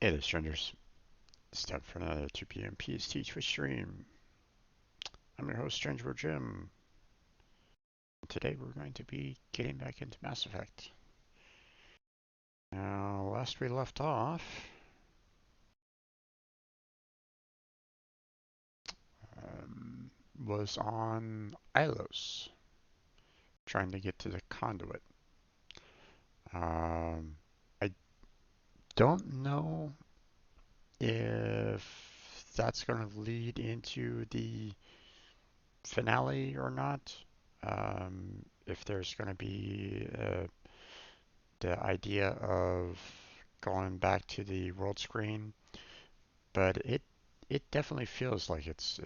Hey there, strangers. It's time for another 2 p.m. PST Twitch stream. I'm your host, Stranger Jim. Today we're going to be getting back into Mass Effect. Now, last we left off, um, was on Ilos, trying to get to the conduit. I don't know if that's going to lead into the finale or not. If there's going to be the idea of going back to the world screen, but it definitely feels like it's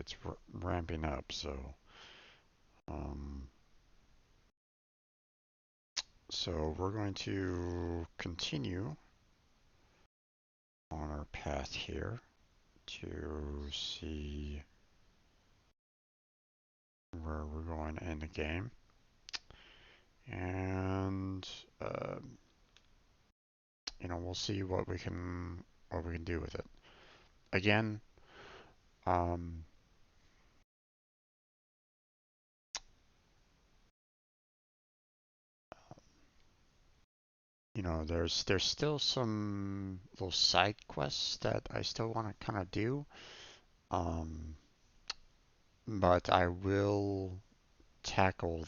ramping up. Um, so we're going to continue on our path here to see where we're going in the game, and we'll see what we can do with it. Again, um, there's still some little side quests that I still want to kind of do. Um, but I will tackle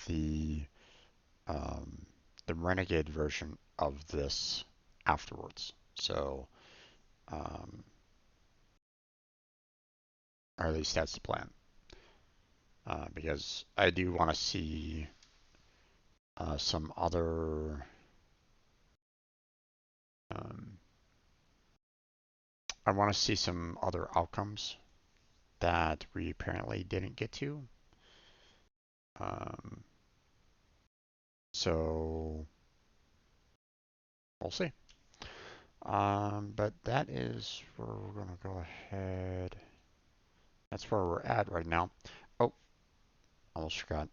um, the Renegade version of this afterwards. So, um, or at least that's the plan. Because I do want to see some other. Um, I want to see some other outcomes that we apparently didn't get to. Um, so we'll see. But that is where we're going to go ahead. That's where we're at right now. Oh, almost forgot.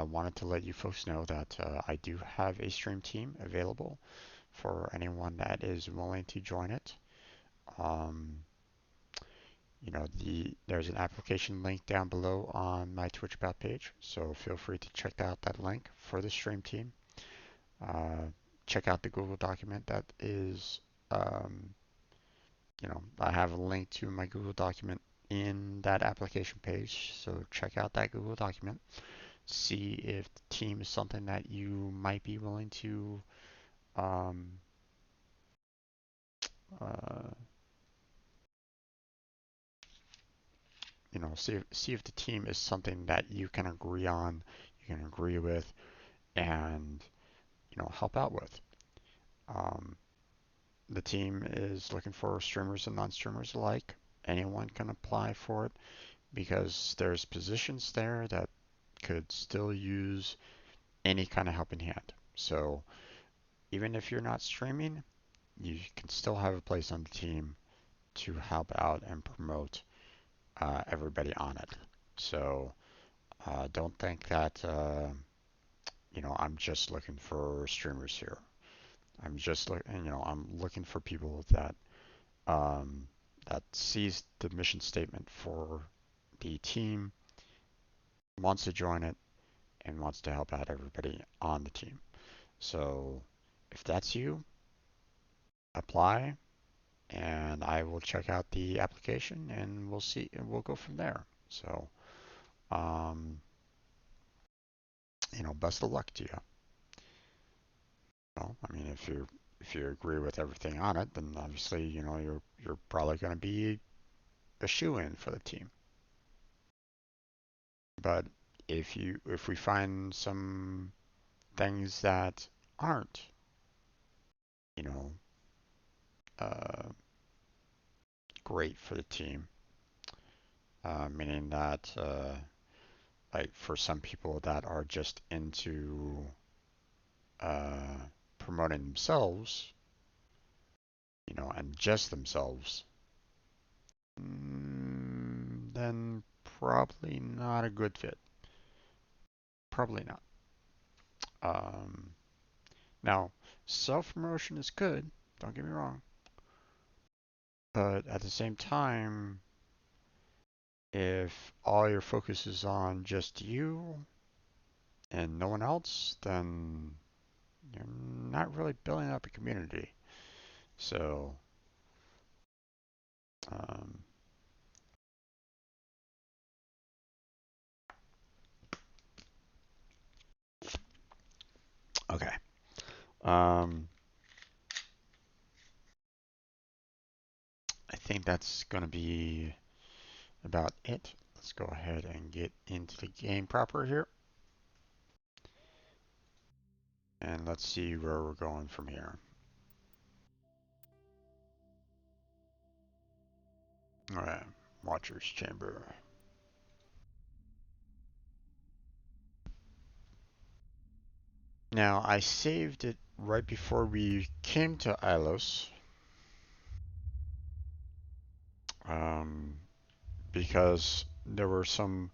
Wanted to let you folks know that I do have a stream team available for anyone that is willing to join it. Um, there's an application link down below on my Twitch about page, so feel free to check out that link for the stream team. Uh, Check out the Google document that is um, I have a link to my Google document in that application page. So check out that Google document. See if the team is something that you might be willing to, um, uh, see if the team is something that you can agree on, you can agree with, and help out with. Um, the team is looking for streamers and non-streamers alike. Anyone can apply for it because there's positions there that could still use any kind of helping hand. So even if you're not streaming, you can still have a place on the team to help out and promote everybody on it. So don't think that I'm just looking for streamers here. I'm looking for people um, that sees the mission statement for the team, wants to join it, and wants to help out everybody on the team. So if that's you, apply, and I will check out the application, and we'll see, and we'll go from there. So, um, best of luck to you. Well, I mean, if you agree with everything on it, then obviously, you're probably going to be a shoe-in for the team. But if we find some things that aren't, you know, uh, great for the team, meaning that like for some people that are just into uh, promoting themselves, and just themselves, then probably not a good fit. Probably not. Um, Now, self promotion is good. Don't get me wrong. But at the same time, if all your focus is on just you and no one else, then you're not really building up a community. So, um, okay. Um, I think that's going to be about it. Let's go ahead and get into the game proper here. And let's see where we're going from here. Alright, Watcher's Chamber. Now, I saved it right before we came to Ilos. Um, because there were some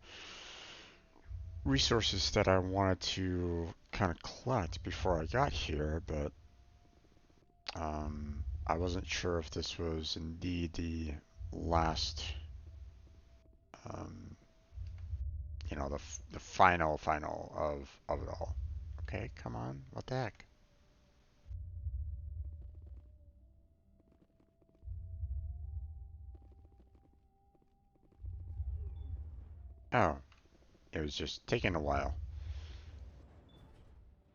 resources that I wanted to kind of collect before I got here, but I wasn't sure if this was indeed the last, um, the final of it all. Okay, come on, what the heck? Oh, it was just taking a while.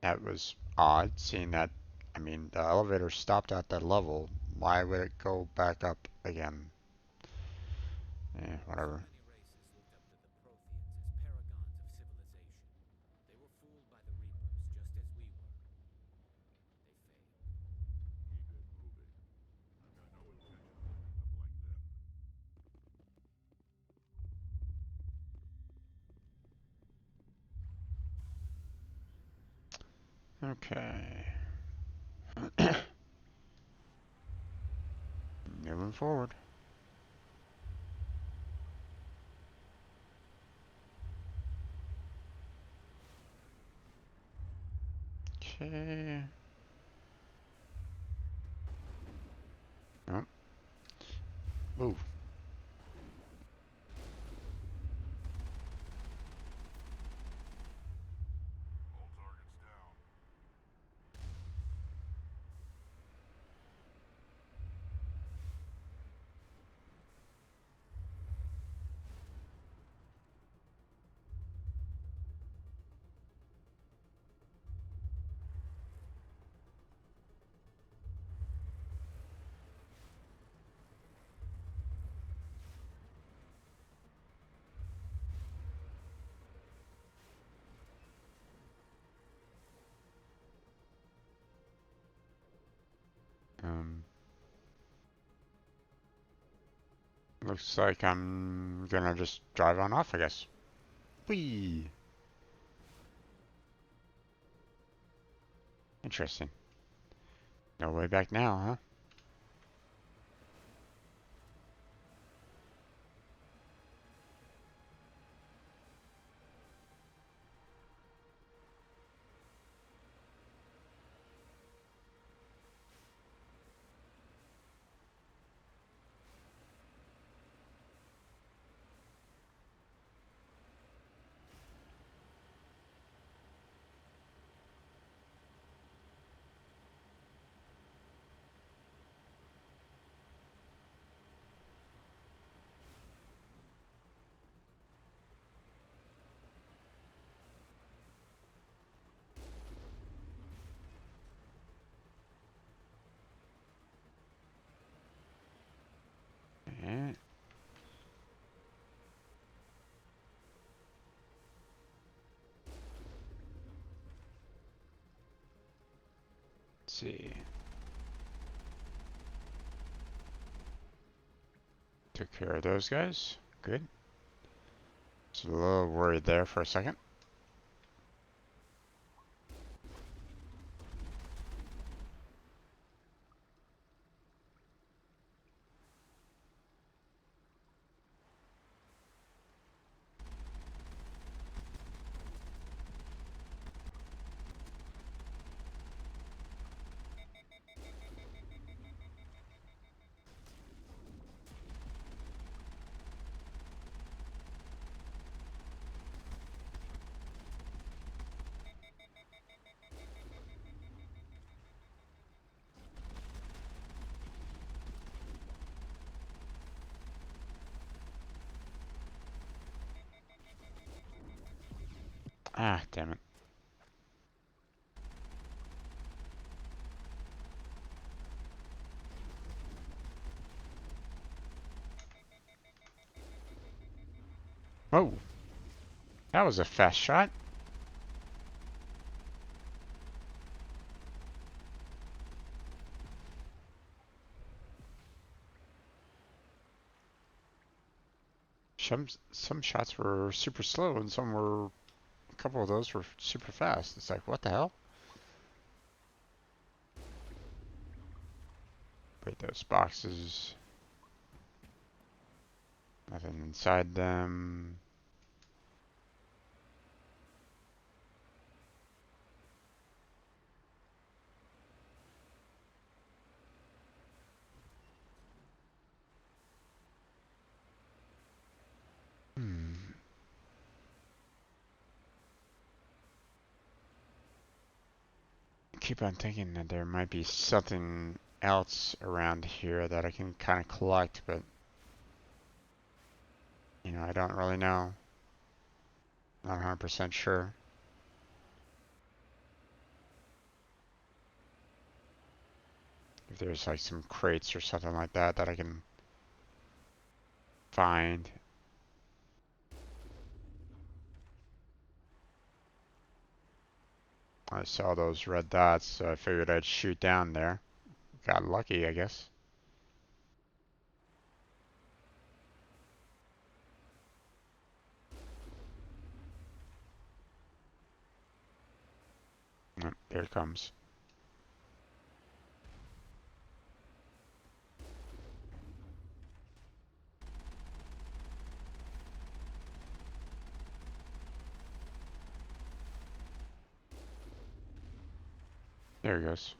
That was odd, seeing that, I mean, the elevator stopped at that level. Why would it go back up again? Whatever. Okay. Moving forward. Okay. Oh, move. Um, looks like I'm gonna just drive on off, I guess. Whee! Interesting. No way back now, huh? Eh, let's see. Took care of those guys. Good. Just a little worried there for a second. Ah, damn it. Oh, that was a fast shot. Some shots were super slow and some were, a couple of those were super fast. It's like, what the hell? Wait, those boxes. Nothing inside them. Hmm. Keep on thinking that there might be something else around here that I can kind of collect, but I don't really know. Not 100% sure. If there's like some crates or something like that that I can find. I saw those red dots, so I figured I'd shoot down there. Got lucky, I guess. Oh, there it comes. There he goes.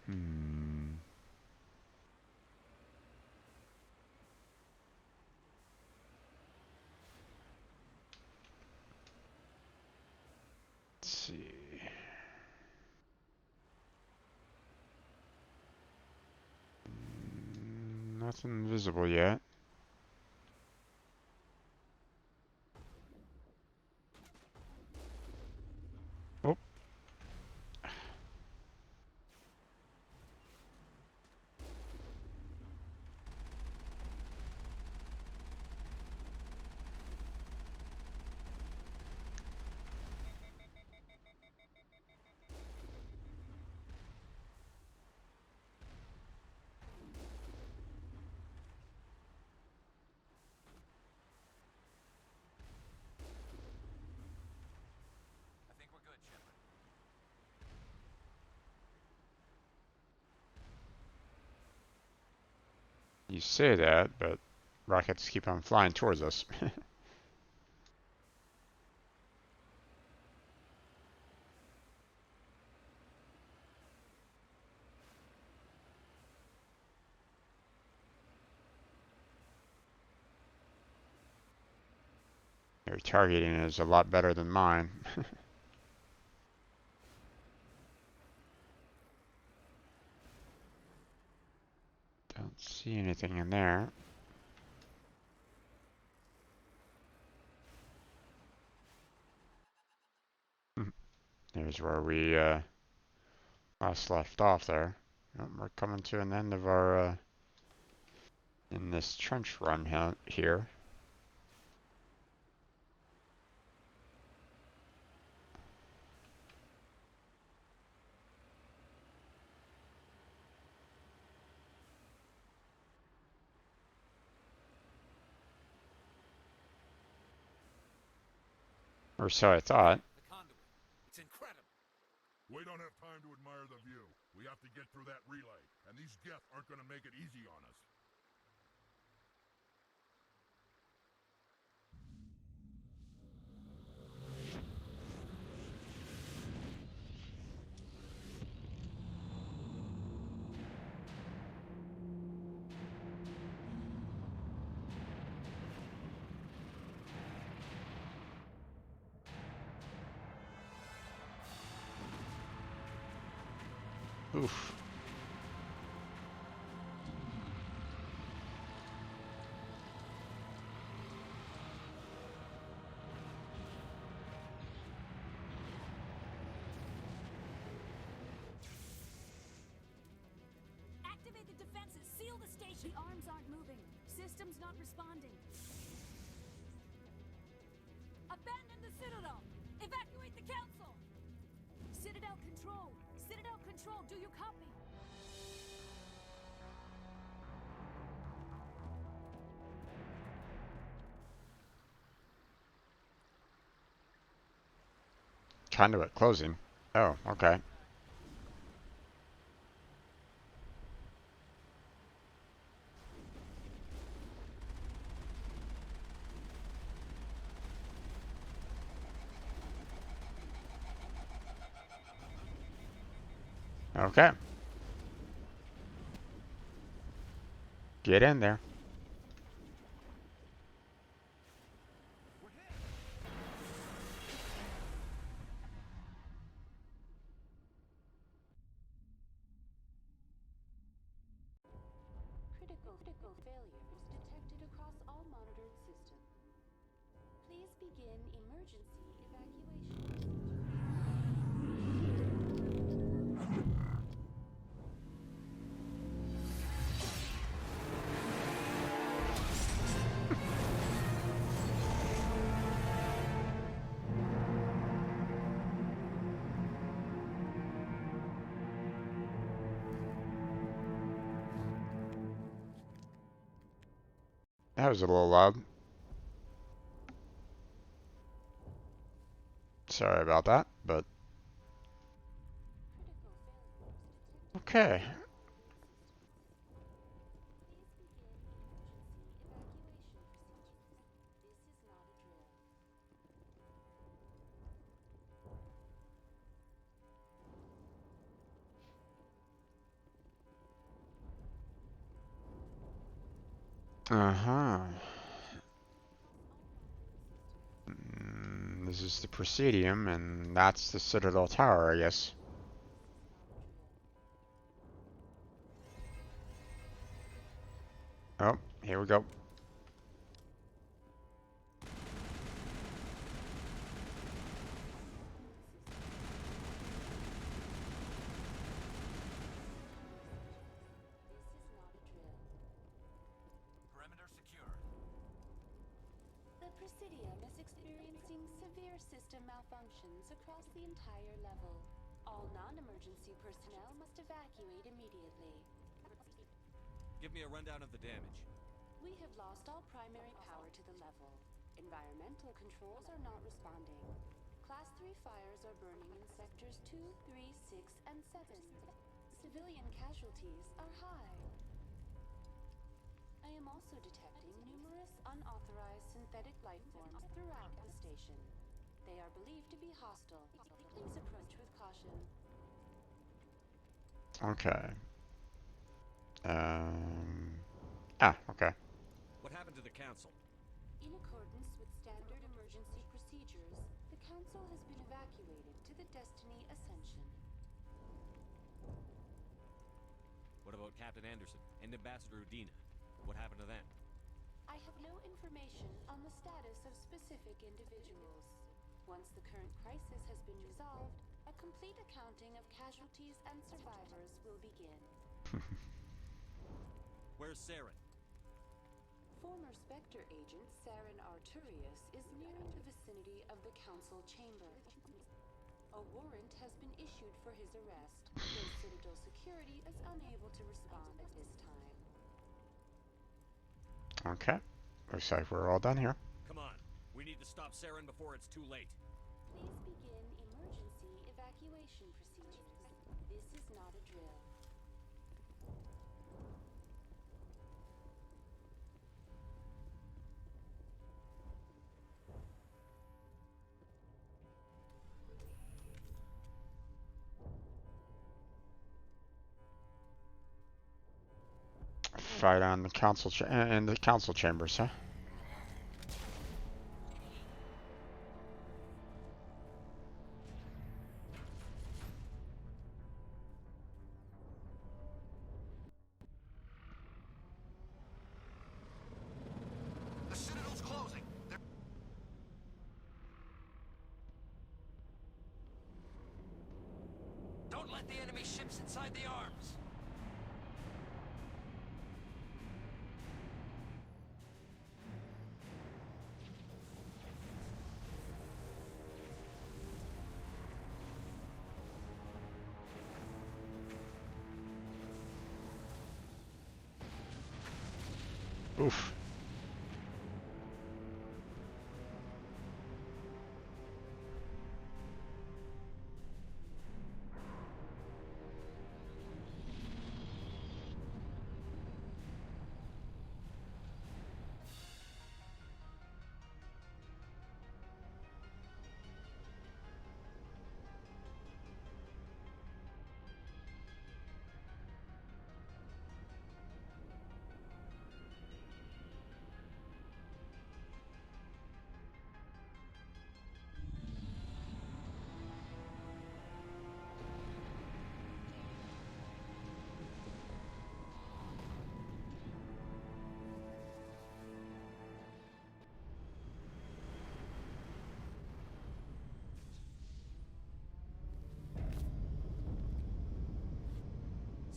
Hmm. Let's see. Nothing visible yet. Oh, you say that, but rockets keep on flying towards us. Their targeting is a lot better than mine. Don't see anything in there. Here's where we last left off there. We're coming to an end of our in this trench run here. Or so I thought. The conduit. It's incredible. We don't have time to admire the view. We have to get through that relay, and these Geth aren't going to make it easy on us. Oof. Activate the defenses. Seal the station. The arms aren't moving. Systems not responding. Abandon the Citadel. Evacuate the Council. Citadel Control. Citadel Control, do you copy? Conduit closing. Oh, okay. Okay. Get in there. Critical failures detected across all monitored systems. Please begin emergency evacuation. That was a little loud. Sorry about that, but okay. Uh-huh. This is the Presidium, and that's the Citadel Tower, I guess. Oh, here we go. Perimeter secure. The Presidium is experiencing severe system malfunctions across the entire level. All non-emergency personnel must evacuate immediately. Give me a rundown of the damage. We have lost all primary power to the level. Environmental controls are not responding. Class 3 fires are burning in sectors 2, 3, 6, and 7. Civilian casualties are high. I am also detecting numerous unauthorized synthetic life forms throughout the station. They are believed to be hostile. Please approach with caution. Okay. Okay. What happened to the council? In accordance with standard emergency procedures, the Council has been evacuated to the Destiny Ascension. What about Captain Anderson and Ambassador Udina? What happened to them? I have no information on the status of specific individuals. Once the current crisis has been resolved, a complete accounting of casualties and survivors will begin. Where's Saren? Former Spectre agent Saren Arturius is nearing the vicinity of the Council chamber. A warrant has been issued for his arrest, though Citadel security is unable to respond at this time. Okay. Looks like we're all done here. Come on. We need to stop Saren before it's too late. Please begin emergency evacuation procedures. This is not a drill. Fight on the in the council chambers, huh? Let the enemy ships inside the arms. Oof.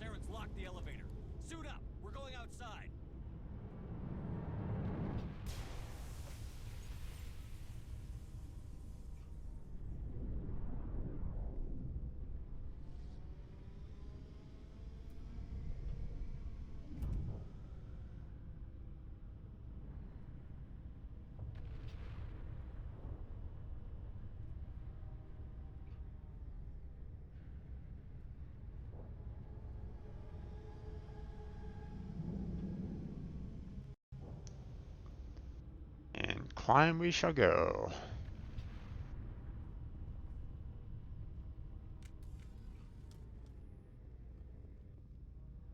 Saren's locked the elevator. Suit up. We're going outside. And climb we shall go.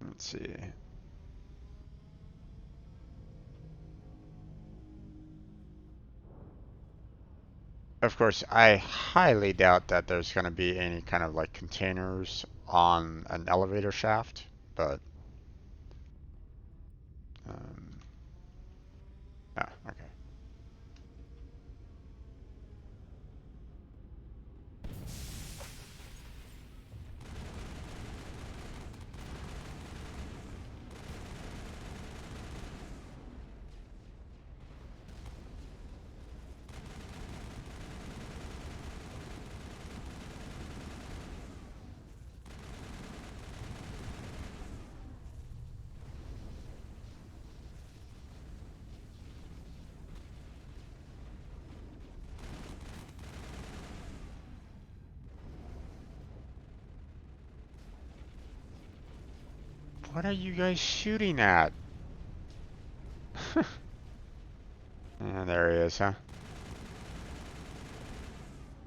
Let's see. Of course, I highly doubt that there's going to be any kind of like containers on an elevator shaft, but um, oh, okay. What are you guys shooting at? Yeah, there he is, huh?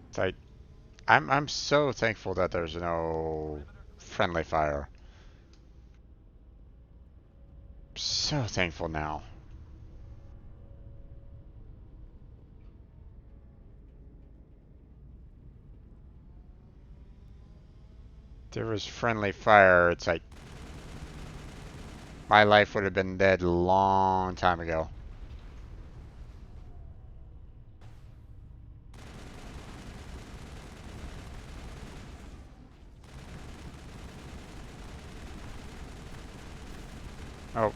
It's like I'm so thankful that there's no friendly fire. So thankful now. If there was friendly fire, it's like my life would have been dead a long time ago. Oh.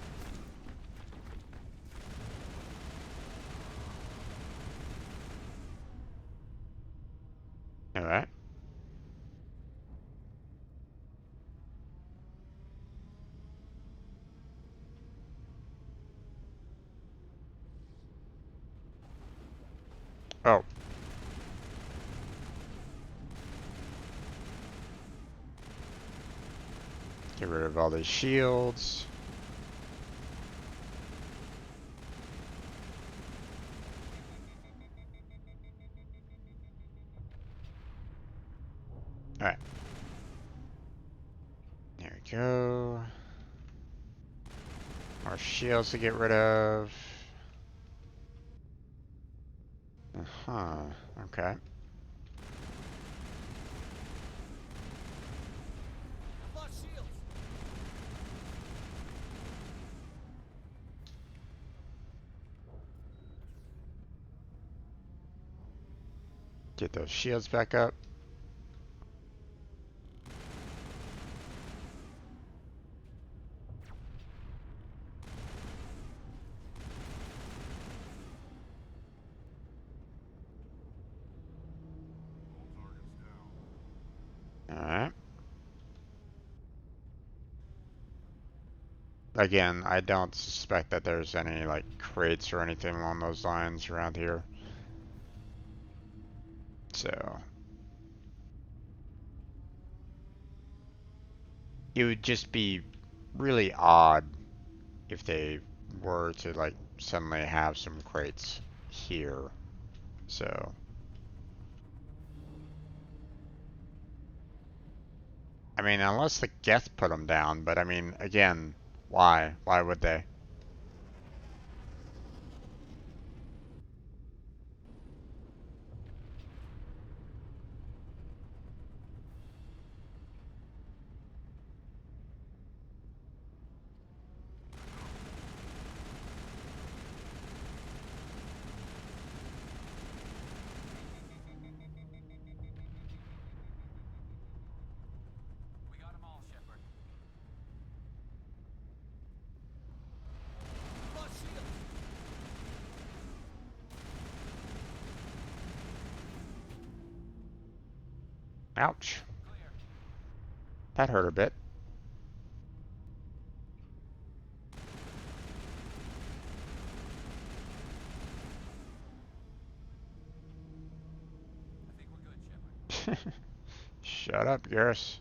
Alright. Oh. Get rid of all these shields. Alright. There we go. More shields to get rid of. Uh-huh. Okay. I've lost shields. Get those shields back up. Alright. Again, I don't suspect that there's any, like, crates or anything along those lines around here. So... it would just be really odd if they were to, like, suddenly have some crates here. So... I mean, unless the Geth put them down, but I mean, again, why? Why would they? We got them all, Shepard. Lost shields. Ouch. Clear. That hurt a bit. I think we're good, Shepard. Shut up, Garrus.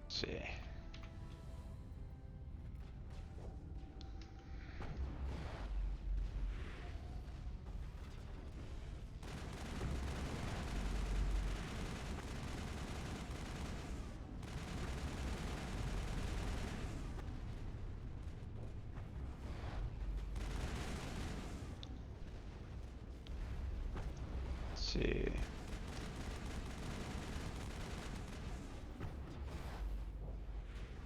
See. See.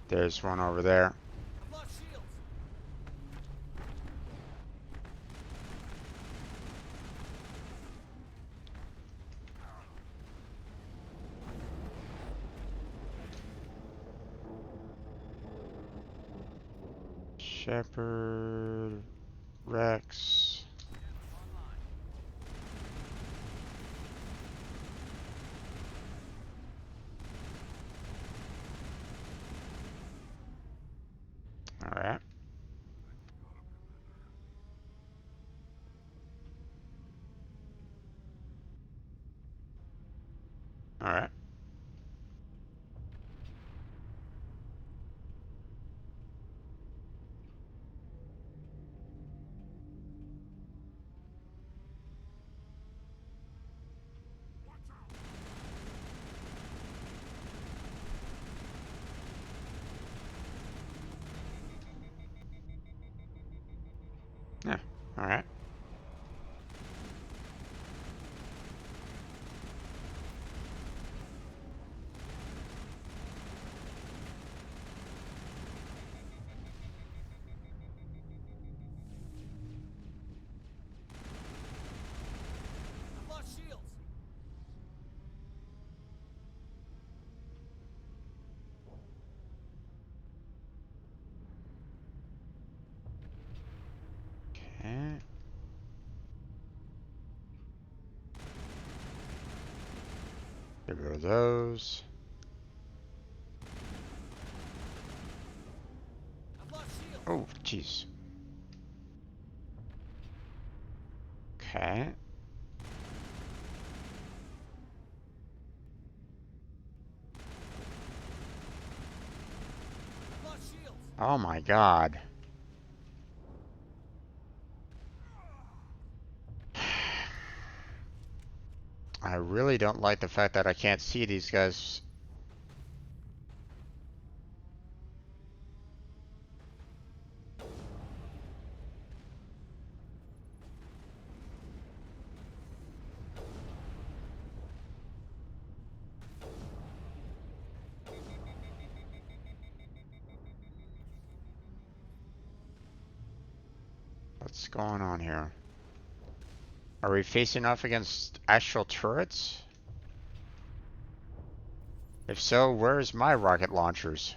There's one over there. I've lost shields. Shepard, Rex. Online. All right. All right. Yeah. All right. I've lost shields. Okay. Get rid of those. I've lost shields. Oh, jeez. Okay. I've lost shields. Oh my God. I really don't like the fact that I can't see these guys. What's going on here? Are we facing off against actual turrets? If so, where's my rocket launchers?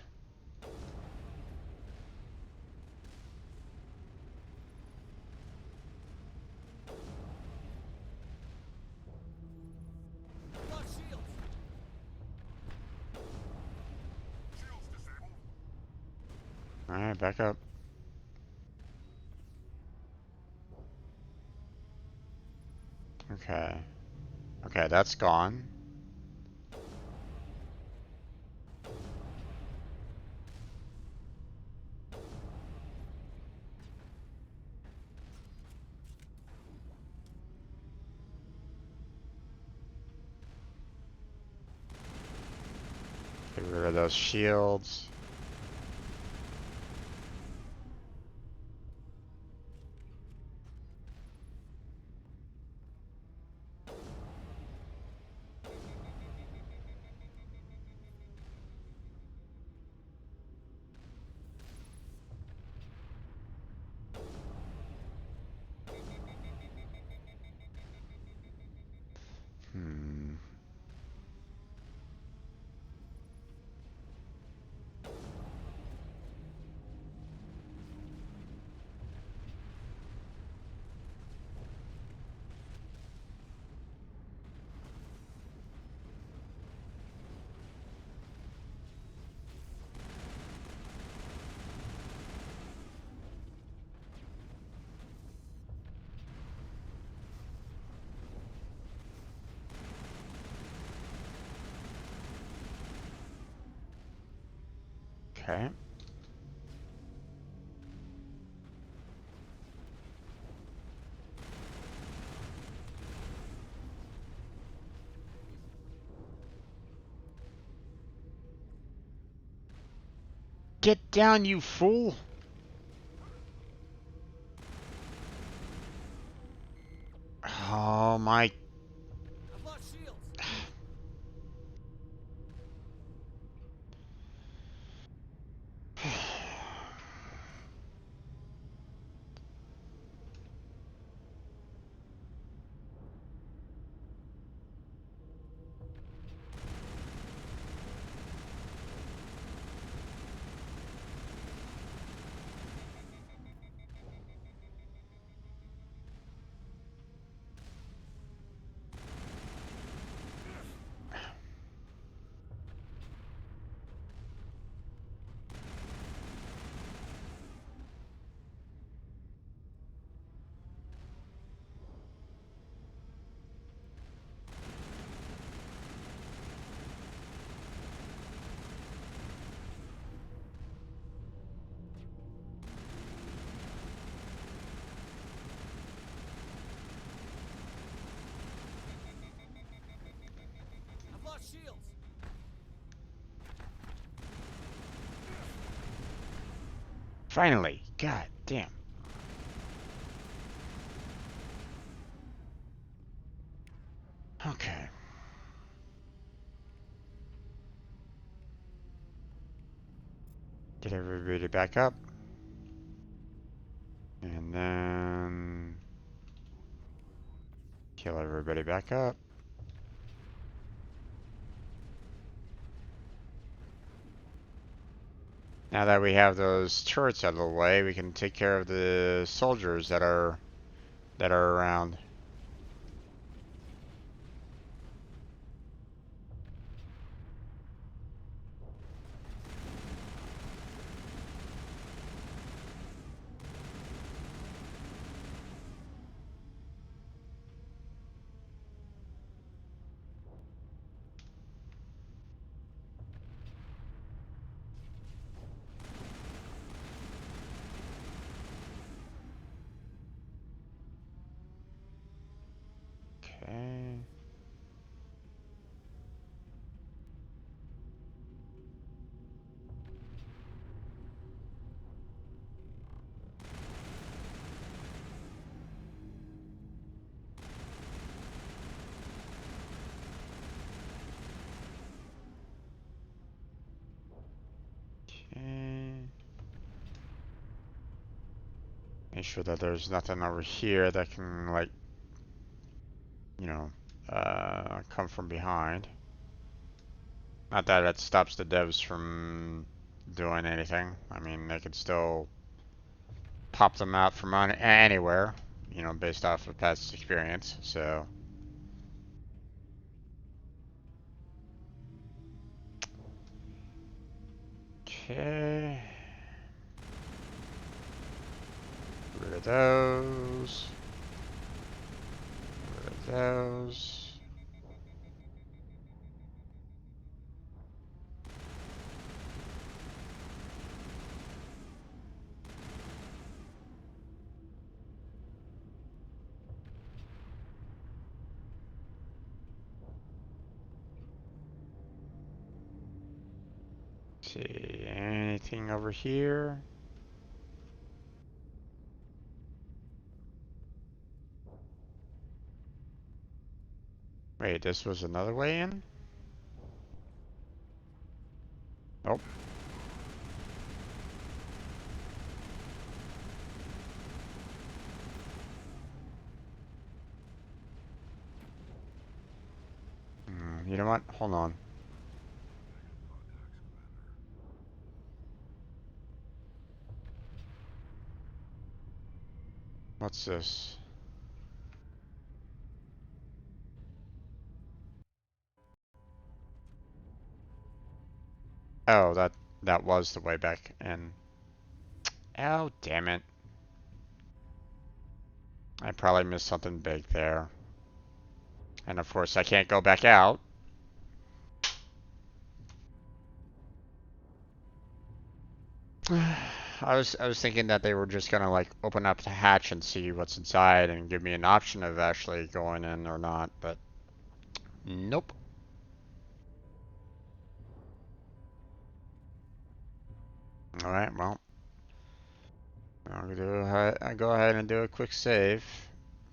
I've lost shields. Shields disabled. Alright, back up. Okay. Okay, that's gone. Get rid of those shields. Hmm. Okay. Get down, you fool! Oh my. I've lost shields. I've lost shields. Finally! God damn. Okay. Get everybody back up. And then kill everybody back up. Now that we have those turrets out of the way, we can take care of the soldiers that are around. Make sure that there's nothing over here that can, like, you know, come from behind. Not that it stops the devs from doing anything. I mean, they could still pop them out from anywhere, you know, based off of past experience, so. Okay. Rid of those. Rid of those. See, anything over here? Wait, this was another way in? Nope. You know what? Hold on. What's this? Oh, that was the way back in. Oh, damn it. I probably missed something big there. And of course I can't go back out. I was thinking that they were just gonna like open up the hatch and see what's inside and give me an option of actually going in or not, but nope. Alright, well. I'll go ahead and do a quick save.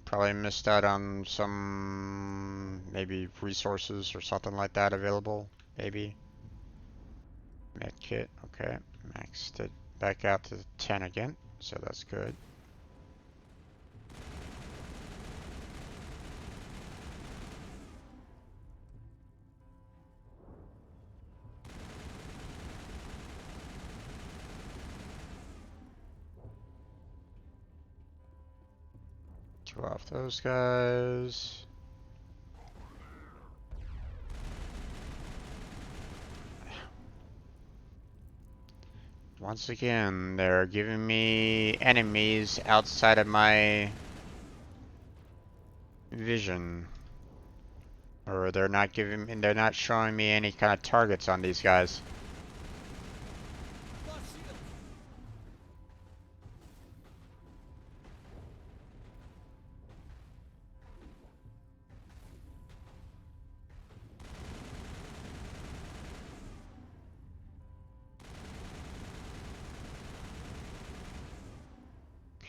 Probably missed out on some maybe resources or something like that available. Maybe. Medkit, okay. Maxed it back out to 10 again, so that's good. Kill off those guys. Once again, they're giving me enemies outside of my vision. Or they're not showing me any kind of targets on these guys. I've lost shields.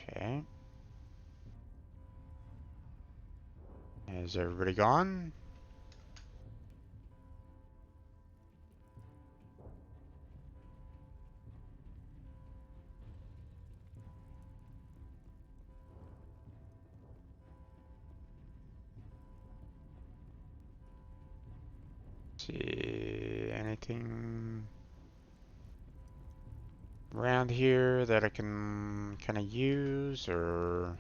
Okay. Is everybody gone? See anything around here that I can kind of use, or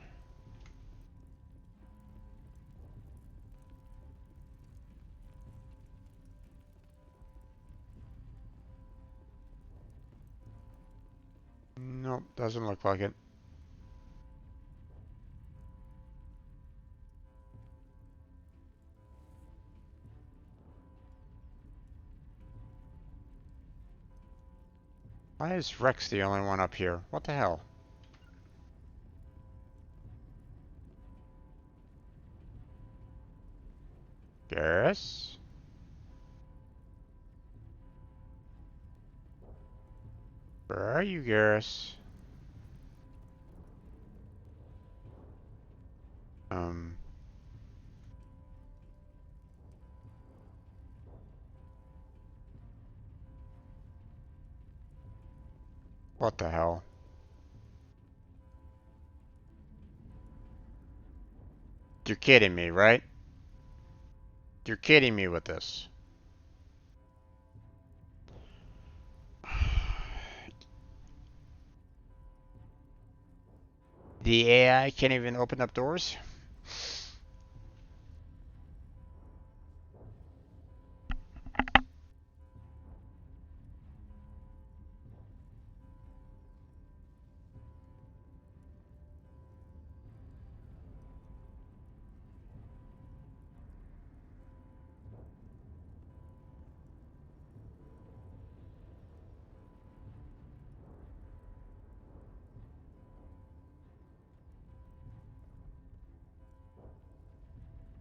nope, doesn't look like it. Why is Rex the only one up here? What the hell? Garrus? Where are you, Garrus? Um. What the hell? You're kidding me, right? You're kidding me with this. The AI can't even open up doors?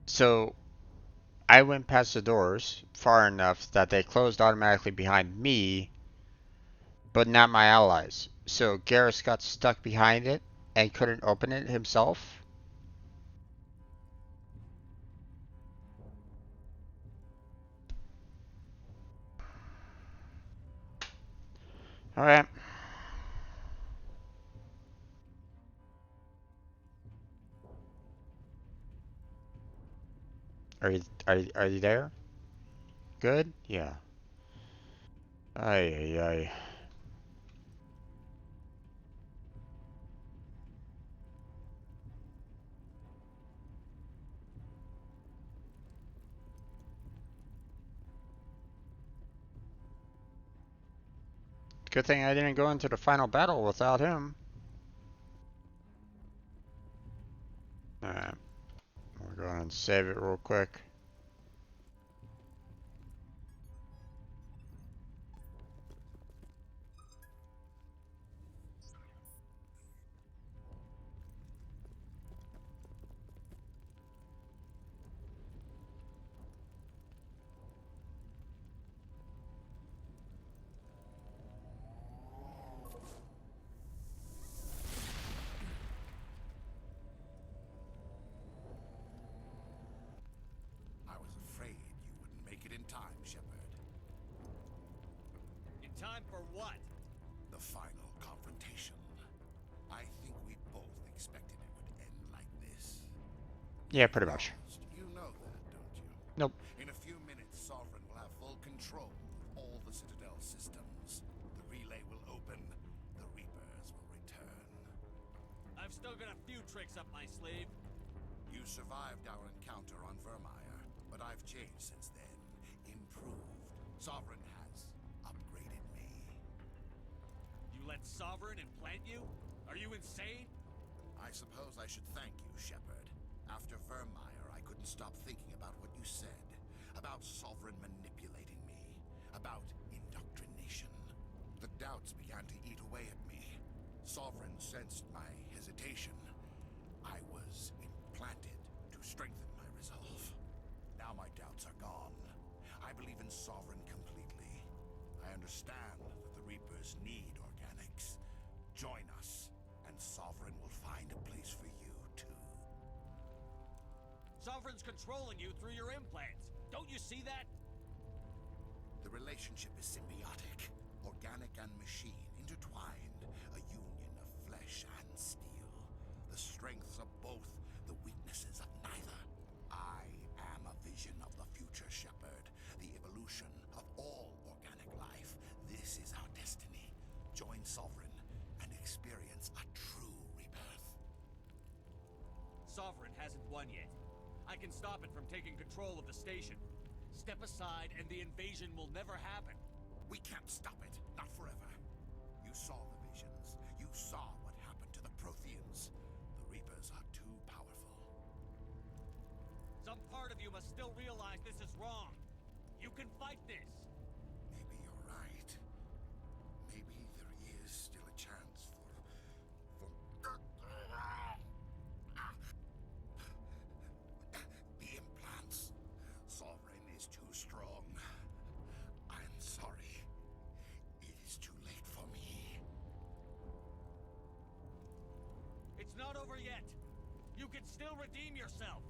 So I went past the doors far enough that they closed automatically behind me, but not my allies. So Garrus got stuck behind it and couldn't open it himself. Alright. Are you there? Good? Yeah. Ay ay ay. Good thing I didn't go into the final battle without him. Alright. We'll go ahead and save it real quick. I was afraid you wouldn't make it in time, Shepard. In time for what? The final confrontation. I think we both expected it would end like this. Yeah, pretty much. You know that, don't you? Nope. In a few minutes, Sovereign will have full control of all the Citadel systems. The relay will open. The Reapers will return. I've still got a few tricks up my sleeve. You survived our encounter on Vermeer, but I've changed since then. Improved. Sovereign has upgraded me. You let Sovereign implant you? Are you insane? I suppose I should thank you, Shepard. After Vermeer, I couldn't stop thinking about what you said. About Sovereign manipulating me. About indoctrination. The doubts began to eat away at me. Sovereign sensed my hesitation. I was implanted to strengthen my resolve. Now my doubts are gone. I believe in Sovereign completely. I understand that the Reapers need organics. Join us, and Sovereign will find a place for you, too. Sovereign's controlling you through your implants. Don't you see that? The relationship is symbiotic. Organic and machine intertwined. A union of flesh and steel. The strengths of both, the weaknesses of neither. I am a vision of the future, Shepard. The evolution of all organic life. This is our destiny. Join Sovereign and experience a true rebirth. Sovereign hasn't won yet. I can stop it from taking control of the station. Step aside and the invasion will never happen. We can't stop it. Not forever. You saw the visions. You saw what happened to the Protheans. The Reapers are too powerful. Some part of you must still realize this is wrong. You can fight this. Maybe you're right. Maybe there is still a chance for... The implants. Sovereign is too strong. I'm sorry. It is too late for me. It's not over yet. You can still redeem yourself.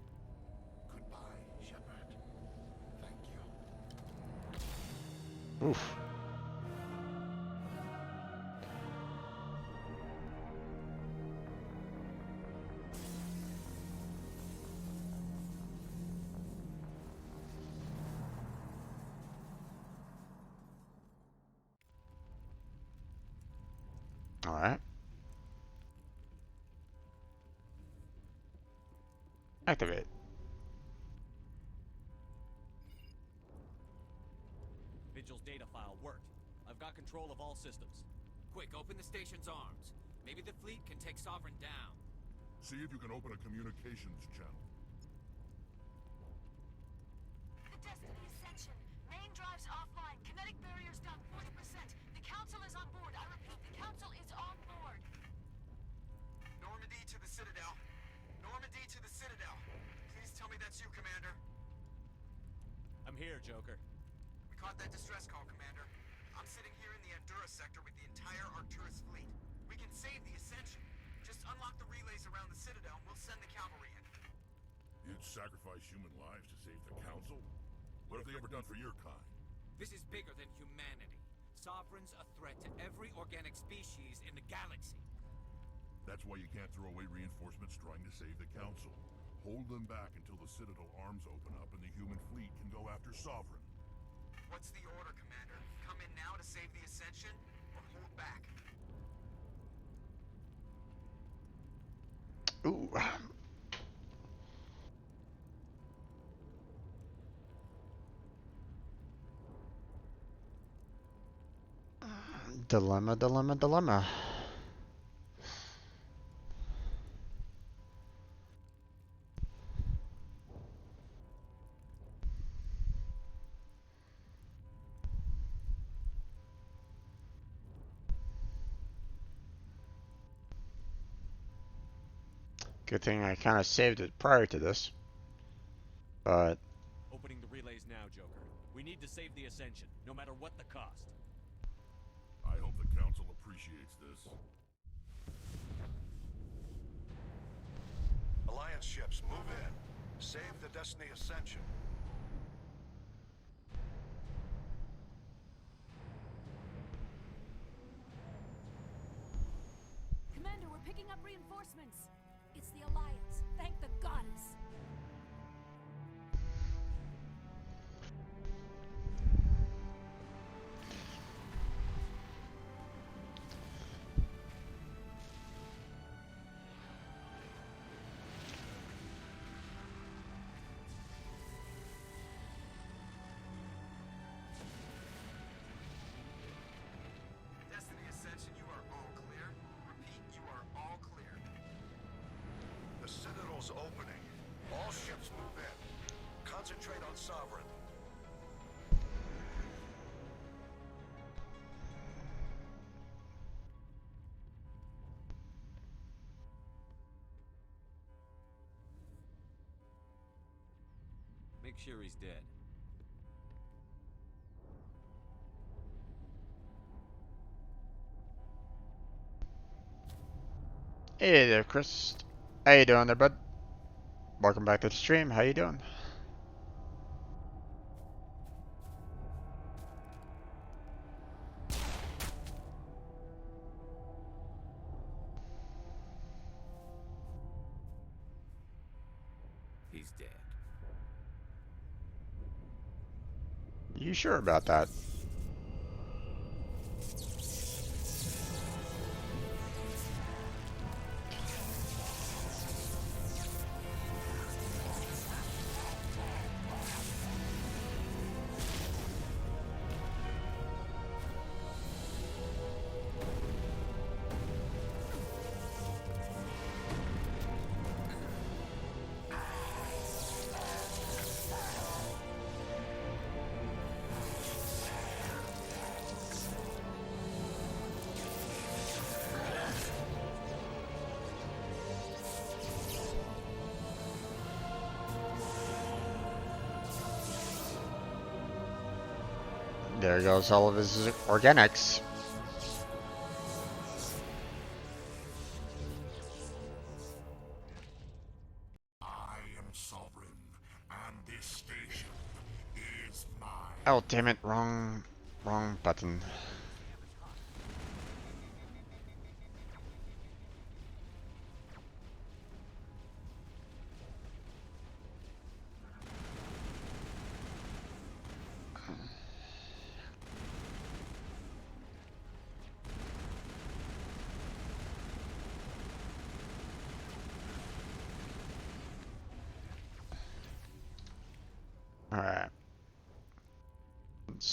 Goodbye, Shepard. Thank you. Oof. Alright. Activate. Vigil's data file worked. I've got control of all systems. Quick, open the station's arms. Maybe the fleet can take Sovereign down. See if you can open a communications channel. The Destiny Ascension. Main drives offline. Kinetic barriers down 40%. The Council is on board. I repeat, the Council is on board. Normandy to the Citadel. Normandy to the Citadel. Please tell me that's you, Commander. I'm here, Joker. We caught that distress call, Commander. I'm sitting here in the Andurra sector with the entire Arcturus fleet. We can save the Ascension. Just unlock the relays around the Citadel and we'll send the cavalry in. You'd sacrifice human lives to save the Council? What have they ever done for your kind? This is bigger than humanity. Sovereign's a threat to every organic species in the galaxy. That's why you can't throw away reinforcements trying to save the Council. Hold them back until the Citadel arms open up and the human fleet can go after Sovereign. What's the order, Commander? Come in now to save the Ascension, or hold back? Ooh. Dilemma, dilemma, dilemma. Good thing I kind of saved it prior to this. But Opening the relays now, Joker. We need to save the Ascension, no matter what the cost. I hope the Council appreciates this. Alliance ships, move in. Save the Destiny Ascension. Commander, we're picking up reinforcements. It's the Alliance. Thank the goddess. Destiny Ascension, you are all clear. Repeat, you are all clear. The Citadel's opening. All ships move in. Concentrate on Sovereign. Make sure he's dead. hey there, Chris. How you doing there, bud? Welcome back to the stream. How you doing? He's dead. You sure about that? There goes all of his organics. I am Sovereign, and this station is mine. Oh, damn it. Wrong button.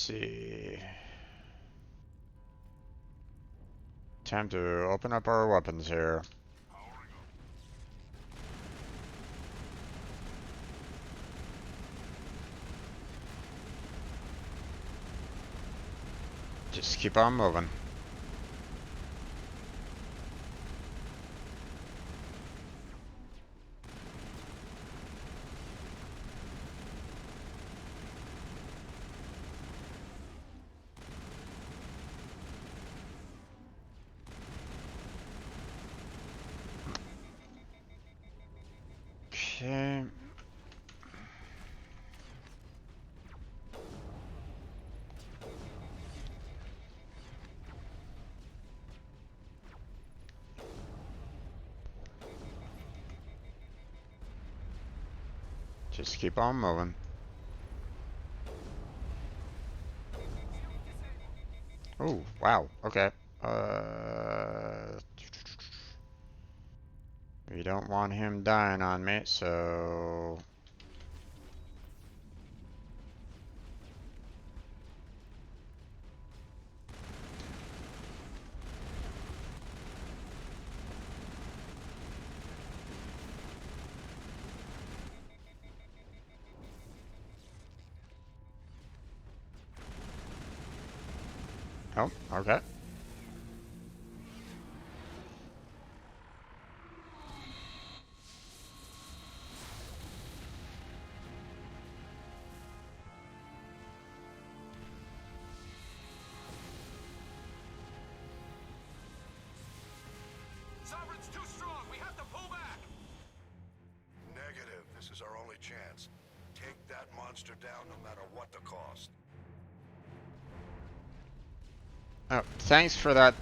see. Time to open up our weapons here. Just keep on moving. Okay. Just keep on moving. Oh, wow. Okay. We don't want him dying on me, so... Oh, okay. Sovereign's too strong. We have to pull back. Negative. This is our only chance. Take that monster down no matter what the cost. Oh, thanks for that.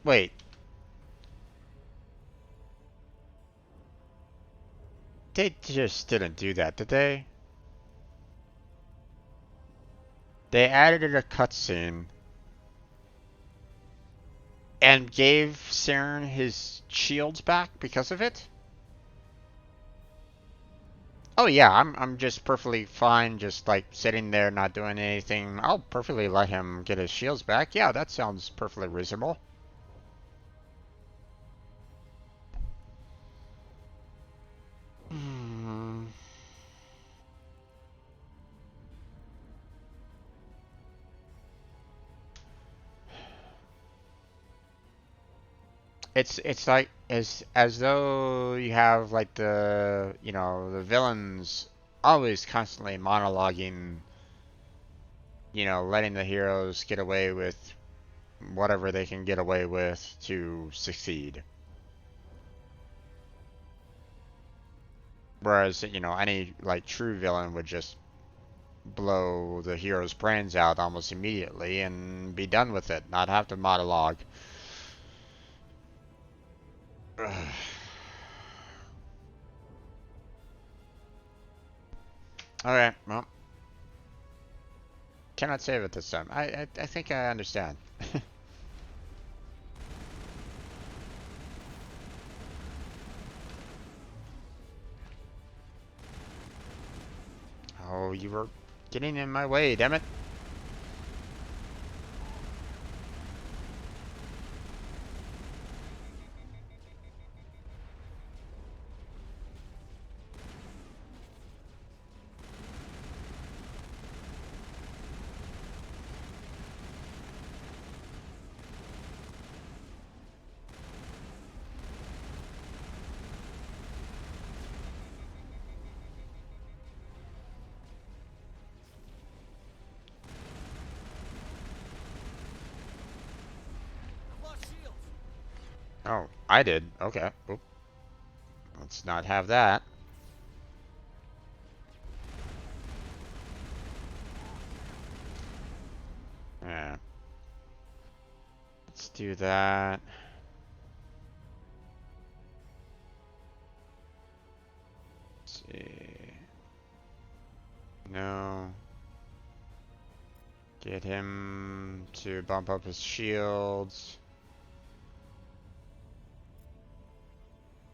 Wait. They just didn't do that, did they? They added a cutscene and gave Saren his shields back because of it? Oh yeah, I'm just perfectly fine just like sitting there not doing anything. I'll perfectly let him get his shields back. Yeah, that sounds perfectly reasonable. Hmm. It's like as though you have like the villains always constantly monologuing, letting the heroes get away with whatever they can get away with to succeed. Whereas, any like true villain would just blow the hero's brains out almost immediately and be done with it, not have to monologue. Okay, well, cannot save it this time. I think I understand. Oh, you were getting in my way, damn it. I've lost shields. Oh, I did. Okay. Oop. Let's not have that. Yeah. Let's do that. Let's see. No. Get him to bump up his shields.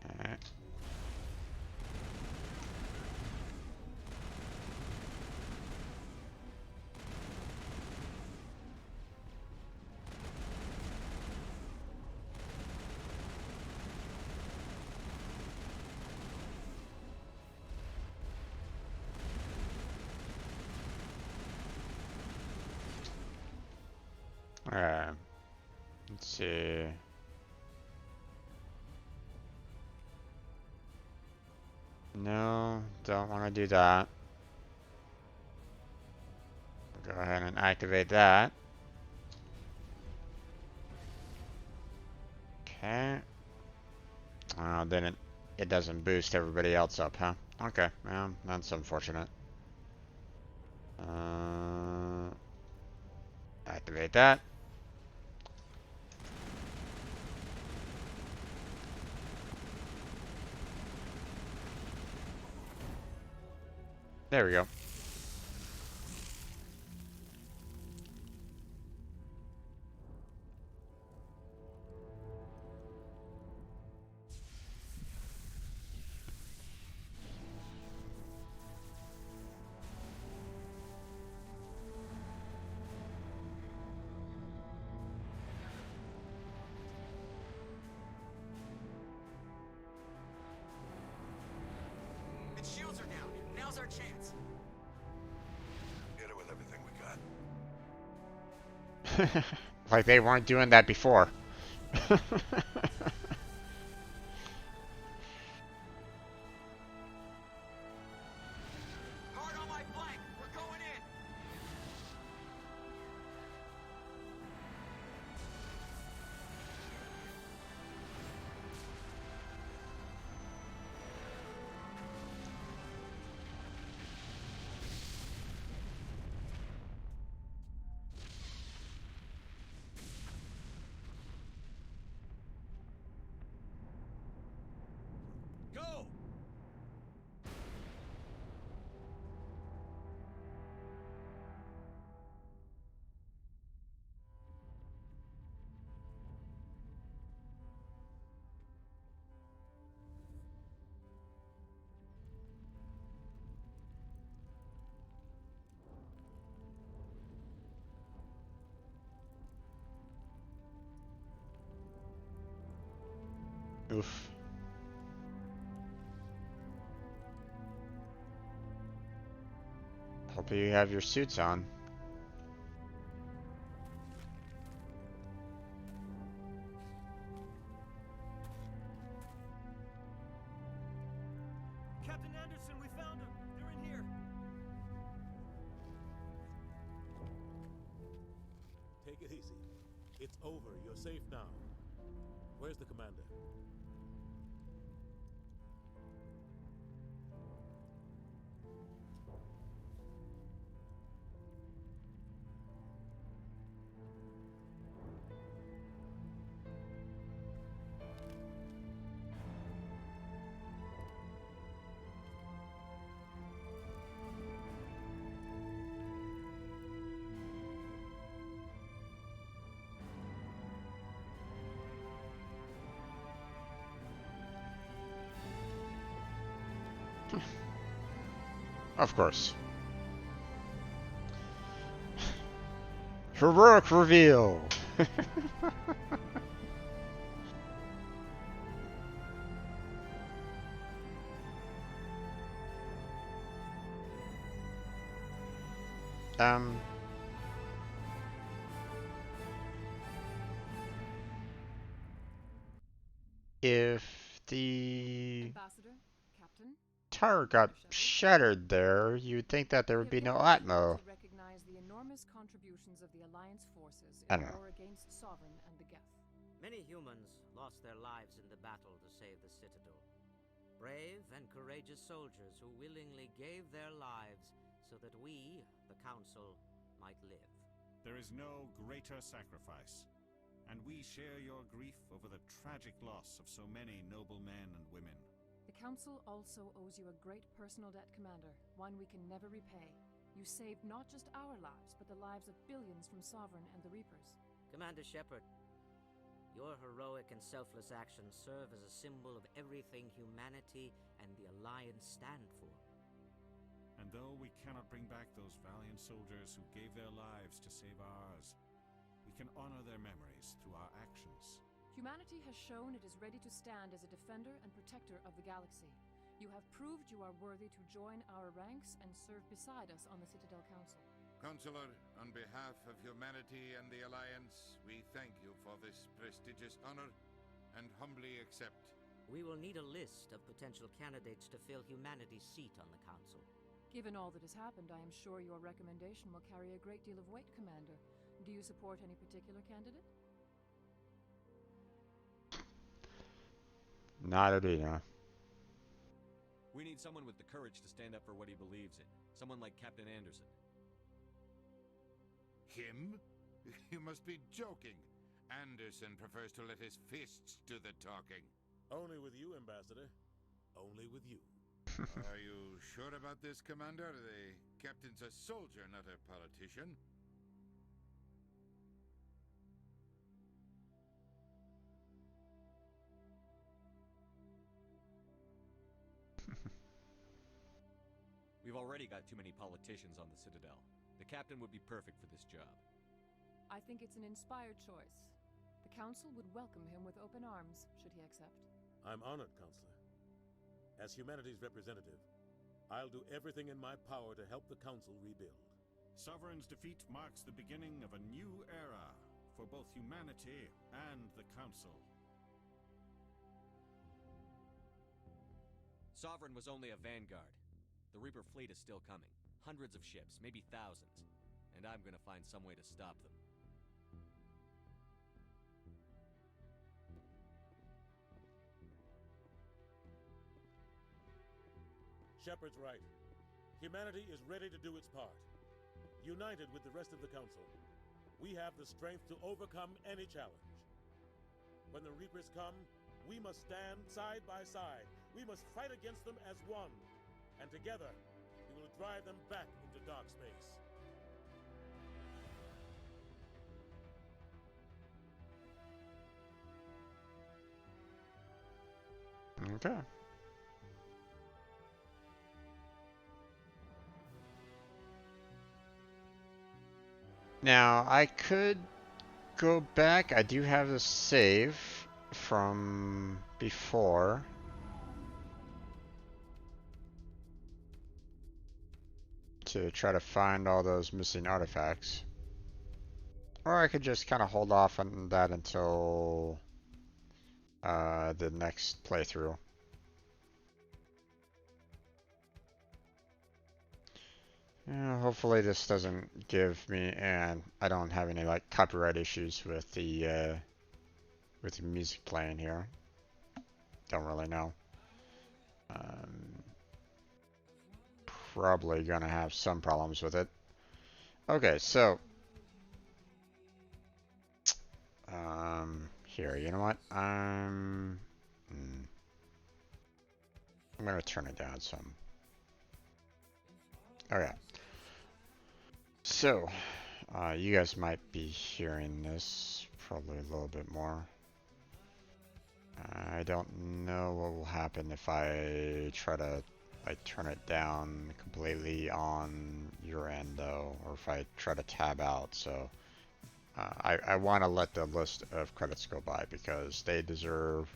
Alright. Alright. Let's see. No, don't want to do that. Go ahead and activate that. Okay. Then it doesn't boost everybody else up, huh? Okay, well, that's unfortunate. Activate that. There we go. Its shields are down. Now's our chance. Hit it with everything we got. Like they weren't doing that before. Hard on my flank. We're going in. Go! Oof. Hope you have your suits on. Captain Anderson, we found them. They're in here. Take it easy. It's over. You're safe now. Where's the commander? Of course. Heroic reveal! um... If the Ambassador, Captain, tower got shattered there, you'd think that there would be no Atmo. to recognize the enormous contributions of the Alliance forces I in don't the know. war against Sovereign and the Geth. Many humans lost their lives in the battle to save the Citadel. Brave and courageous soldiers who willingly gave their lives so that we, the Council, might live. There is no greater sacrifice, and we share your grief over the tragic loss of so many noble men and women. The Council also owes you a great personal debt, Commander, one we can never repay. You saved not just our lives, but the lives of billions from Sovereign and the Reapers. Commander Shepard, your heroic and selfless actions serve as a symbol of everything humanity and the Alliance stand for. And though we cannot bring back those valiant soldiers who gave their lives to save ours, we can honor their memories through our actions. Humanity has shown it is ready to stand as a defender and protector of the galaxy. You have proved you are worthy to join our ranks and serve beside us on the Citadel Council. Counselor, on behalf of humanity and the Alliance, we thank you for this prestigious honor and humbly accept. We will need a list of potential candidates to fill humanity's seat on the Council. Given all that has happened, I am sure your recommendation will carry a great deal of weight, Commander. Do you support any particular candidate? Not Adina. We need someone with the courage to stand up for what he believes in. Someone like Captain Anderson. Him? You must be joking. Anderson prefers to let his fists do the talking. Only with you, Ambassador. Only with you. Are you sure about this, Commander? The captain's a soldier, not a politician. We've already got too many politicians on the Citadel. The captain would be perfect for this job. I think it's an inspired choice. The Council would welcome him with open arms, should he accept. I'm honored, Counselor. As humanity's representative, I'll do everything in my power to help the Council rebuild. Sovereign's defeat marks the beginning of a new era for both humanity and the Council. Sovereign was only a vanguard. The Reaper fleet is still coming. Hundreds of ships, maybe thousands. And I'm gonna find some way to stop them. Shepard's right. Humanity is ready to do its part. United with the rest of the Council, we have the strength to overcome any challenge. When the Reapers come, we must stand side by side. We must fight against them as one. And together, we will drive them back into dark space. Okay. Now, I could go back. I do have the save from before. To try to find all those missing artifacts. Or I could just kind of hold off on that until the next playthrough. Yeah, hopefully this doesn't give me, and I don't have any like copyright issues with the music playing here. Don't really know. Probably gonna have some problems with it. Okay, so here, you know what? I'm gonna turn it down some. Okay. So, you guys might be hearing this probably a little bit more. I don't know what will happen if I try to turn it down completely on your end though, or if I try to tab out. So I want to let the list of credits go by because they deserve,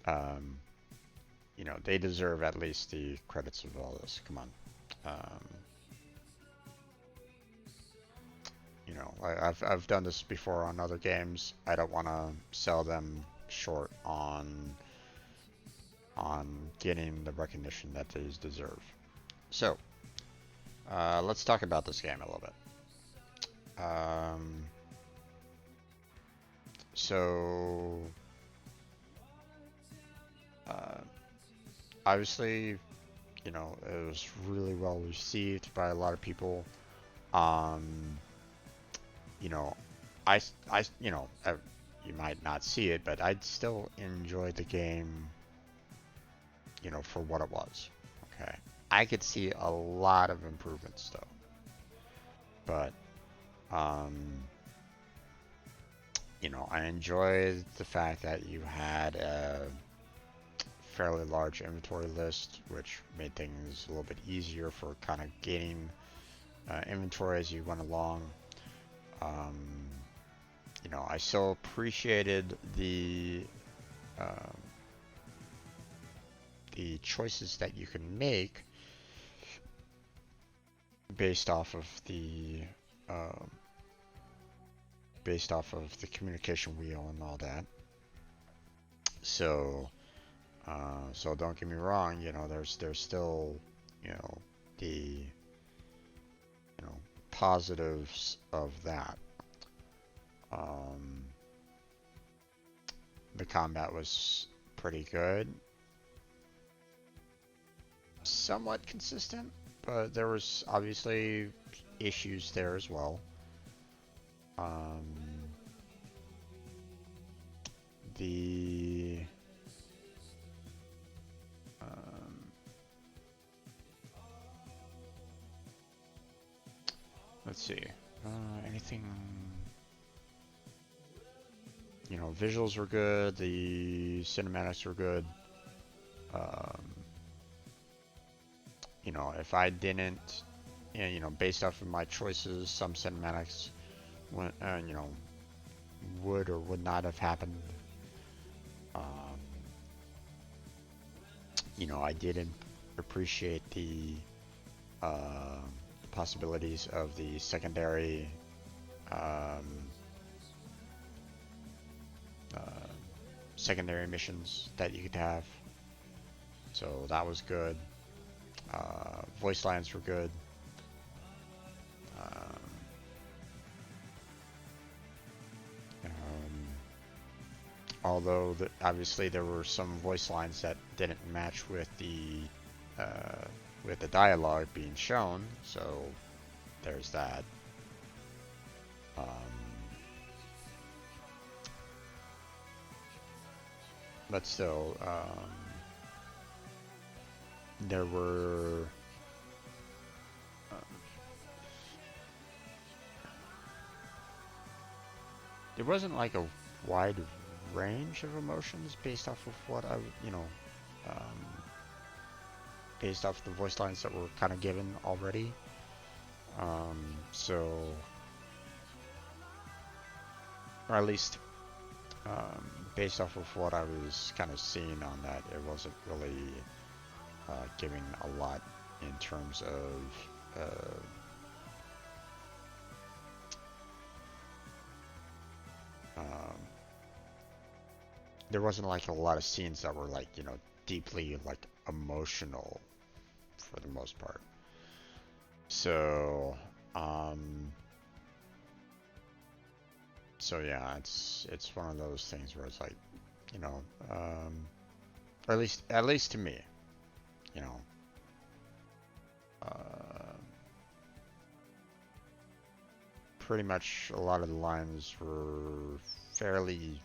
you know, they deserve at least the credits of all this. Come on. You know, I've done this before on other games. I don't want to sell them short on getting the recognition that they deserve. So, let's talk about this game a little bit. Obviously, you know, it was really well received by a lot of people. You know, you know, you might not see it, but I still enjoyed the game, you know, for what it was. Okay. I could see a lot of improvements though. But, you know, I enjoyed the fact that you had a fairly large inventory list, which made things a little bit easier for kind of gaining inventory as you went along. You know, I still appreciated the choices that you can make based off of the um, communication wheel and all that. So so don't get me wrong, you know, there's still, you know, the, you know, positives of that. The combat was pretty good, somewhat consistent, but there was obviously issues there as well. The let's see, anything, you know, visuals were good, the cinematics were good. You know, if I didn't, you know, based off of my choices, some cinematics went, you know, would or would not have happened. You know, I did appreciate the possibilities of the secondary secondary missions that you could have. So that was good. Voice lines were good. Although obviously there were some voice lines that didn't match with the dialogue being shown, so there's that. But still, there were there wasn't like a wide range of emotions based off of what I, you know, based off the voice lines that were kind of given already. So, or at least based off of what I was kind of seeing on that, it wasn't really giving a lot in terms of there wasn't like a lot of scenes that were like, you know, deeply like emotional for the most part. So so yeah, it's one of those things where it's like, you know, or at least to me, you know, pretty much a lot of the lines were fairly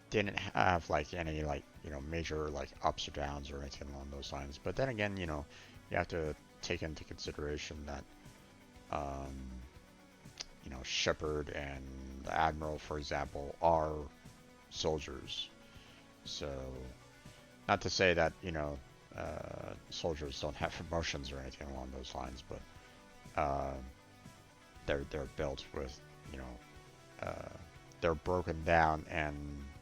didn't have like any like, you know, major like ups or downs or anything along those lines. But then again, you know, you have to take into consideration that you know, Shepard and the Admiral, for example, are soldiers. So not to say that, you know, soldiers don't have emotions or anything along those lines, but they're built with, you know, they're broken down and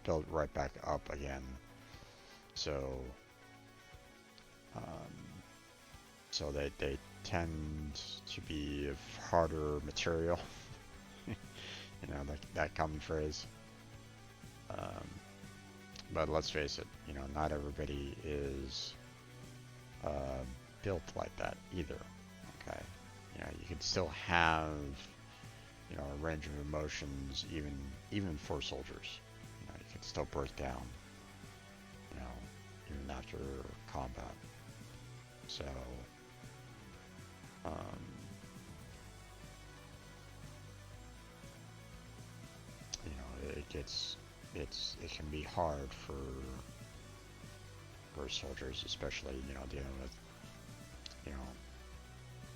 built right back up again. So so they tend to be of harder material. You know, like that common phrase. But let's face it, you know, not everybody is built like that either. Okay, you know, you can still have, you know, a range of emotions even for soldiers. You know, you can still break down, you know, even after combat. So you know, it can be hard for soldiers, especially, you know, dealing with, you know,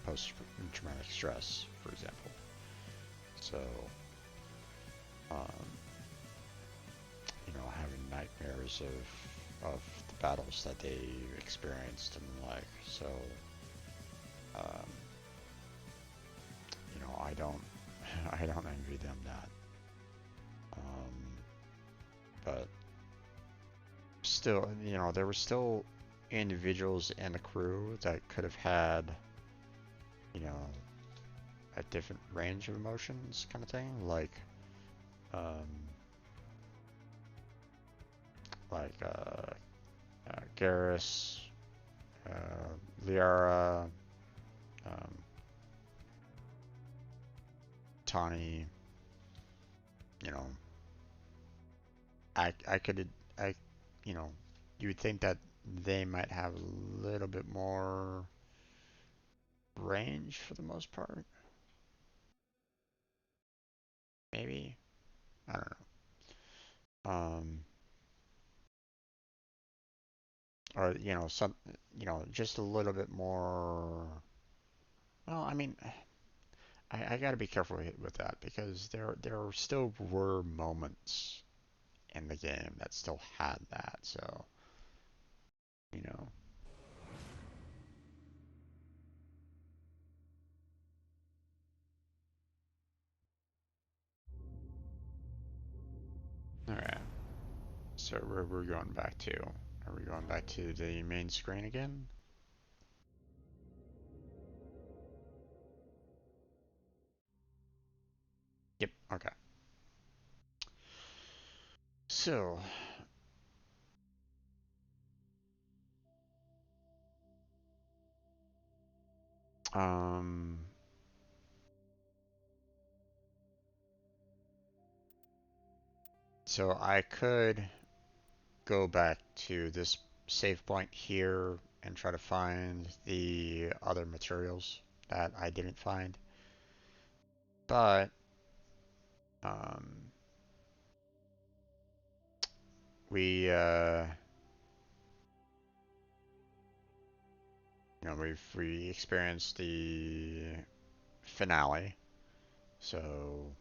post-traumatic stress, for example. So you know, having nightmares of the battles that they experienced and the like. So you know, I don't I don't envy them that. But still, you know, there were still individuals in the crew that could have had, you know, a different range of emotions kind of thing, um, like Garrus, Liara, um, Tawny, you know, I could, I, you know, you would think that they might have a little bit more range for the most part. Maybe. I don't know. Or, you know, just a little bit more. Well, I mean, I gotta be careful with that because there still were moments in the game that still had that. So, you know. All right. So we're going back to. Are we going back to the main screen again? Yep. Okay. So, um, so I could go back to this save point here and try to find the other materials that I didn't find. But um, we you know we experienced the finale, so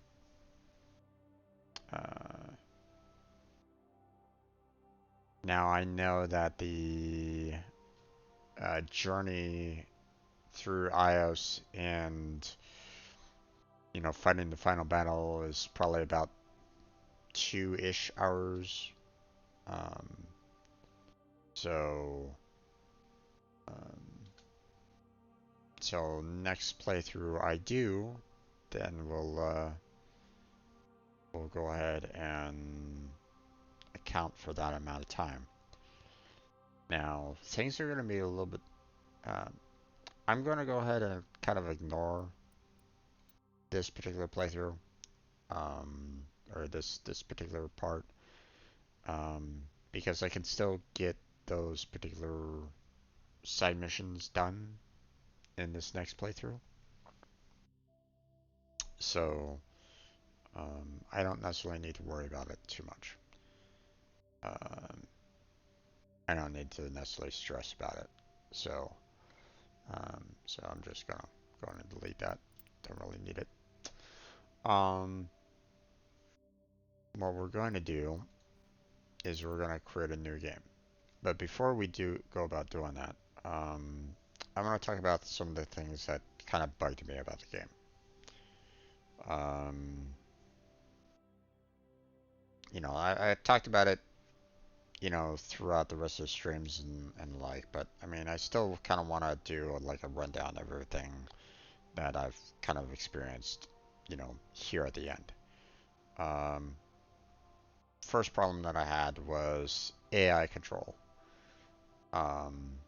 uh, now I know that the journey through Ios and fighting the final battle is probably about 2-ish hours. Um, so, um, so next playthrough I do, then we'll go ahead and account for that amount of time. Now, things are going to be a little bit. Uh, I'm going to go ahead and kind of ignore this particular playthrough, um, or this particular part, um, because I can still get those particular side missions done in this next playthrough. So I don't necessarily need to worry about it too much. Um, I don't need to necessarily stress about it. So I'm just gonna go ahead and delete that. Don't really need it. Um, what we're going to do is we're going to create a new game. But before we do go about doing that, I'm going to talk about some of the things that kind of bugged me about the game. Um, I talked about it, throughout the rest of the streams and but I mean, I still kind of want to do like a rundown of everything that I've kind of experienced, here at the end. Um, First problem that I had was AI control. Um,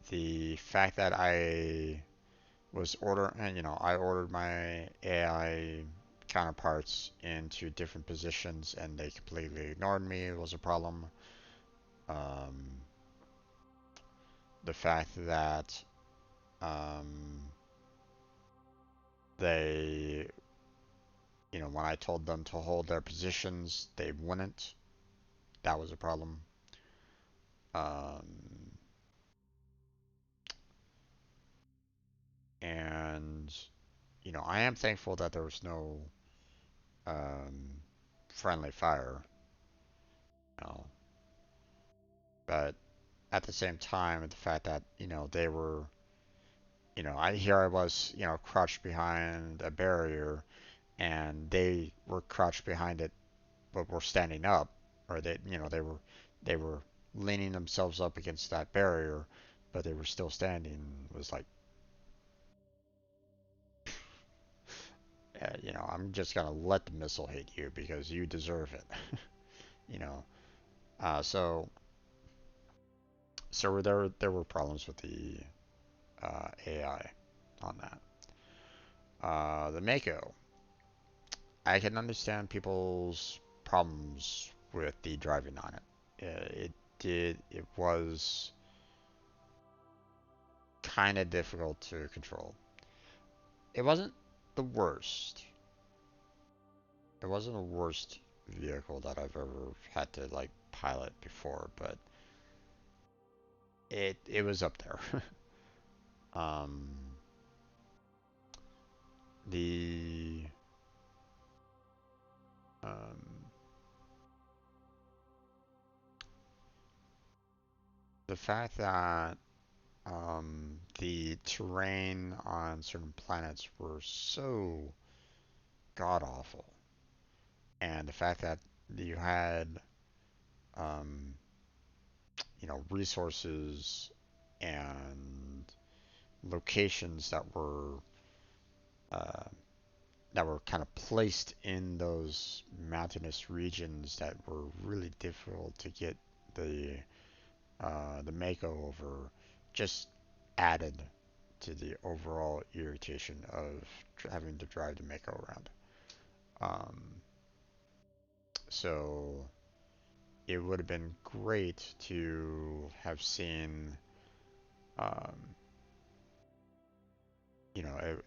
the fact that I was ordering, I ordered my AI counterparts into different positions and they completely ignored me was a problem. Um, the fact that um, they, when I told them to hold their positions, they wouldn't. That was a problem. Um, and I am thankful that there was no um, friendly fire. You know, but at the same time, the fact that they were, I was, crouched behind a barrier, and they were crouched behind it, but were standing up, or they were leaning themselves up against that barrier, but they were still standing, was like, I'm just gonna let the missile hit you because you deserve it. you know. So there were problems with the AI on that. The Mako, I can understand people's problems with the driving on it. It was kind of difficult to control. It wasn't the worst. It wasn't the worst vehicle that I've ever had to like pilot before, but it was up there. um, the um, the fact that the terrain on certain planets were so god awful, and the fact that you had um, resources and locations uh, that were kind of placed in those mountainous regions that were really difficult to get the Mako over, just added to the overall irritation of having to drive the Mako around. Um, so it would have been great to have seen, um, it,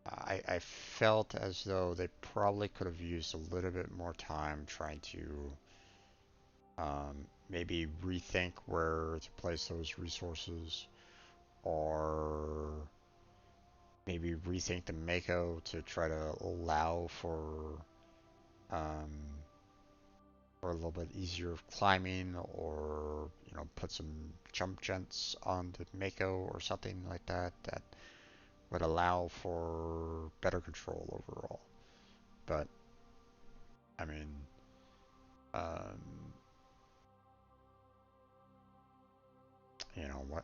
I felt as though they probably could have used a little bit more time trying to maybe rethink where to place those resources, or maybe rethink the Mako to try to allow um, for a little bit easier climbing, or put some jump jets on the Mako or something like that that would allow for better control overall. But I mean, um,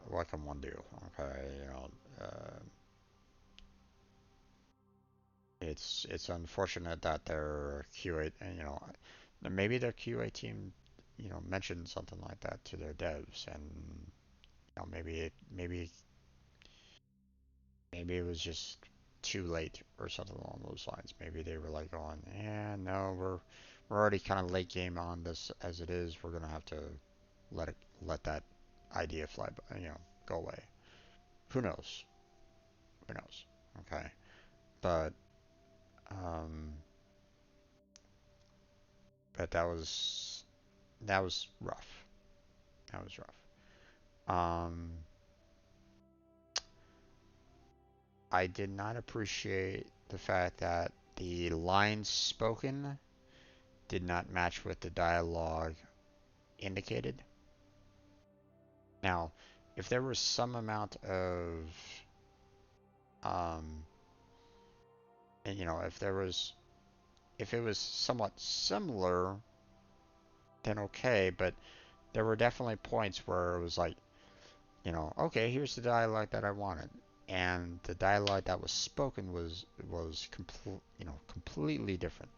what can one do? Okay, it's unfortunate that their QA, maybe their QA team, mentioned something like that to their devs, and maybe it was just too late or something along those lines. Maybe they were like going, yeah, no, we're already kind of late game on this as it is. We're gonna have to let it let that idea fly, go away. Who knows? Who knows? Okay, but um, but that was rough. That was rough. I did not appreciate the fact that the lines spoken did not match what the dialogue indicated. Now, if there was some amount of, um, and, if it was somewhat similar, then okay, but there were definitely points where it was like, okay, here's the dialogue that I wanted, and the dialogue that was spoken completely different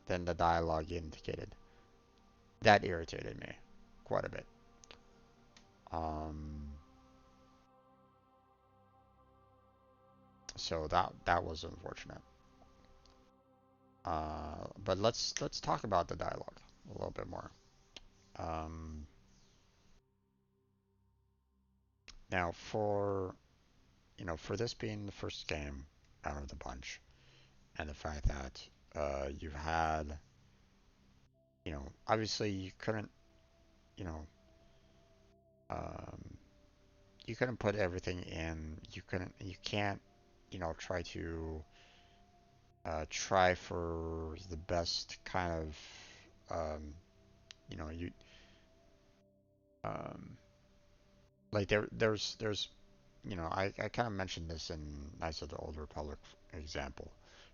than the dialogue indicated. That irritated me quite a bit. Um, so that was unfortunate. But let's talk about the dialogue a little bit more. Um, Now, for this being the first game out of the bunch, and the fact that you had, obviously you know, um, you couldn't put everything in. You can't, try to try for the best kind of, you, um, like there's I kind of mentioned this in Knights of the Old Republic example,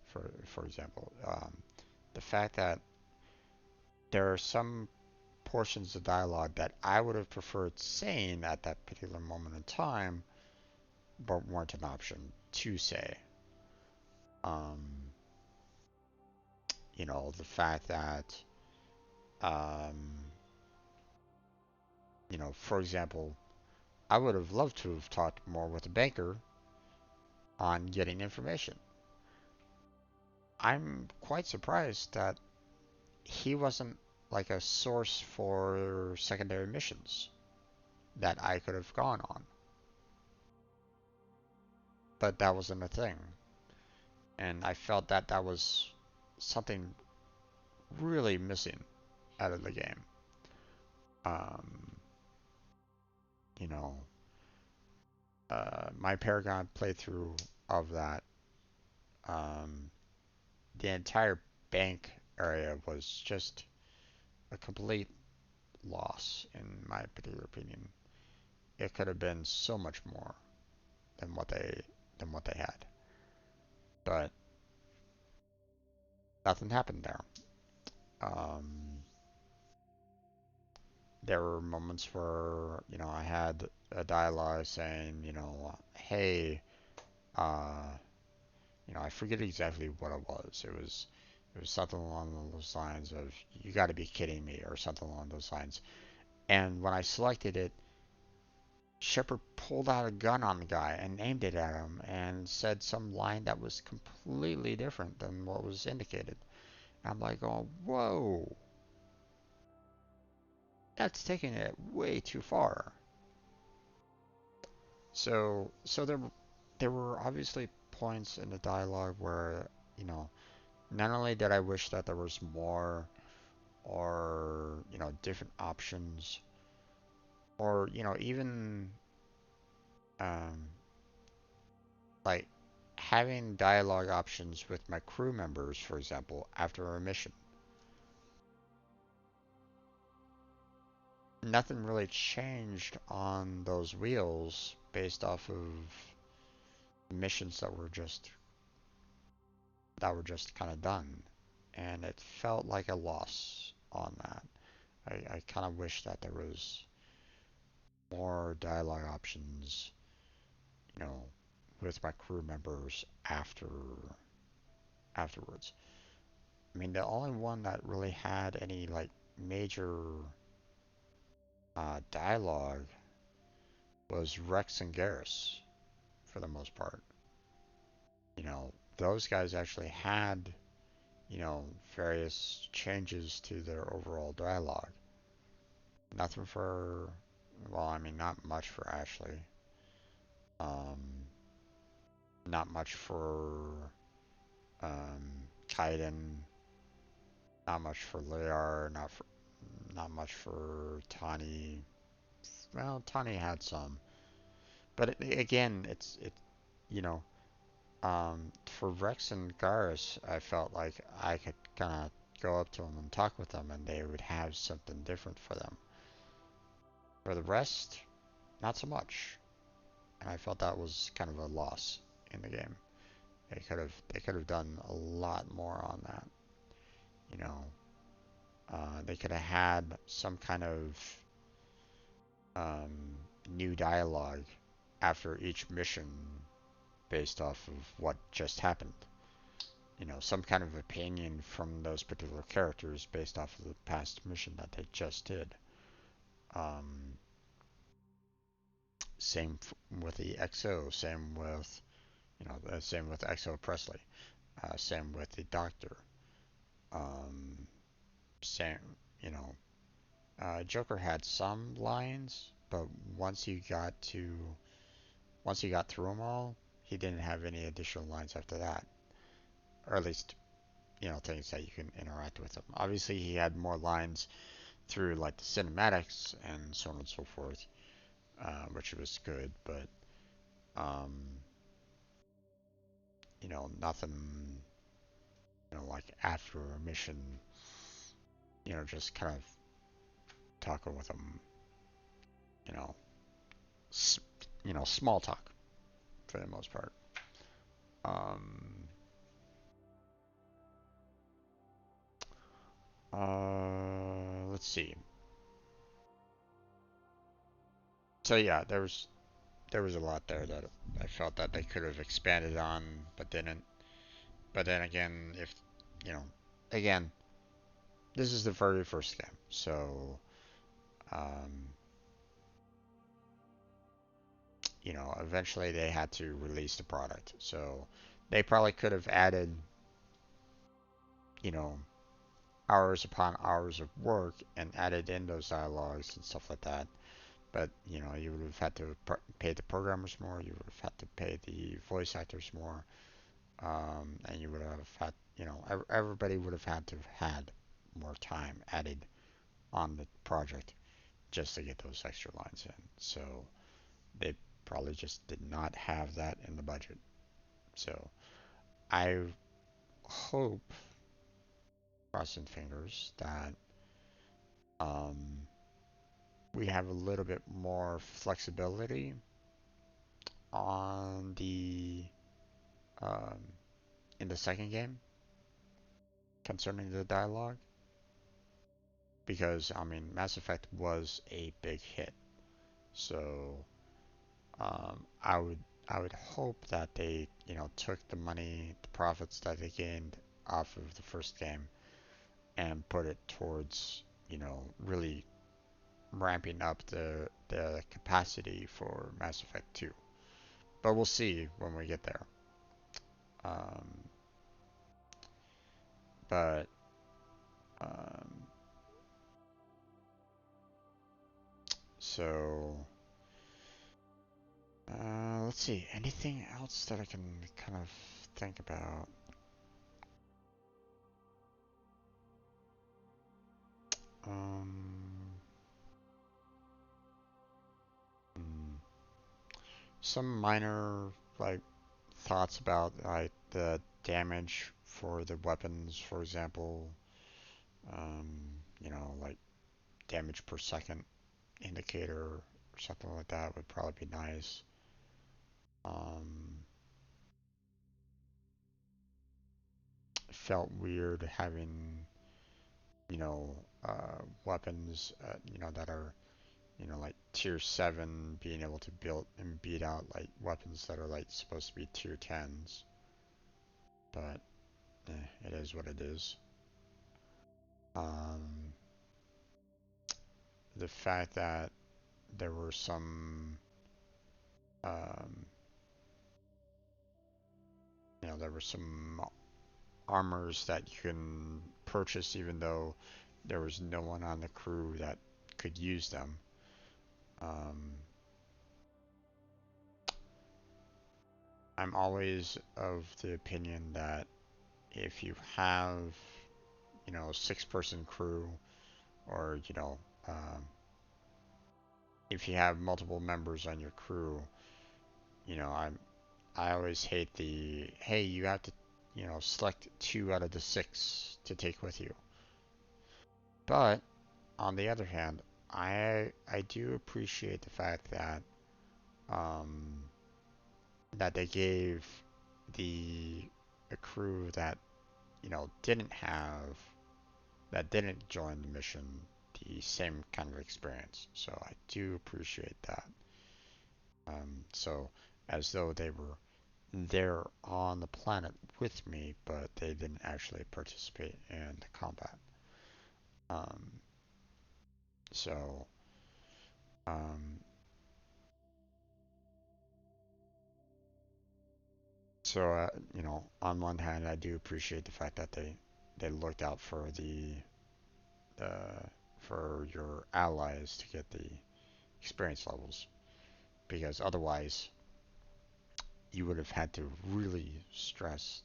for example, the fact that there are some portions of dialogue that I would have preferred saying at that particular moment in time, but weren't an option to say. Um, the fact that, um, for example, I would have loved to have talked more with the banker on getting information. I'm quite surprised that he wasn't like a source for secondary missions that I could have gone on. But that wasn't a thing. And I felt that that was something really missing out of the game. Um, you know, my Paragon playthrough of that, um, the entire bank area was just a complete loss, in my particular opinion. It could have been so much more than what they had, but nothing happened there. Um, there were moments where I had a dialogue saying, hey, uh, I forget exactly what it was. It was something along those lines of "you got to be kidding me" or something along those lines. And when I selected it, Shepard pulled out a gun on the guy and aimed it at him and said some line that was completely different than what was indicated. And I'm like, oh, whoa, that's taking it way too far. So there were obviously points in the dialogue where, not only did I wish that there was more or, different options or, even um, like having dialogue options with my crew members, for example, after a mission. Nothing really changed on those wheels based off of missions that were just kind of done, and it felt like a loss on that. I kind of wish that there was more dialogue options, you know, with my crew members afterwards. I mean, the only one that really had any like major dialogue was Rex and Garrus for the most part. Those guys actually had, various changes to their overall dialogue. Nothing for, well, I mean, not much for Ashley. Um, Not much for Kaiden. Not much for Lear. Not much for Tani. Well, Tani had some, but again, you know, for Rex and Garrus, I felt like I could kind of go up to them and talk with them, and they would have something different for them. For the rest, not so much, and I felt that was kind of a loss in the game. They could have done a lot more on that. You know, they could have had some kind of new dialogue after each mission based off of what just happened. Some kind of opinion from those particular characters based off of the past mission that they just did. Um, Same with the XO. Same with XO Presley. Same with the Doctor. Um, Same, you know, Joker had some lines, but once you got through them all, he didn't have any additional lines after that, or at least things that you can interact with him. Obviously, he had more lines through like the cinematics and so on and so forth, which was good, but um, nothing, like after a mission, just kind of talking with him, you know, small talk for the most part. Um, let's see. So yeah, there was a lot there that I felt that they could have expanded on, but didn't. But then again, if you know, again, this is the very first game, so um, eventually they had to release the product. So they probably could have added, you know, hours upon hours of work and added in those dialogues and stuff like that. But you would have had to pay the programmers more. You would have had to pay the voice actors more, and you would have had, everybody would have had to have had more time added on the project just to get those extra lines in. So they probably just did not have that in the budget. So I hope, crossing fingers, that um, we have a little bit more flexibility on the um, in the second game concerning the dialogue, because I mean Mass Effect was a big hit. So I would hope that they took the money, the profits that they gained off of the first game and put it towards really ramping up the capacity for Mass Effect 2. But we'll see when we get there. Um, but um, so let's see. Anything else that I can kind of think about? Um, hmm, some minor like thoughts about like the damage for the weapons, for example. Um, like damage per second indicator or something like that would probably be nice. Um, felt weird having weapons that are like tier 7 being able to build and beat out like weapons that are like supposed to be tier 10s, but it is what it is. um, the fact that there were some um, there were some armors that you can purchase even though there was no one on the crew that could use them. um, I'm always of the opinion that if you have, 6-person crew, or, if you have multiple members on your crew, I always hate the, hey, you have to, select 2 out of the 6 to take with you. But on the other hand, I do appreciate the fact that um, that they gave the a crew that didn't have that didn't join the mission the same kind of experience. So I do appreciate that. So as though they were there on the planet with me, but they didn't actually participate in the combat. Um, so um, on one hand, I do appreciate the fact that they looked out for the for your allies to get the experience levels, because otherwise you would have had to really stress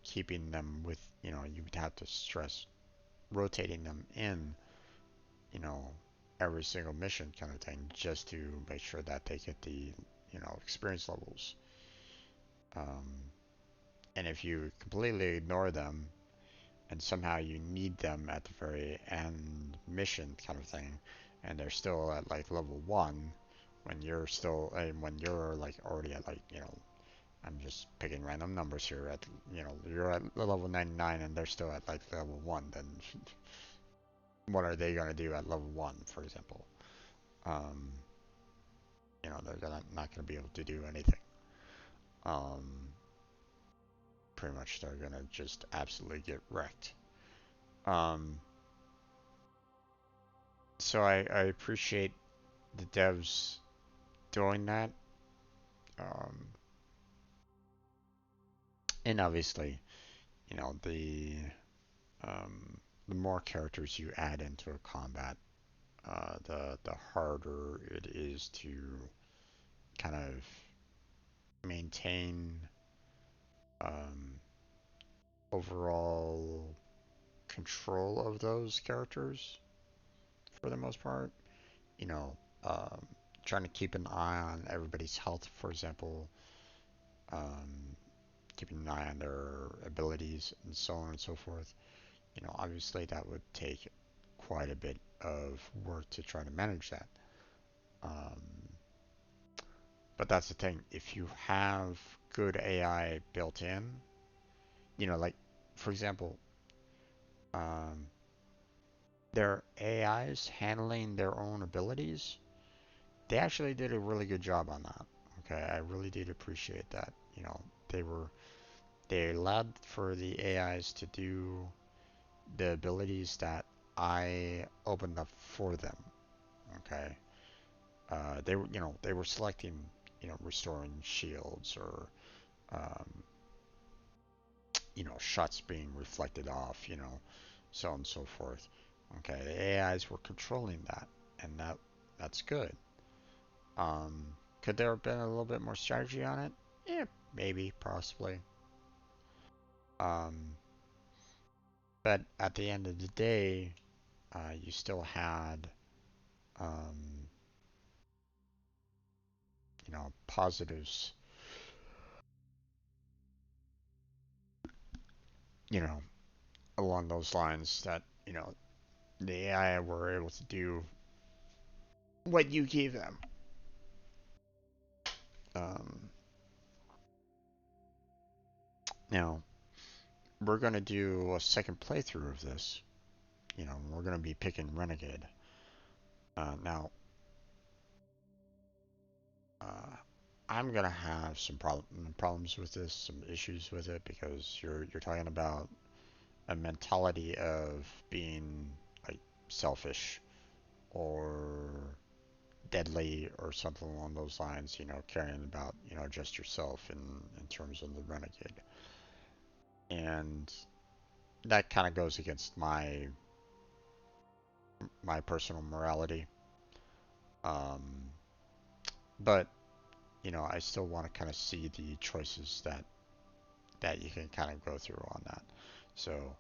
keeping them with, you would have to stress rotating them in, you know, every single mission kind of thing just to make sure that they get the, experience levels. Um, and if you completely ignore them and somehow you need them at the very end mission kind of thing, and they're still at like level 1 when you're like already at like, I'm just picking random numbers here. You're at level 99 and they're still at like level 1. Then what are they gonna do at level 1, for example? Um, they're not gonna be able to do anything. Um, Pretty much they're gonna just absolutely get wrecked. Um, so I appreciate the devs doing that. Um, and obviously, you know, um, the more characters you add into a combat, the harder it is to kind of maintain um, overall control of those characters for the most part. You know, um, trying to keep an eye on everybody's health, for example, um, keeping an eye on their abilities and so on and so forth. Obviously that would take quite a bit of work to try to manage that. Um, but that's the thing. If you have good AI built in, like, for example, um, their AIs handling their own abilities, they actually did a really good job on that. Okay, I really did appreciate that. They were they allowed for the AIs to do the abilities that I opened up for them. Okay, they were selecting restoring shields or um, shots being reflected off, so on and so forth. Okay, the AIs were controlling that, and that's good. Could there have been a little bit more strategy on it? Yeah, maybe, possibly. Um, but at the end of the day, you still had, um, positives, you know, along those lines that, the AI were able to do what you gave them. Um, Now, we're going to do a second playthrough of this. We're going to be picking Renegade. Now, uh, I'm going to have some problems with this, some issues with it, because you're talking about a mentality of being like selfish or deadly or something along those lines, caring about, just yourself in terms of the Renegade. And that kind of goes against my personal morality. Um, but I still want to kind of see the choices that you can kind of go through on that. So,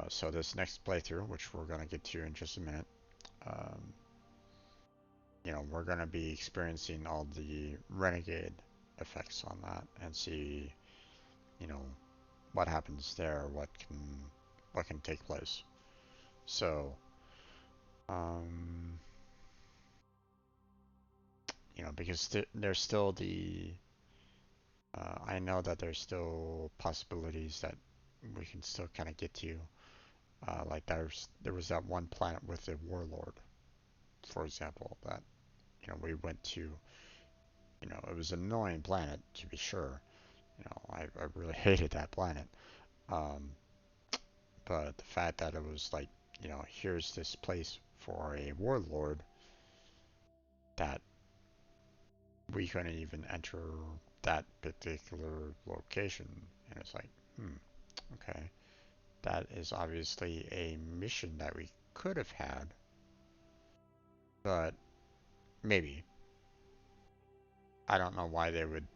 so this next playthrough, which we're gonna get to in just a minute, um, we're gonna be experiencing all the Renegade effects on that and see, you know, what happens there, what can take place. So, um, because there's still I know that there's still possibilities that we can still kind of get to. Like there was that one planet with the warlord, for example, that we went to. It was an annoying planet to be sure. I really hated that planet. Um, but the fact that it was like, here's this place for a warlord that we couldn't even enter that particular location, and it's like, okay, that is obviously a mission that we could have had, but maybe. I don't know why they would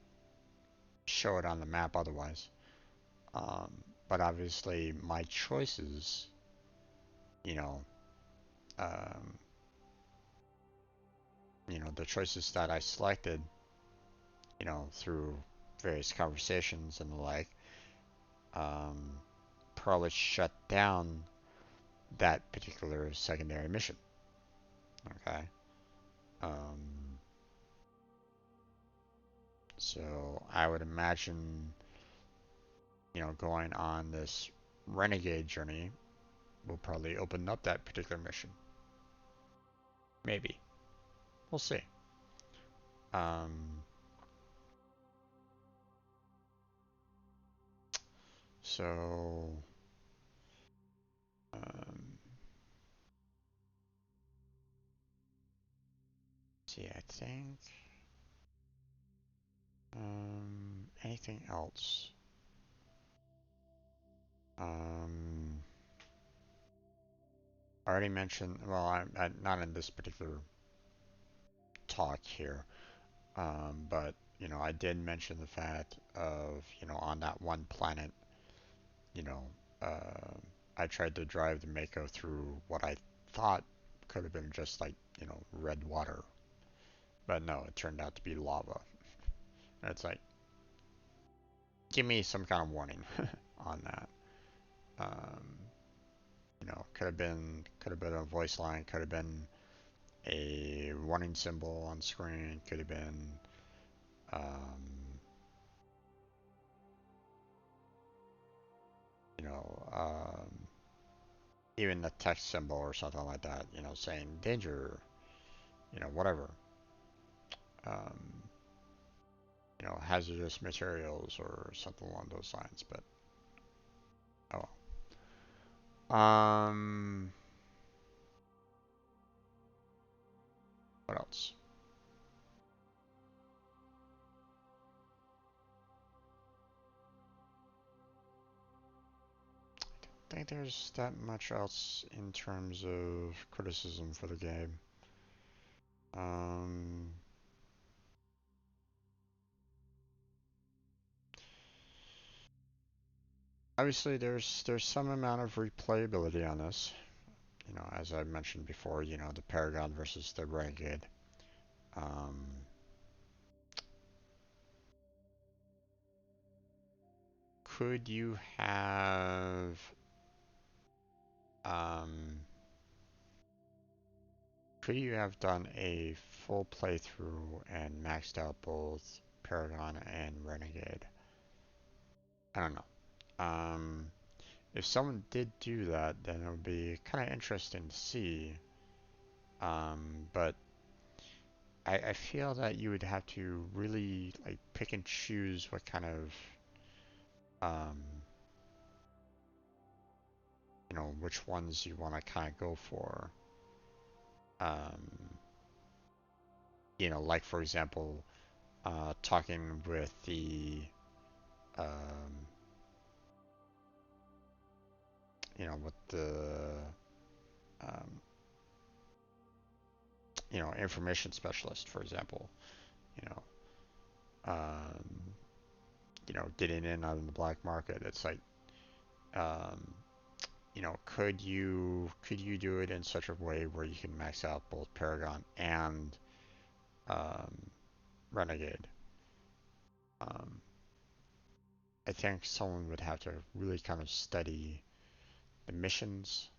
show it on the map otherwise. Um, but obviously, my choices, you know, um, the choices that I selected, through various conversations and the like, um, probably shut down that particular secondary mission. Okay. Um, so I would imagine, going on this Renegade journey will probably open up that particular mission. Maybe. We'll see. Um, so, see, I think, anything else? I already mentioned, well, I'm not in this particular talk here, but, I did mention the fact of, on that one planet, you know, uh, I tried to drive the Mako through what I thought could have been just like, red water. But no, it turned out to be lava. And it's like, give me some kind of warning on that. Um, could have been a voice line, could have been a warning symbol on screen, could have been, um, you know, um, even a text symbol or something like that, saying danger, whatever. Um, hazardous materials or something along those lines. But oh, what else? I think there's that much else in terms of criticism for the game. Um, Obviously, there's some amount of replayability on this. As I mentioned before, the Paragon versus the Renegade. Um, could you have um, could you have done a full playthrough and maxed out both Paragon and Renegade? I don't know. If someone did do that, then it would be kind of interesting to see. But I feel that you would have to really like pick and choose what kind of um, which ones you want to kind of go for. Um, like for example, talking with the um, with the um, information specialist, for example. You know, um, getting in on the black market. It's like, um, could you do it in such a way where you can max out both Paragon and um, Renegade? Um, I think someone would have to really kind of study the missions,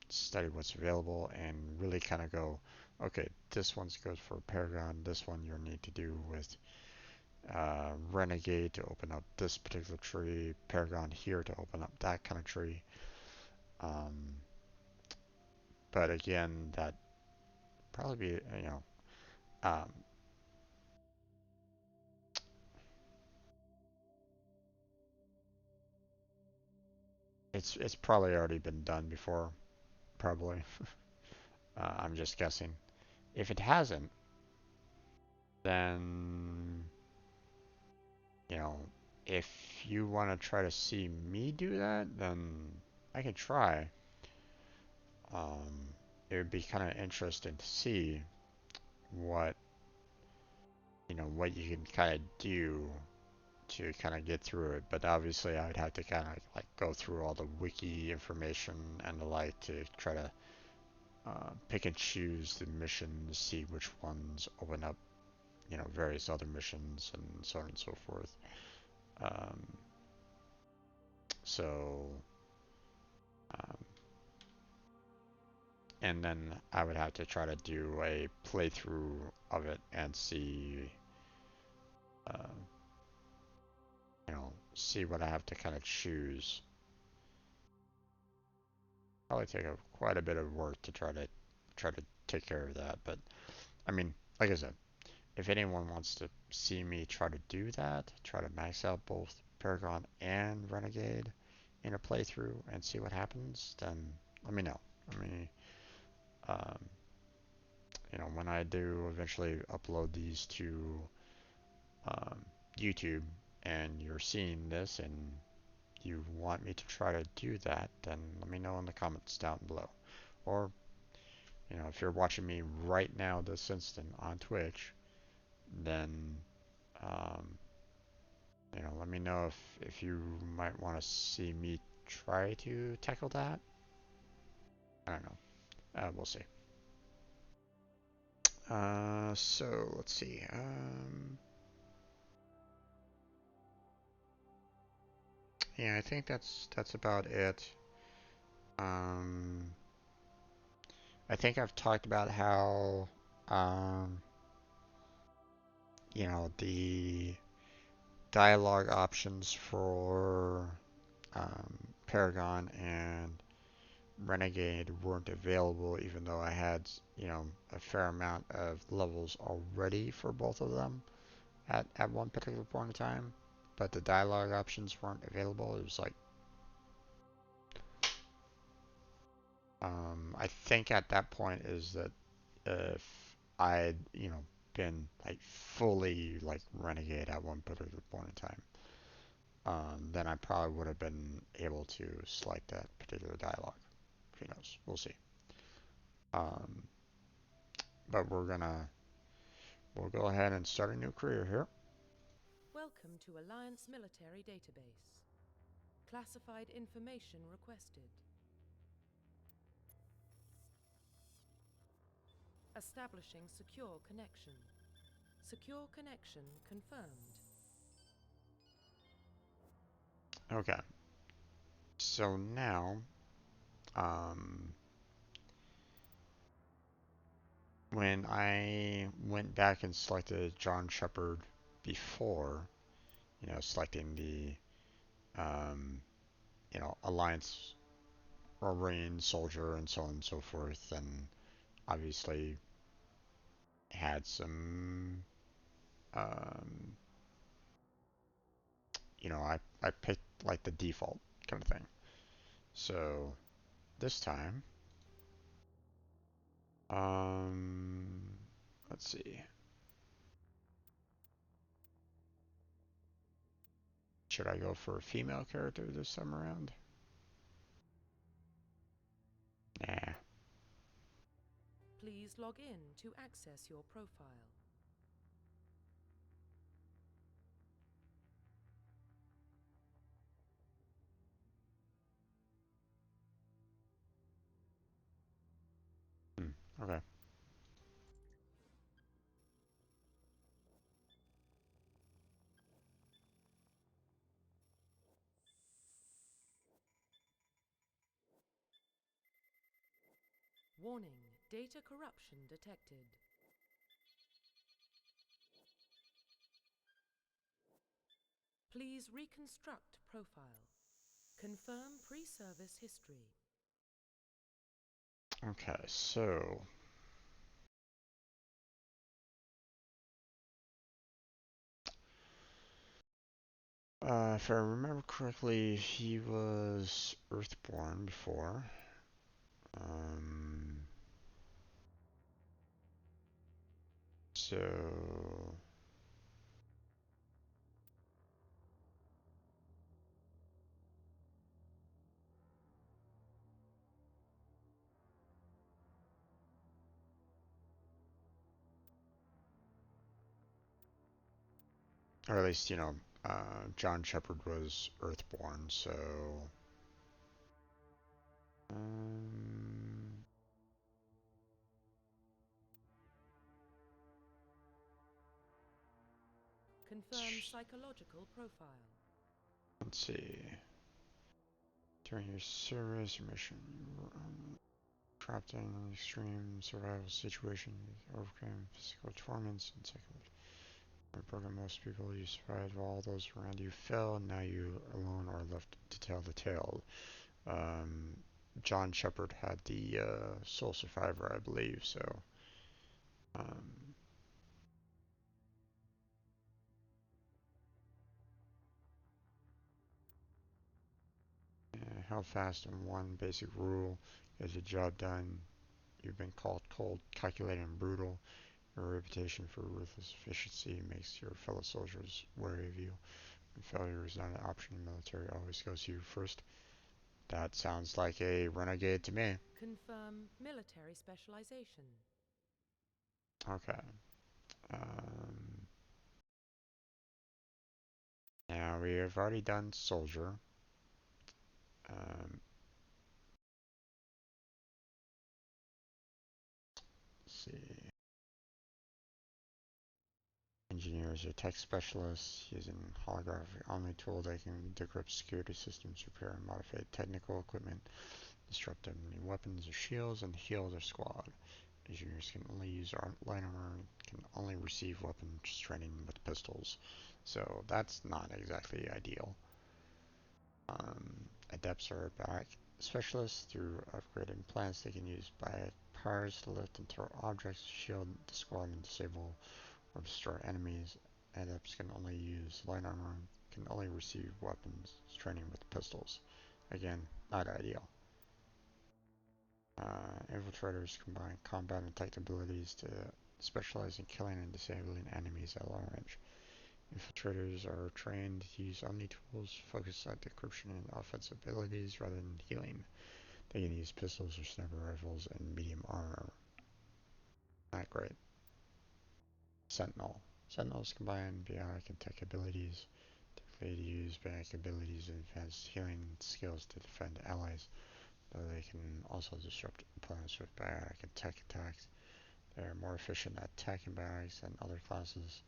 study what's available, and really kind of go, okay, this one's good for Paragon. This one you'll need to do with Renegade to open up this particular tree, Paragon here to open up that kind of tree. Um, but again, that probably be um, it's probably already been done before, probably. I'm just guessing. If it hasn't, then you know, if you want to try to see me do that, then I can try. Um, it would be kind of interesting to see what what you can kind of do to kind of get through it. But obviously, I would have to kind of like go through all the wiki information and the like to try to pick and choose the missions, see which ones open up, various other missions and so on and so forth. Um, so, um, and then I would have to try to do a playthrough of it and see, uh, see what I have to kind of choose. Probably take quite a bit of work to try to take care of that. But I mean, like I said, if anyone wants to see me try to do that, try to max out both Paragon and Renegade in a playthrough and see what happens, then let me know. Let me, um, when I do eventually upload these to um, YouTube and you're seeing this and you want me to try to do that, then let me know in the comments down below. Or, if you're watching me right now this instant on Twitch, then, um, let me know if you might want to see me try to tackle that. I don't know. We'll see. So let's see. Yeah, I think that's about it. I think I've talked about how, the dialogue options for Paragon and Renegade weren't available, even though I had, a fair amount of levels already for both of them at one particular point in time. But the dialogue options weren't available. It was like, I think at that point is that if I'd, been like fully like Renegade at one particular point in time, then I probably would have been able to select that particular dialogue. Who knows? We'll see. Um, but we'll go ahead and start a new career here. Welcome to Alliance Military Database. Classified information requested. Establishing secure connection. Secure connection confirmed. Okay. So now, when I went back and selected John Shepard before, selecting the, Alliance Marine soldier and so on and so forth, and obviously had some, um, I picked like the default kind of thing. So this time, let's see. Should I go for a female character this time around? Nah. Please log in to access your profile. Okay. Warning, data corruption detected. Please reconstruct profile. Confirm pre-service history. Okay, so if I remember correctly, he was Earthborn before. So or at least, John Shepard was Earthborn, so Confirm psychological profile. let's see. During your service or mission, you were trapped in an extreme survival situation. You overcame physical torments and psychological. Broken most people, you survived while all those around you fell, and now you alone are left to tell the tale. John Shepard had the sole survivor, I believe, so how fast and one basic rule gets the job done. You've been called cold, calculating, and brutal. Your reputation for ruthless efficiency makes your fellow soldiers wary of you. When failure is not an option, the military always goes to you first. That sounds like a renegade to me. Confirm military specialization. Okay. Now we have already done soldier. Um, let's see. Engineers or tech specialists using holographic only tool they can decrypt security systems, repair and modify technical equipment, disrupt enemy weapons or shields, and heal their squad. Engineers can only use light armor and can only receive weapons training with pistols. So that's not exactly ideal. Adepts are back specialists. Through upgraded plants, they can use bionic powers to lift and throw objects, shield the squad, and disable or destroy enemies. Adepts can only use light armor and can only receive weapons training with pistols. Again, not ideal. Infiltrators combine combat and tech abilities to specialize in killing and disabling enemies at long range. Infiltrators are trained to use only tools focused on decryption and offensive abilities rather than healing. They can use pistols or sniper rifles and medium armor. Not great. Sentinel. Sentinels combine bionic and tech abilities. Typically to use bionic abilities and advanced healing skills to defend allies, though they can also disrupt opponents with bionic and tech attacks. They are more efficient at tech and bionics than other classes.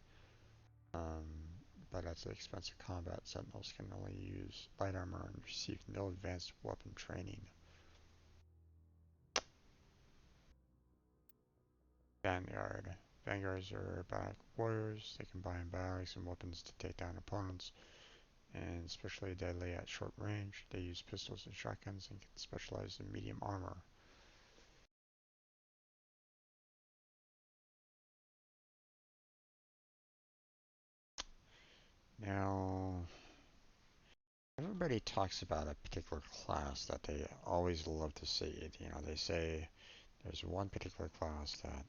But at the expense of combat, Sentinels can only use light armor and receive no advanced weapon training. Vanguard. Vanguards are bionic warriors. They combine bionics and weapons to take down opponents, and especially deadly at short range. They use pistols and shotguns and can specialize in medium armor. Now, everybody talks about a particular class that they always love to see. They say there's one particular class that,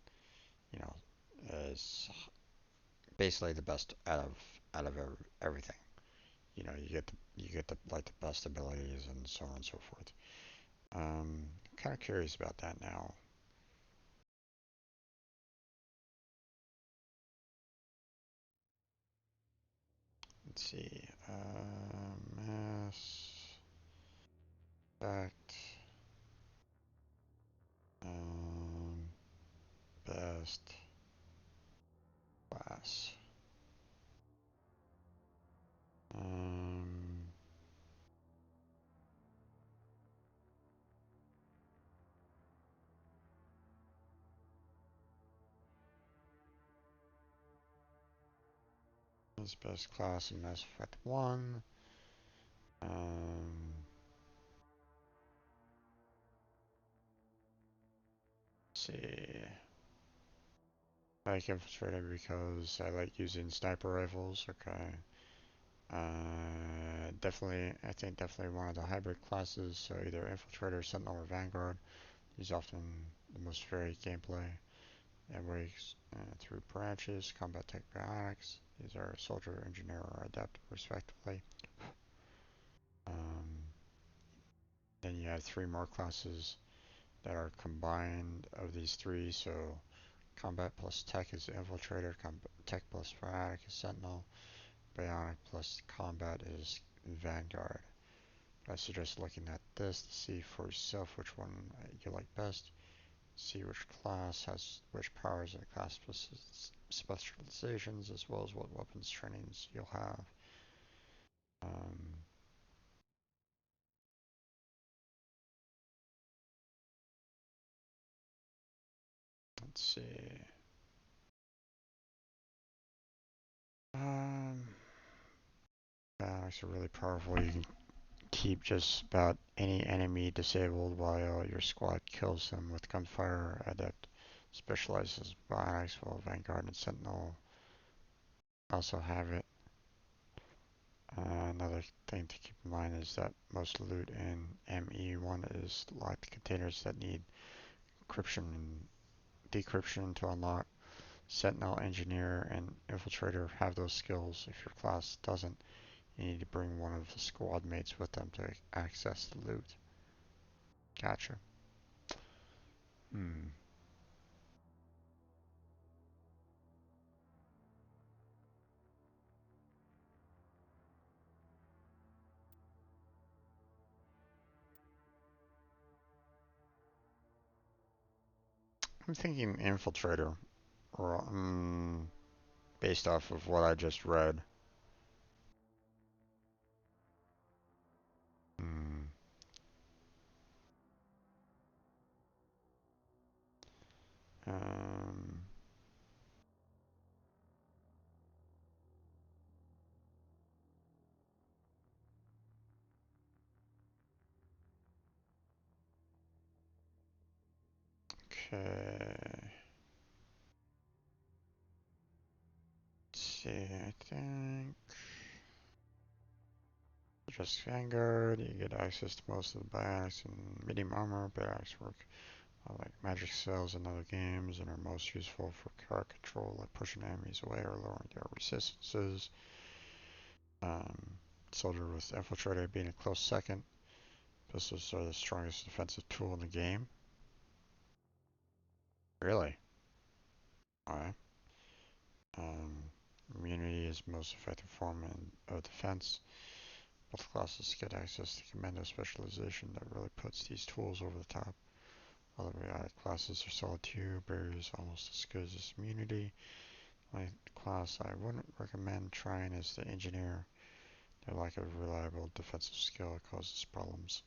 you know, is basically the best out of everything. You get the like the best abilities and so on and so forth. I'm kind of curious about that now. Let's see. Mass Effect. Um, Best class. Um, His best class in Mass Effect 1. Let's see. I like Infiltrator because I like using sniper rifles. Okay. I think definitely one of the hybrid classes, so either Infiltrator, Sentinel, or Vanguard. Is often the most varied gameplay. It works through branches, combat tech bionics. These are soldier, engineer, or adept, respectively. Then you have three more classes that are combined of these three. So combat plus tech is infiltrator, tech plus bionic is sentinel, bionic plus combat is vanguard. I suggest looking at this to see for yourself which one you like best. See which class has which powers and class specializations, as well as what weapons trainings you'll have. Let's see. Bionics are really powerful. You can keep just about any enemy disabled while your squad kills them with gunfire. Adept specializes in bionics, while Vanguard and Sentinel also have it. Another thing to keep in mind is that most loot in ME1 is locked containers that need encryption and decryption to unlock. Sentinel, Engineer, and Infiltrator have those skills. If your class doesn't, you need to bring one of the squad mates with them to access the loot. Gotcha. Hmm. I'm thinking Infiltrator, or based off of what I just read. Hmm. Um. Okay. Let's see. I think just Vanguard. You get access to most of the biotics and medium armor. Biotics work like magic cells in other games and are most useful for car control, like pushing enemies away or lowering their resistances. Um, Soldier with Infiltrator being a close second. Pistols are the strongest defensive tool in the game. Really? Alright. Immunity is most effective form of defense. Both classes get access to commando specialization that really puts these tools over the top. Other classes are solid tier, barriers almost as good as immunity. My class I wouldn't recommend trying is the engineer. Their lack of reliable defensive skill causes problems.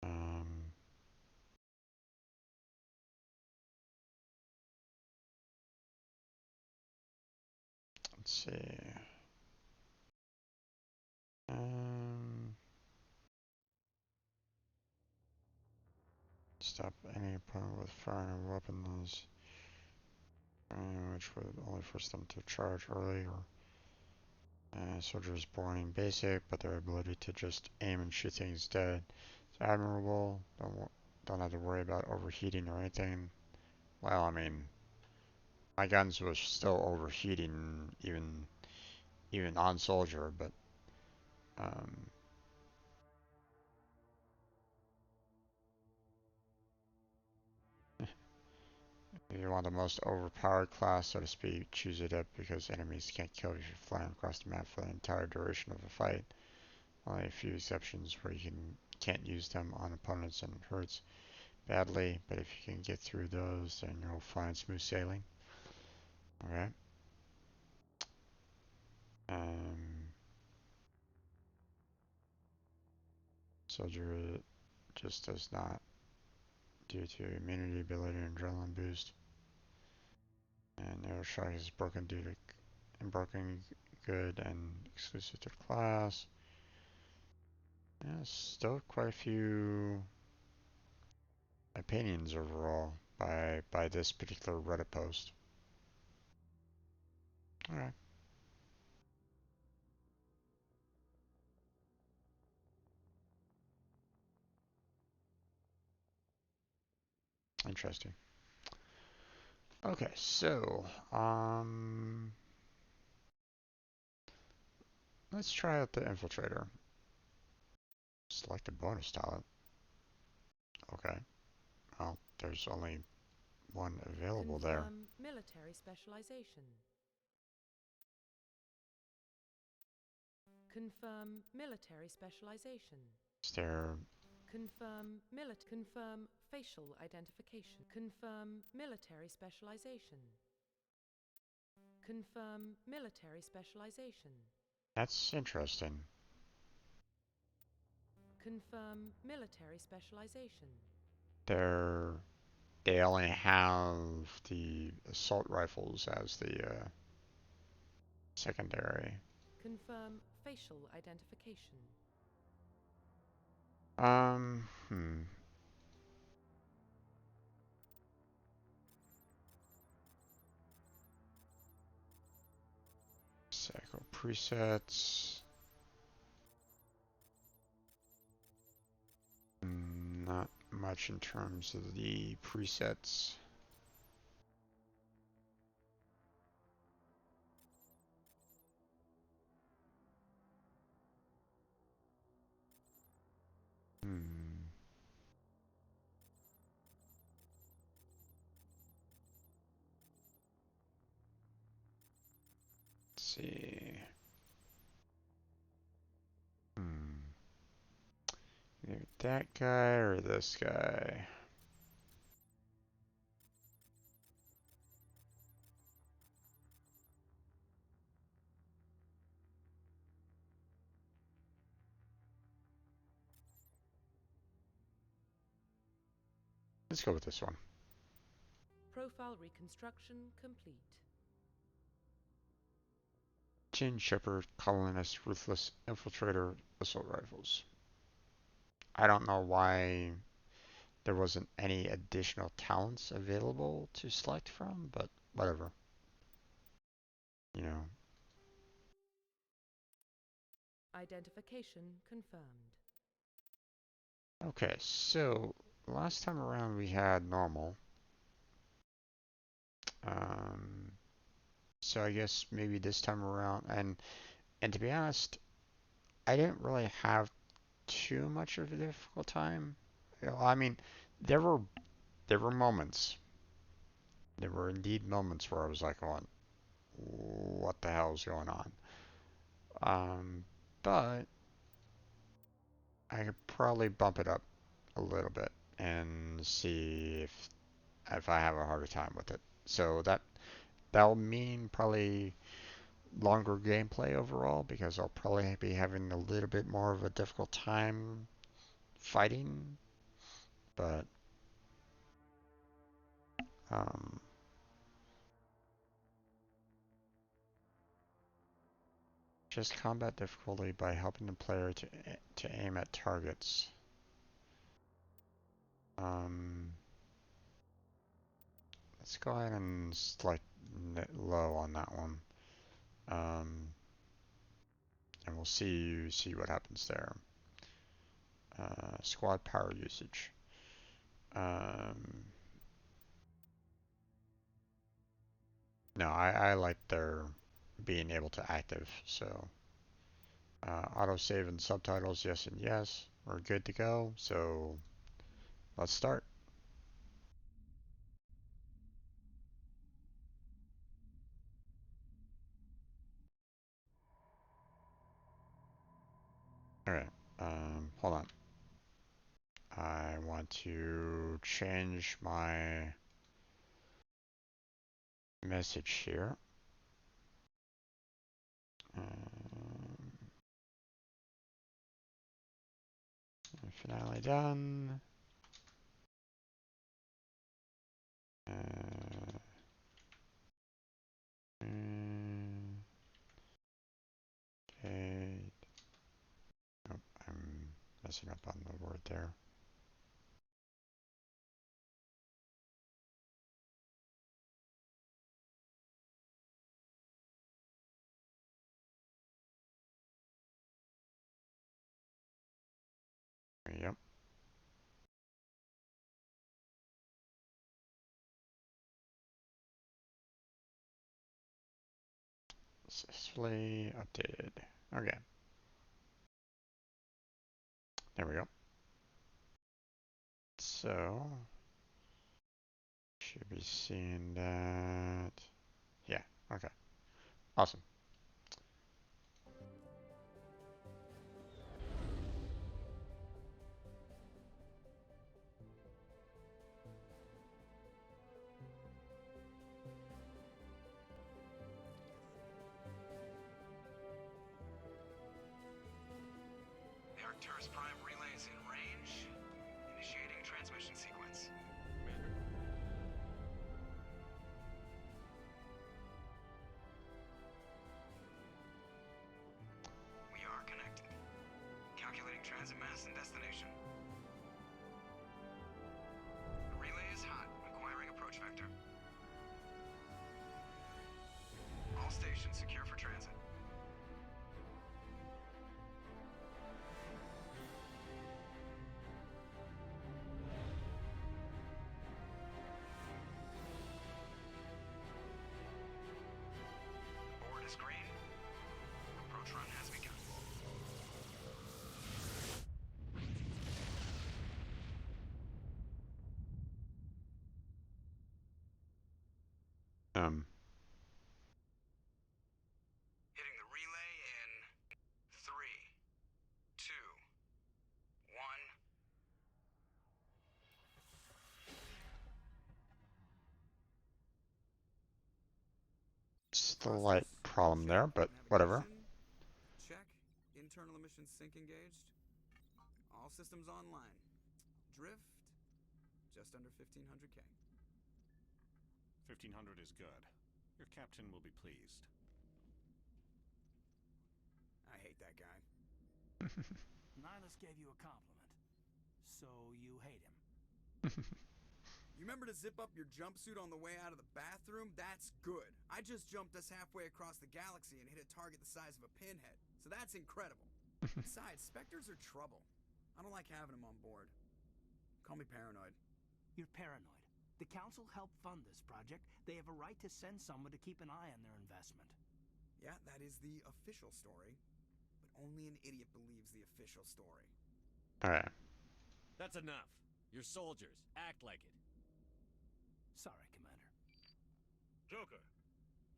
Um, let's see. Um, Stop any opponent with firing a weapon, which would only force them to charge early. Or soldier is boring basic, but their ability to just aim and shoot things dead is admirable. Don't have to worry about overheating or anything. Well, I mean, my guns was still overheating even on soldier, but um, if you want the most overpowered class, so to speak, choose it up because enemies can't kill you if you're flying across the map for the entire duration of a fight. Only a few exceptions where can't use them on opponents and it hurts badly, but if you can get through those, then you'll find smooth sailing. Okay. Um, Soldier just does not due to immunity, ability, and adrenaline boost. And Aeroshock is broken due to broken good and exclusive to the class. Yeah, still quite a few opinions overall by this particular Reddit post. Alright. Interesting. Okay, so let's try out the Infiltrator. Select a bonus talent. Okay. Well, there's only one available there. Confirm military specialization. Confirm military specialization. Is there Confirm facial identification. Confirm military specialization. Confirm military specialization. That's interesting. Confirm military specialization. They only have the assault rifles as the secondary. Confirm facial identification. Hmm. Cycle presets. Not much in terms of the presets. Let's see. Either that guy or this guy. Let's go with this one. Profile reconstruction complete. Gene Shepard, Colonist, Ruthless, Infiltrator, Assault Rifles. I don't know why there wasn't any additional talents available to select from, but whatever. You know. Identification confirmed. Okay, so last time around we had normal. So I guess maybe this time around, and to be honest, I didn't really have too much of a difficult time. You know, I mean, there were moments. There were indeed moments where I was like, "Oh, what the hell is going on?" But I could probably bump it up a little bit and see if I have a harder time with it. So that'll mean probably longer gameplay overall because I'll probably be having a little bit more of a difficult time fighting, but um, just combat difficulty by helping the player to aim at targets. Let's go ahead and select low on that one, and we'll see what happens there. Squad power usage. No, I like their being able to active, so autosave and subtitles, yes and yes. We're good to go, so let's start. Alright, hold on. I want to change my message here. Finale done. Okay. Nope, I'm messing up on the word there. Yep. Successfully updated. Okay. There we go. So, should be seeing that. Yeah, okay. Awesome. The Arcturus Prime relay is in range. Initiating transmission sequence. We are connected. Calculating transit mass and destination. The relay is hot, acquiring approach vector. All stations secure for transit. Hitting the relay in 3, 2, 1. Slight problem there, but whatever. Check. Internal emissions sync engaged. All systems online. Drift, just under 1500K. 1500 is good. Your captain will be pleased. I hate that guy. Nihilus gave you a compliment, so you hate him. You remember to zip up your jumpsuit on the way out of the bathroom? That's good. I just jumped us halfway across the galaxy and hit a target the size of a pinhead, so that's incredible. Besides, Spectres are trouble. I don't like having them on board. Call me paranoid. You're paranoid. The Council helped fund this project. They have a right to send someone to keep an eye on their investment. Yeah, that is the official story, but only an idiot believes the official story. Alright. That's enough. You're soldiers. Act like it. Sorry, Commander. Joker,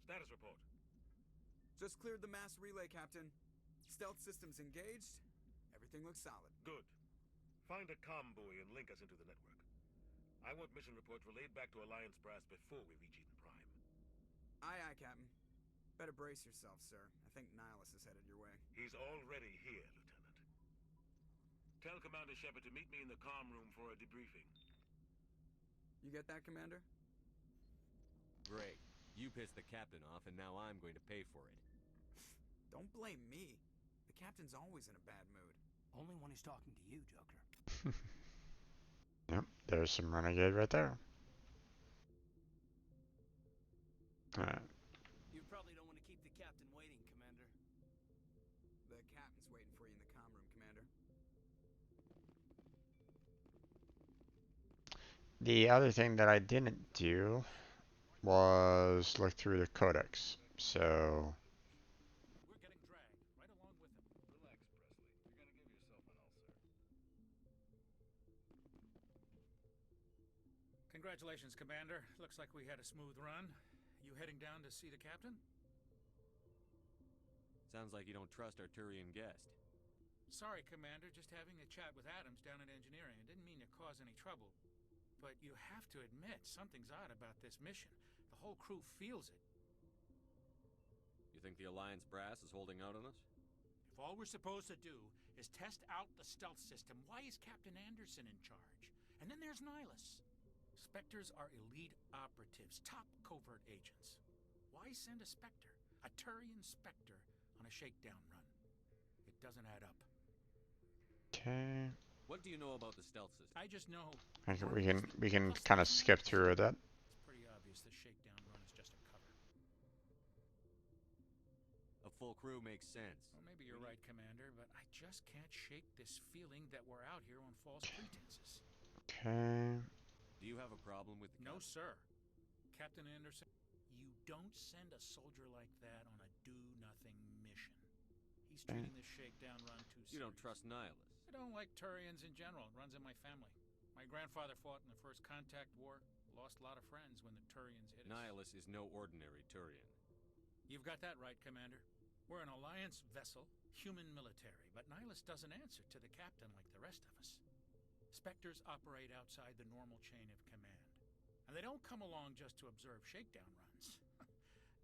status report. Just cleared the mass relay, Captain. Stealth systems engaged. Everything looks solid. Good. Find a comm buoy and link us into the network. I want mission reports relayed back to Alliance brass before we reach Eden Prime. Aye, aye, Captain. Better brace yourself, sir. I think Nihilus is headed your way. He's already here, Lieutenant. Tell Commander Shepard to meet me in the comm room for a debriefing. You get that, Commander? Great. You pissed the captain off, and now I'm going to pay for it. Don't blame me. The captain's always in a bad mood. Only when he's talking to you, Joker. Yep, there's some Renegade right there. Alright. You probably don't want to keep the captain waiting, Commander. The captain's waiting for you in the comm room, Commander. The other thing that I didn't do was look through the codex. So We're getting dragged right along with him. Relax, Presley. You're gonna give yourself an ulcer. Congratulations, Commander. Looks like we had a smooth run. You heading down to see the captain? Sounds like you don't trust our Turian guest. Sorry, Commander. Just having a chat with Adams down at engineering. I didn't mean to cause any trouble. But you have to admit, something's odd about this mission. The whole crew feels it. You think the Alliance brass is holding out on us? If all we're supposed to do is test out the stealth system, why is Captain Anderson in charge? And then there's Nihilus. Spectres are elite operatives, top covert agents. Why send a Spectre, a Turian Spectre, on a shakedown run? It doesn't add up. okay. What do you know about the stealth system? I just know... We can kind of skip through that. It's pretty obvious the shakedown run is just a cover. A full crew makes sense. Well, maybe you're right, Commander, but I just can't shake this feeling that we're out here on false pretenses. Okay. Do you have a problem with the No, sir. Captain Anderson, you don't send a soldier like that on a do-nothing mission. He's treating this shakedown run too seriously. You don't trust Nihilus? I don't like Turians in general. It runs in my family. My grandfather fought in the First Contact War. Lost a lot of friends when the Turians hit us. Nihilus is no ordinary Turian. You've got that right, Commander. We're an Alliance vessel, human military, but Nihilus doesn't answer to the captain like the rest of us. Spectres operate outside the normal chain of command. And they don't come along just to observe shakedown runs.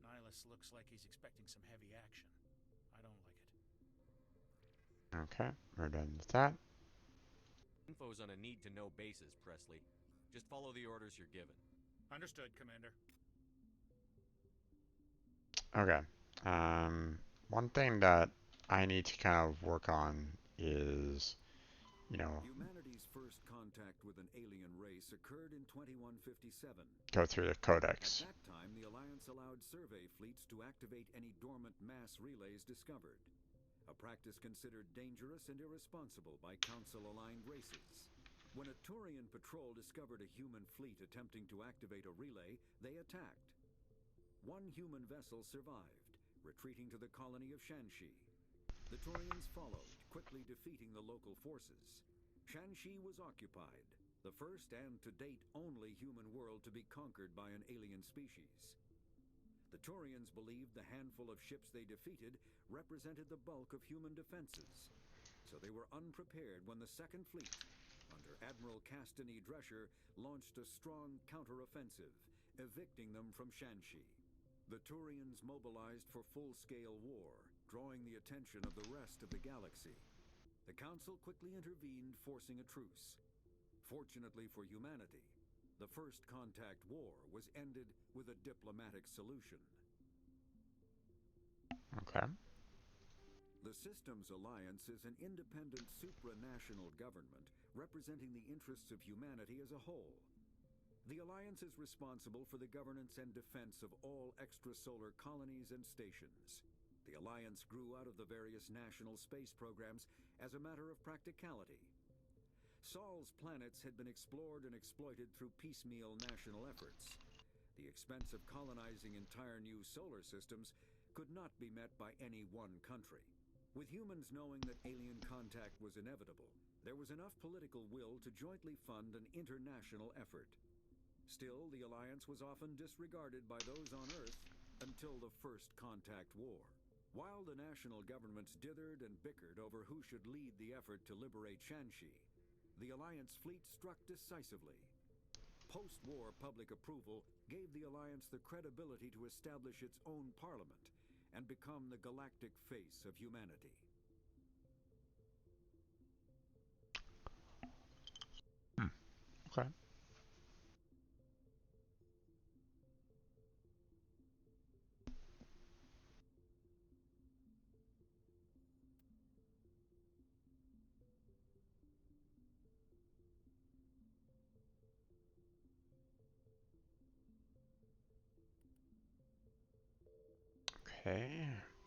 Nihilus looks like he's expecting some heavy action. I don't like it. Okay, we're done with that. Info's on a need-to-know basis, Presley. Just follow the orders you're given. Understood, Commander. Okay. One thing that I need to kind of work on is, you know, Humanity's first contact with an alien race occurred in 2157. go through the codex. At that time, the Alliance allowed survey fleets to activate any dormant mass relays discovered, a practice considered dangerous and irresponsible by Council-aligned races. When a Turian patrol discovered a human fleet attempting to activate a relay, they attacked. One human vessel survived, retreating to the colony of Shanxi. The Turians followed, quickly defeating the local forces. Shanxi was occupied, the first and to date only human world to be conquered by an alien species. The Turians believed the handful of ships they defeated represented the bulk of human defenses, so they were unprepared when the Second Fleet, under Admiral Castany Drescher, launched a strong counteroffensive, evicting them from Shanxi. The Turians mobilized for full-scale war, drawing the attention of the rest of the galaxy. The Council quickly intervened, forcing a truce. Fortunately for humanity, the First Contact War was ended with a diplomatic solution. Okay. The Systems Alliance is an independent supranational government representing the interests of humanity as a whole. The Alliance is responsible for the governance and defense of all extrasolar colonies and stations. The Alliance grew out of the various national space programs as a matter of practicality. Sol's planets had been explored and exploited through piecemeal national efforts. The expense of colonizing entire new solar systems could not be met by any one country. With humans knowing that alien contact was inevitable, there was enough political will to jointly fund an international effort. Still, the Alliance was often disregarded by those on Earth until the First Contact War. While the national governments dithered and bickered over who should lead the effort to liberate Shanxi, the Alliance fleet struck decisively. Post-war public approval gave the Alliance the credibility to establish its own parliament and become the galactic face of humanity. Okay. Okay.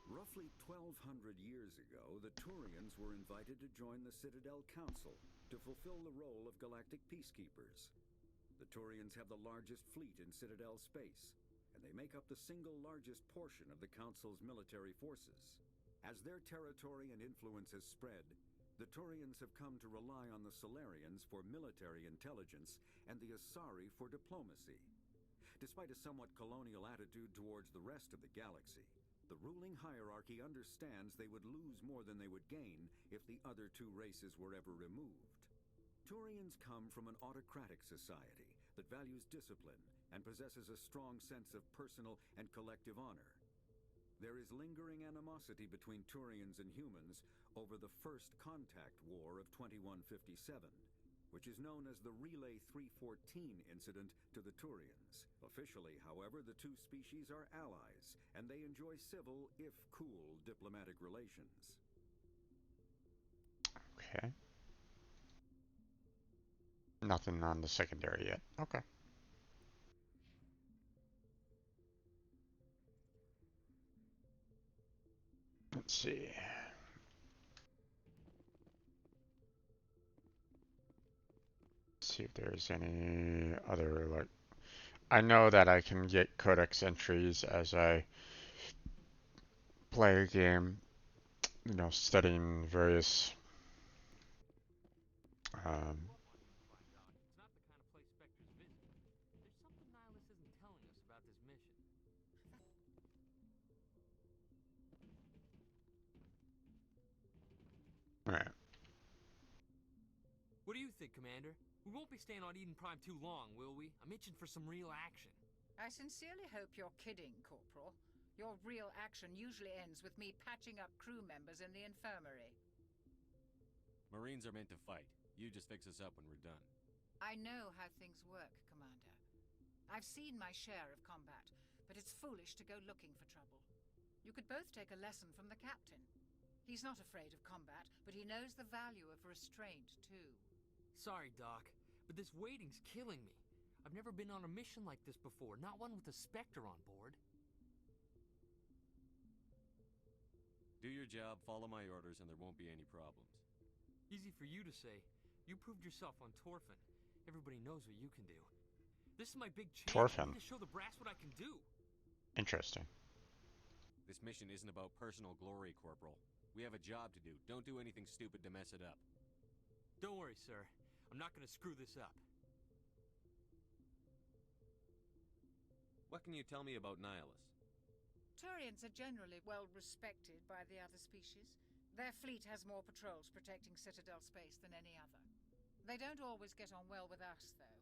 Roughly 1,200 years ago, the Turians were invited to join the Citadel Council to fulfill the role of galactic peacekeepers. The Turians have the largest fleet in Citadel space, and they make up the single largest portion of the Council's military forces. As their territory and influence has spread, the Turians have come to rely on the Solarians for military intelligence and the Asari for diplomacy. Despite a somewhat colonial attitude towards the rest of the galaxy, the ruling hierarchy understands they would lose more than they would gain if the other two races were ever removed. Turians come from an autocratic society that values discipline and possesses a strong sense of personal and collective honor. There is lingering animosity between Turians and humans over the First Contact War of 2157, which is known as the Relay 314 incident to the Turians. Officially, however, the two species are allies, and they enjoy civil, if cool, diplomatic relations. Okay. Nothing on the secondary yet. Okay. Let's see. See if there's any other, like, I know that I can get codex entries as I play a game, you know, studying various right. What do you think, Commander? We won't be staying on Eden Prime too long, will we? I'm itching for some real action. I sincerely hope you're kidding, Corporal. Your real action usually ends with me patching up crew members in the infirmary. Marines are meant to fight. You just fix us up when we're done. I know how things work, Commander. I've seen my share of combat, but it's foolish to go looking for trouble. You could both take a lesson from the captain. He's not afraid of combat, but he knows the value of restraint, too. Sorry, Doc, but this waiting's killing me. I've never been on a mission like this before, not one with a Spectre on board. Do your job, follow my orders, and there won't be any problems. Easy for you to say. You proved yourself on Torfin. Everybody knows what you can do. This is my big chance. Torfin. I need to show the brass what I can do. Interesting. This mission isn't about personal glory, Corporal. We have a job to do. Don't do anything stupid to mess it up. Don't worry, sir. I'm not going to screw this up. What can you tell me about Nihilus? Turians are generally well respected by the other species. Their fleet has more patrols protecting Citadel space than any other. They don't always get on well with us, though.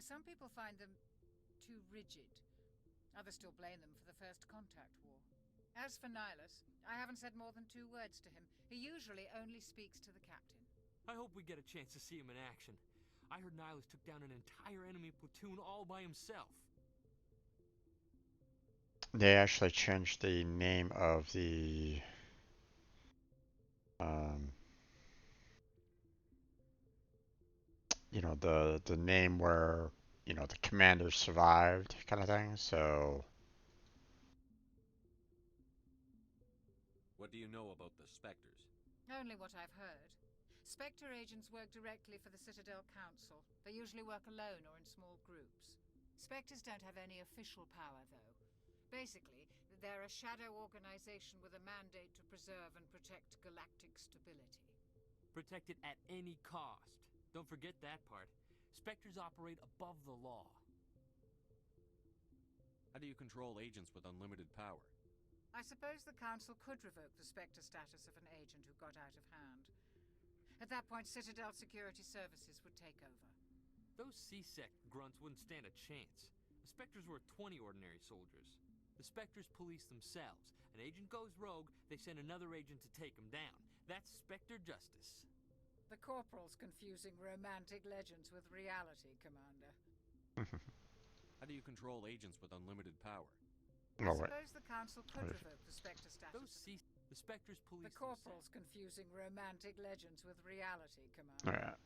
Some people find them too rigid. Others still blame them for the First Contact War. As for Nihilus, I haven't said more than 2 words to him. He usually only speaks to the captain. I hope we get a chance to see him in action. I heard Nihilus took down an entire enemy platoon all by himself. They actually changed the name of the you know, the name where, you know, the commander survived kind of thing. So What do you know about the Spectres? Only what I've heard. Spectre agents work directly for the Citadel Council. They usually work alone or in small groups. Spectres don't have any official power, though. Basically, they're a shadow organization with a mandate to preserve and protect galactic stability. Protect it at any cost. Don't forget that part. Spectres operate above the law. How do you control agents with unlimited power? I suppose the Council could revoke the Spectre status of an agent who got out of hand. At that point, Citadel Security Services would take over. Those C-Sec grunts wouldn't stand a chance. The Spectres were 20 ordinary soldiers. The Spectres police themselves. An agent goes rogue, they send another agent to take him down. That's Spectre justice. The Corporal's confusing romantic legends with reality, Commander. How do you control agents with unlimited power? I suppose the Council could revoke the Spectre status. The Spectres police The Corporal's confusing romantic legends with reality, Commander. yeah.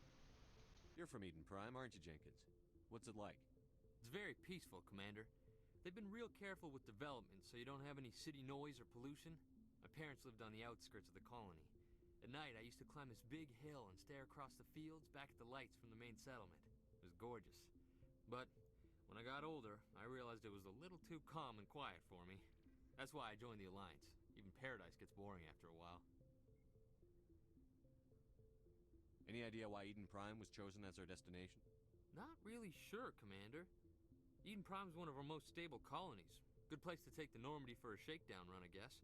You're from Eden Prime, aren't you, Jenkins? What's it like? It's very peaceful, Commander. They've been real careful with development, so you don't have any city noise or pollution. My parents lived on the outskirts of the colony. At night, I used to climb this big hill and stare across the fields back at the lights from the main settlement. It was gorgeous. But when I got older, I realized it was a little too calm and quiet for me. That's why I joined the Alliance. Even paradise gets boring after a while. Any idea why Eden Prime was chosen as our destination? Not really sure, Commander. Eden Prime's one of our most stable colonies. Good place to take the Normandy for a shakedown run, I guess.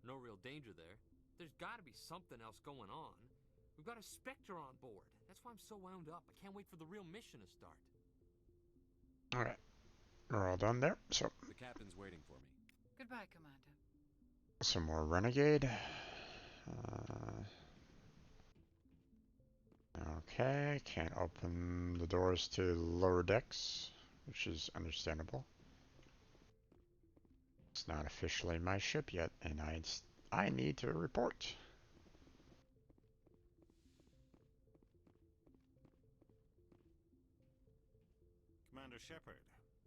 No real danger there. There's gotta be something else going on. We've got a Spectre on board. That's why I'm so wound up. I can't wait for the real mission to start. Alright. We're all done there. So The captain's waiting for me. Goodbye, Commander. some more Renegade. Okay, can't open the doors to lower decks, which is understandable. It's not officially my ship yet, and I need to report. Commander Shepard,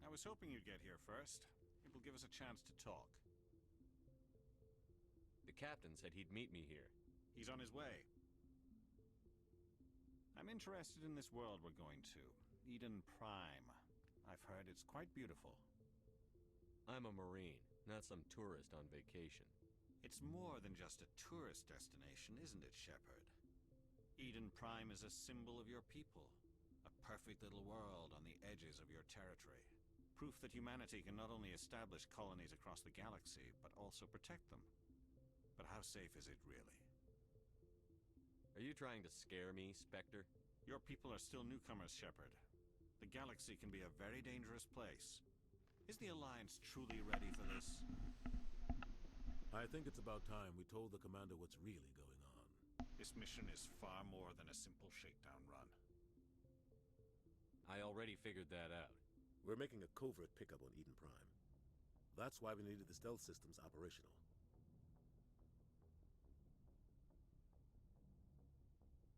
I was hoping you'd get here first. It will give us a chance to talk. The captain said he'd meet me here. He's on his way. I'm interested in this world we're going to, Eden Prime. I've heard it's quite beautiful. I'm a Marine, not some tourist on vacation. It's more than just a tourist destination, isn't it, Shepard? Eden Prime is a symbol of your people. A perfect little world on the edges of your territory. Proof that humanity can not only establish colonies across the galaxy, but also protect them. But how safe is it really? Are you trying to scare me, Spectre? Your people are still newcomers, Shepard. The galaxy can be a very dangerous place. Is the Alliance truly ready for this? I think it's about time we told the commander what's really going on. This mission is far more than a simple shakedown run. I already figured that out. We're making a covert pickup on Eden Prime. That's why we needed the stealth systems operational.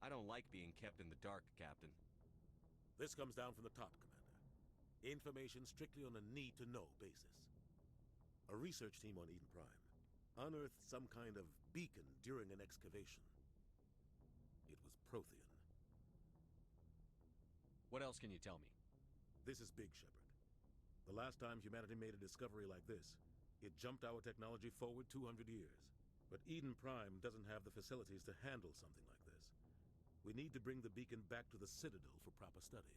I don't like being kept in the dark, Captain. This comes down from the top, Commander. Information strictly on a need-to-know basis. A research team on Eden Prime unearthed some kind of beacon during an excavation. It was Prothean. What else can you tell me? This is big, Shepard. The last time humanity made a discovery like this, it jumped our technology forward 200 years. But Eden Prime doesn't have the facilities to handle something like this. We need to bring the beacon back to the Citadel for proper study.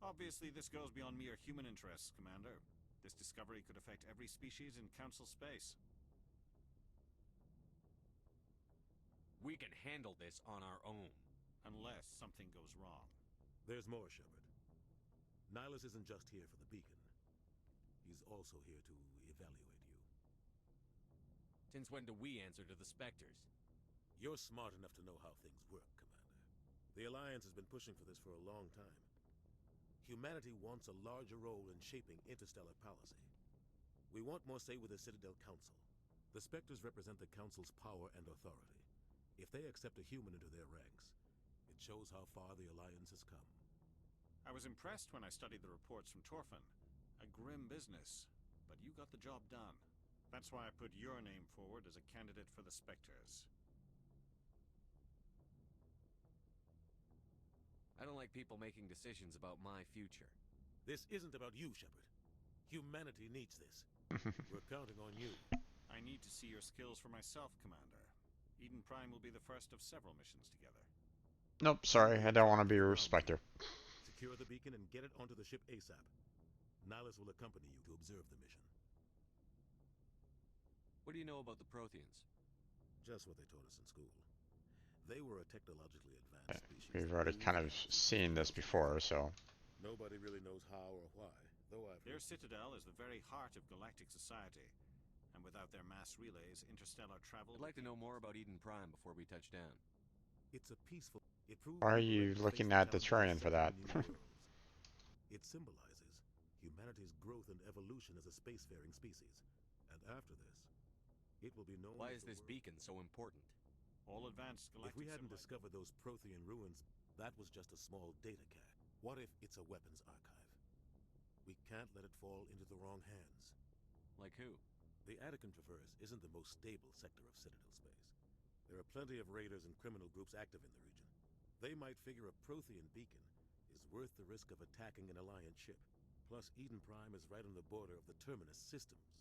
Obviously, this goes beyond mere human interests, Commander. This discovery could affect every species in Council space. We can handle this on our own. Unless something goes wrong. There's more, Shepard. Nihilus isn't just here for the beacon. He's also here to evaluate you. Since when do we answer to the Spectres? You're smart enough to know how things work, Commander. The Alliance has been pushing for this for a long time. Humanity wants a larger role in shaping interstellar policy. We want more say with the Citadel Council. The Spectres represent the Council's power and authority. If they accept a human into their ranks, it shows how far the Alliance has come. I was impressed when I studied the reports from Torfin. A grim business, but you got the job done. That's why I put your name forward as a candidate for the Spectres. I don't like people making decisions about my future. This isn't about you, Shepard. Humanity needs this. We're counting on you. I need to see your skills for myself, Commander. Eden Prime will be the first of several missions together. Nope, sorry, I don't want to be a Spectre. Secure the beacon and get it onto the ship ASAP. Nihilus will accompany you to observe the mission. What do you know about the Protheans? Just what they taught us in school. They were a technologically advanced species. We've already kind of seen this before, so... Nobody really knows how or why, though Their citadel is the very heart of galactic society. And without their mass relays, interstellar travel... I'd like to know more about Eden Prime before we touch down. It's a peaceful... Why are you looking at the Turian for that? It symbolizes humanity's growth and evolution as a spacefaring species. And after this, it will be known... Why is this beacon so important? All advanced galactic... If we hadn't discovered those Prothean ruins, that was just a small data cache. What if it's a weapons archive? We can't let it fall into the wrong hands. Like who? The Attican Traverse isn't the most stable sector of Citadel space. There are plenty of raiders and criminal groups active in the region. They might figure a Prothean beacon is worth the risk of attacking an Alliance ship. Plus, Eden Prime is right on the border of the Terminus systems.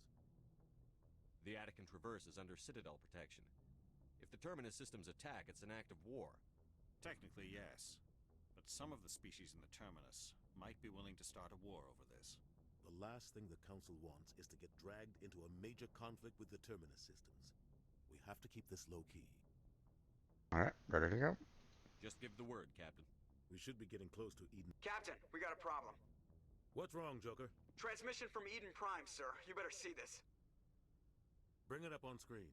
The Attican Traverse is under Citadel protection. If the Terminus systems attack, it's an act of war. Technically, yes. But some of the species in the Terminus might be willing to start a war over this. The last thing the Council wants is to get dragged into a major conflict with the Terminus systems. We have to keep this low-key. Alright, ready to go? Just give the word, Captain. We should be getting close to Eden. Captain, we got a problem. What's wrong, Joker? Transmission from Eden Prime, sir. You better see this. Bring it up on screen.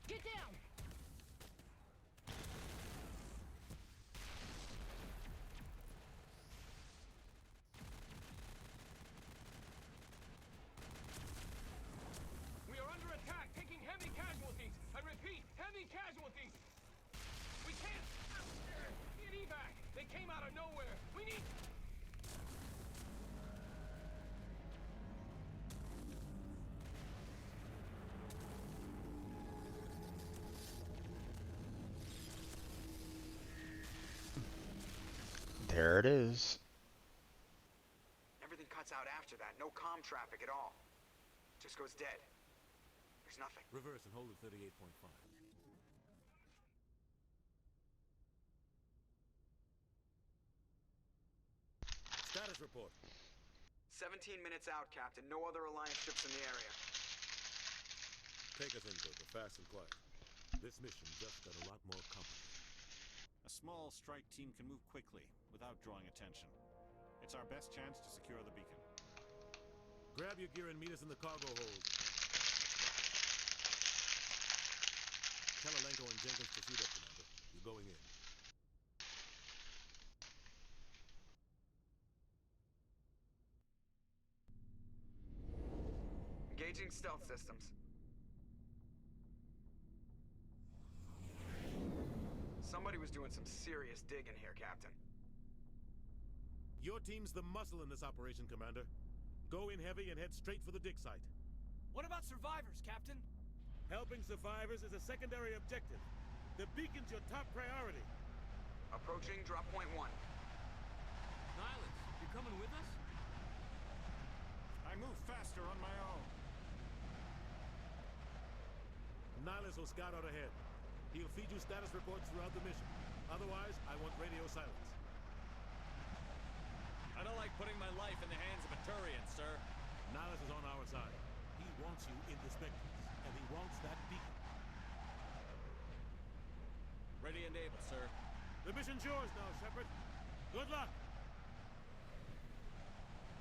Get down! We are under attack, taking heavy casualties. I repeat, heavy casualties. We can't get evac. They came out of nowhere. We need... There it is. Everything cuts out after that. No comm traffic at all. Just goes dead. There's nothing. Reverse and hold at 38.5. Status report. 17 minutes out, Captain. No other Alliance ships in the area. Take us in, Joker, fast and quiet. This mission just got a lot more complicated. A small strike team can move quickly, without drawing attention. It's our best chance to secure the beacon. Grab your gear and meet us in the cargo hold. Tell Alenko and Jenkins to suit up, Commander. You're going in. Engaging stealth systems. Somebody was doing some serious digging here, Captain. Your team's the muscle in this operation, Commander. Go in heavy and head straight for the dig site. What about survivors, Captain? Helping survivors is a secondary objective. The beacon's your top priority. Approaching drop point 1. Nihilus, you coming with us? I move faster on my own. Nihilus will scout out ahead. He'll feed you status reports throughout the mission. Otherwise, I want radio silence. I don't like putting my life in the hands of a Turian, sir. Nihilus is on our side. He wants you in the Spectres, and he wants that beacon. Ready and able, sir. The mission's yours now, Shepard. Good luck!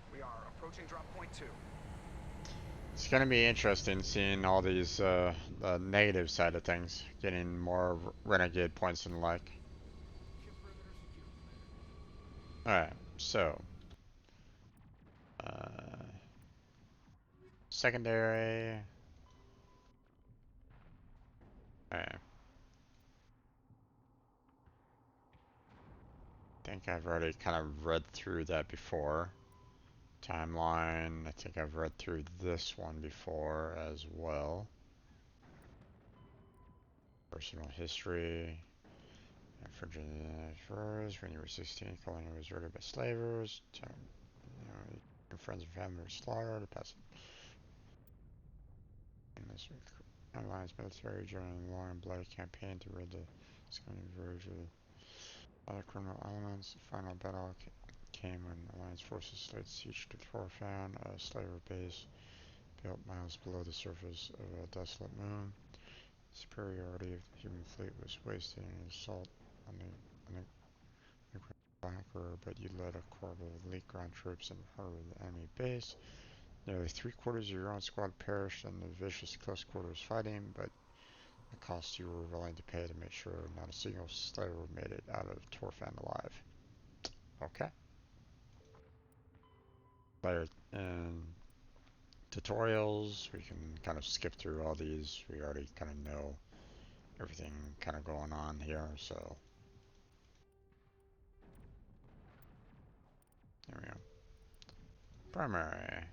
We are approaching drop point 2. It's gonna be interesting seeing all these the negative side of things, getting more renegade points and the like. Alright, so secondary. Alright. I think I've already kind of read through that before. Timeline, I think I've read through this one before as well. Personal history. Virginia Furs, when you were 16, Colonia was raided by slavers. Your friends and family were slaughtered. In this Alliance military joining a long and bloody campaign to rid the Scandinavian village of other criminal elements. The final battle came when Alliance forces laid siege to Thorfan, a slaver base built miles below the surface of a desolate moon. The superiority of the human fleet was wasted in an assault on the conqueror, but you led a corps of elite ground troops and harbored the enemy base. Nearly 3/4 of your own squad perished in the vicious close quarters fighting, but the cost you were willing to pay to make sure not a single slaver made it out of Torfan alive. Okay. Later in tutorials, we can kind of skip through all these. We already kind of know everything kind of going on here, so there we go. Primary.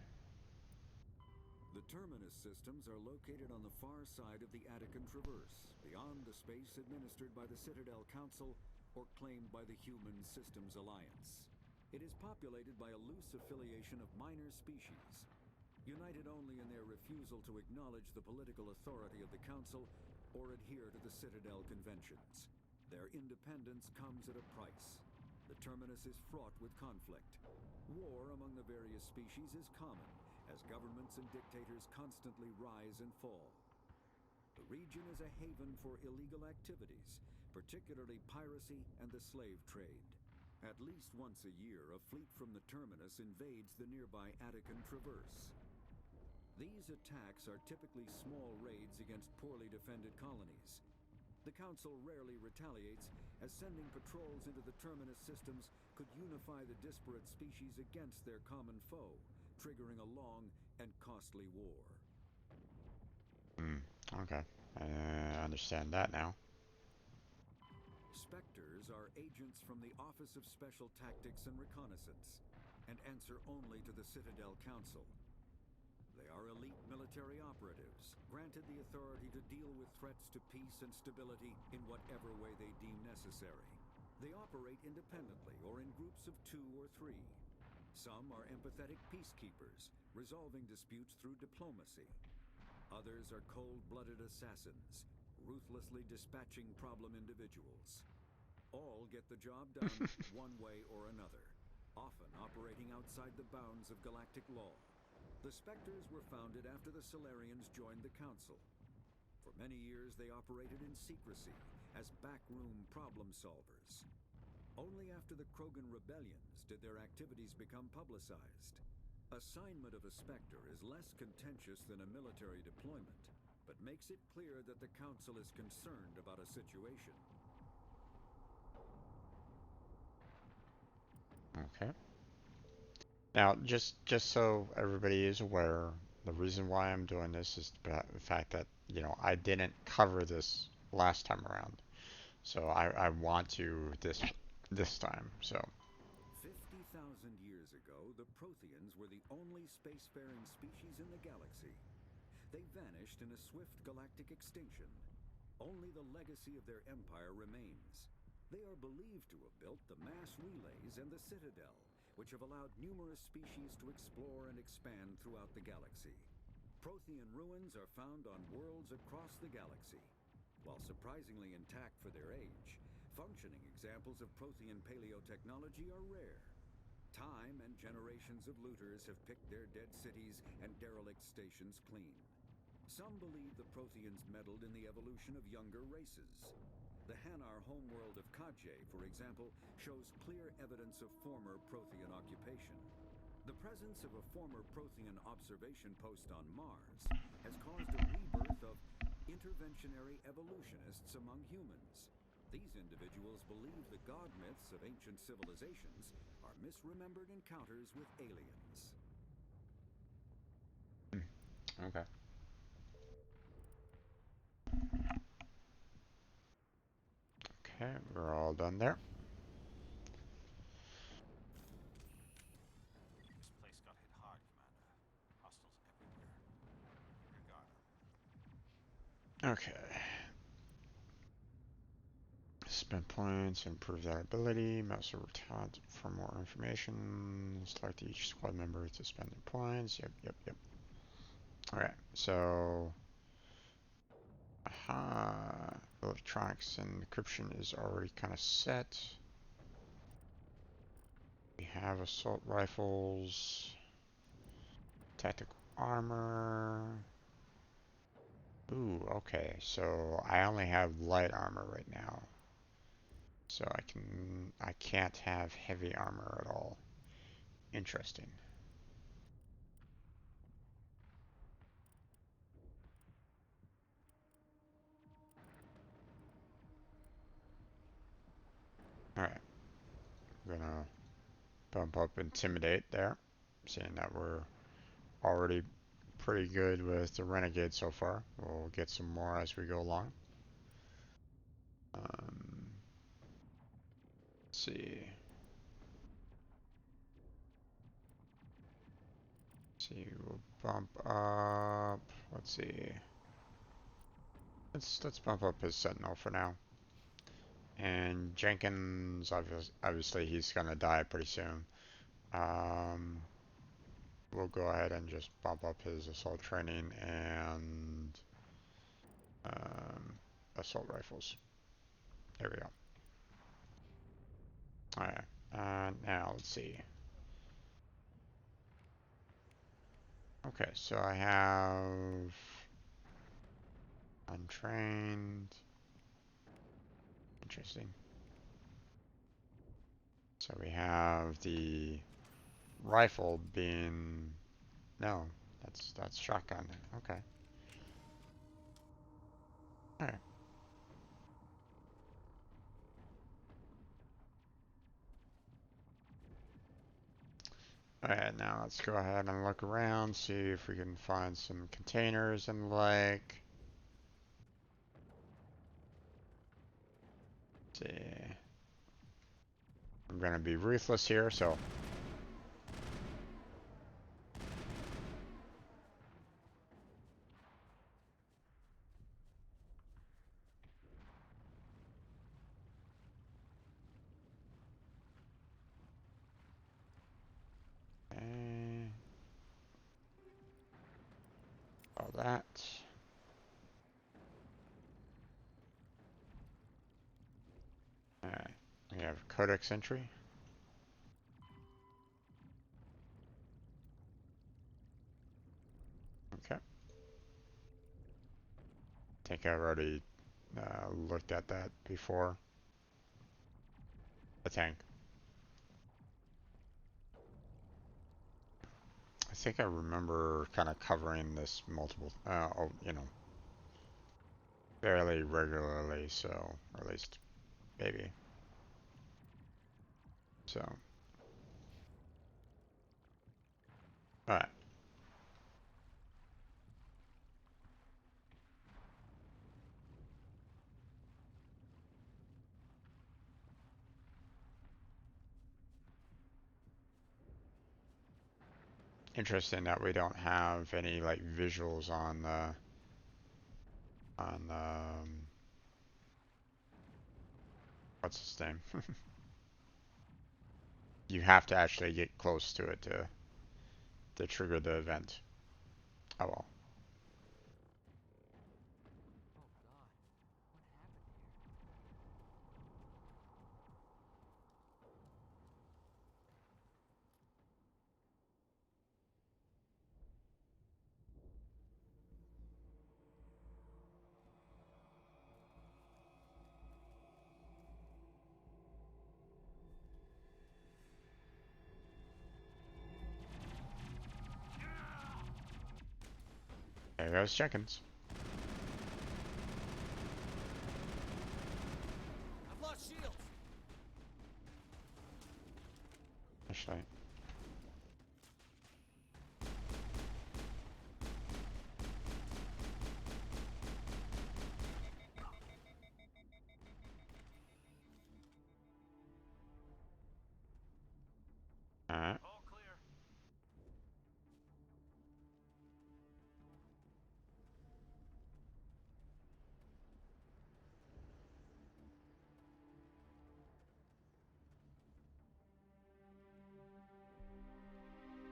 The terminus systems are located on the far side of the Attican Traverse, beyond the space administered by the Citadel Council or claimed by the Human Systems Alliance. It is populated by a loose affiliation of minor species, united only in their refusal to acknowledge the political authority of the Council or adhere to the Citadel Conventions. Their independence comes at a price. The terminus is fraught with conflict. War among the various species is common, as governments and dictators constantly rise and fall. The region is a haven for illegal activities, particularly piracy and the slave trade. At least once a year, a fleet from the terminus invades the nearby Attican Traverse. These attacks are typically small raids against poorly defended colonies. The Council rarely retaliates, as sending patrols into the terminus systems could unify the disparate species against their common foe, triggering a long and costly war. Okay. I understand that now. Spectres are agents from the Office of Special Tactics and Reconnaissance, and answer only to the Citadel Council. They are elite military operatives, granted the authority to deal with threats to peace and stability in whatever way they deem necessary. They operate independently or in groups of 2 or 3. Some are empathetic peacekeepers, resolving disputes through diplomacy. Others are cold-blooded assassins, ruthlessly dispatching problem individuals. All get the job done one way or another, often operating outside the bounds of galactic law. The Spectres were founded after the Solarians joined the Council. For many years they operated in secrecy as backroom problem solvers. Only after the Krogan rebellions did their activities become publicized. Assignment of a Spectre is less contentious than a military deployment, but makes it clear that the Council is concerned about a situation. Okay. Now, just so everybody is aware, the reason why I'm doing this is the fact that, you know, I didn't cover this last time around. So I want to this time, so. 50,000 years ago, the Protheans were the only spacefaring species in the galaxy. They vanished in a swift galactic extinction. Only the legacy of their empire remains. They are believed to have built the mass relays and the Citadel, which have allowed numerous species to explore and expand throughout the galaxy. Prothean ruins are found on worlds across the galaxy. While surprisingly intact for their age, functioning examples of Prothean paleotechnology are rare. Time and generations of looters have picked their dead cities and derelict stations clean. Some believe the Protheans meddled in the evolution of younger races. The Hanar homeworld of Kaje, for example, shows clear evidence of former Prothean occupation. The presence of a former Prothean observation post on Mars has caused a rebirth of interventionary evolutionists among humans. These individuals believe the god myths of ancient civilizations are misremembered encounters with aliens. Okay. Okay, we're all done there. This place got hit hard, Commander. Hostiles everywhere. Keep your guard up. Okay. Spend points, improve that ability, mouse over tab for more information. Select each squad member to spend their points. Yep. Alright, so electronics and encryption is already kind of set. We have assault rifles, tactical armor. Ooh, okay, so I only have light armor right now. So I can't have heavy armor at all. Interesting. Alright. I'm gonna bump up Intimidate there. Seeing that we're already pretty good with the Renegade so far. We'll get some more as we go along. Let's see. We'll bump up. Let's see. Let's bump up his Sentinel for now. And Jenkins, obviously he's gonna die pretty soon. We'll go ahead and just bump up his assault training and assault rifles. There we go. Alright, now let's see. Okay, so I have untrained. Interesting. So we have the rifle being, no, that's shotgun. Okay. Alright. Alright, now let's go ahead and look around, see if we can find some containers and the like. Let's see. I'm gonna be ruthless here, so. Okay. All that. Alright, we have codex entry. Okay. I think I've already looked at that before. The tank. I think I remember kind of covering this multiple, fairly regularly, so, or at least, maybe. So. Alright. Interesting that we don't have any like visuals on what's his name? You have to actually get close to it to trigger the event. Oh well. Oh god. There goes Jenkins. I've lost shields. Actually. Alright. All clear.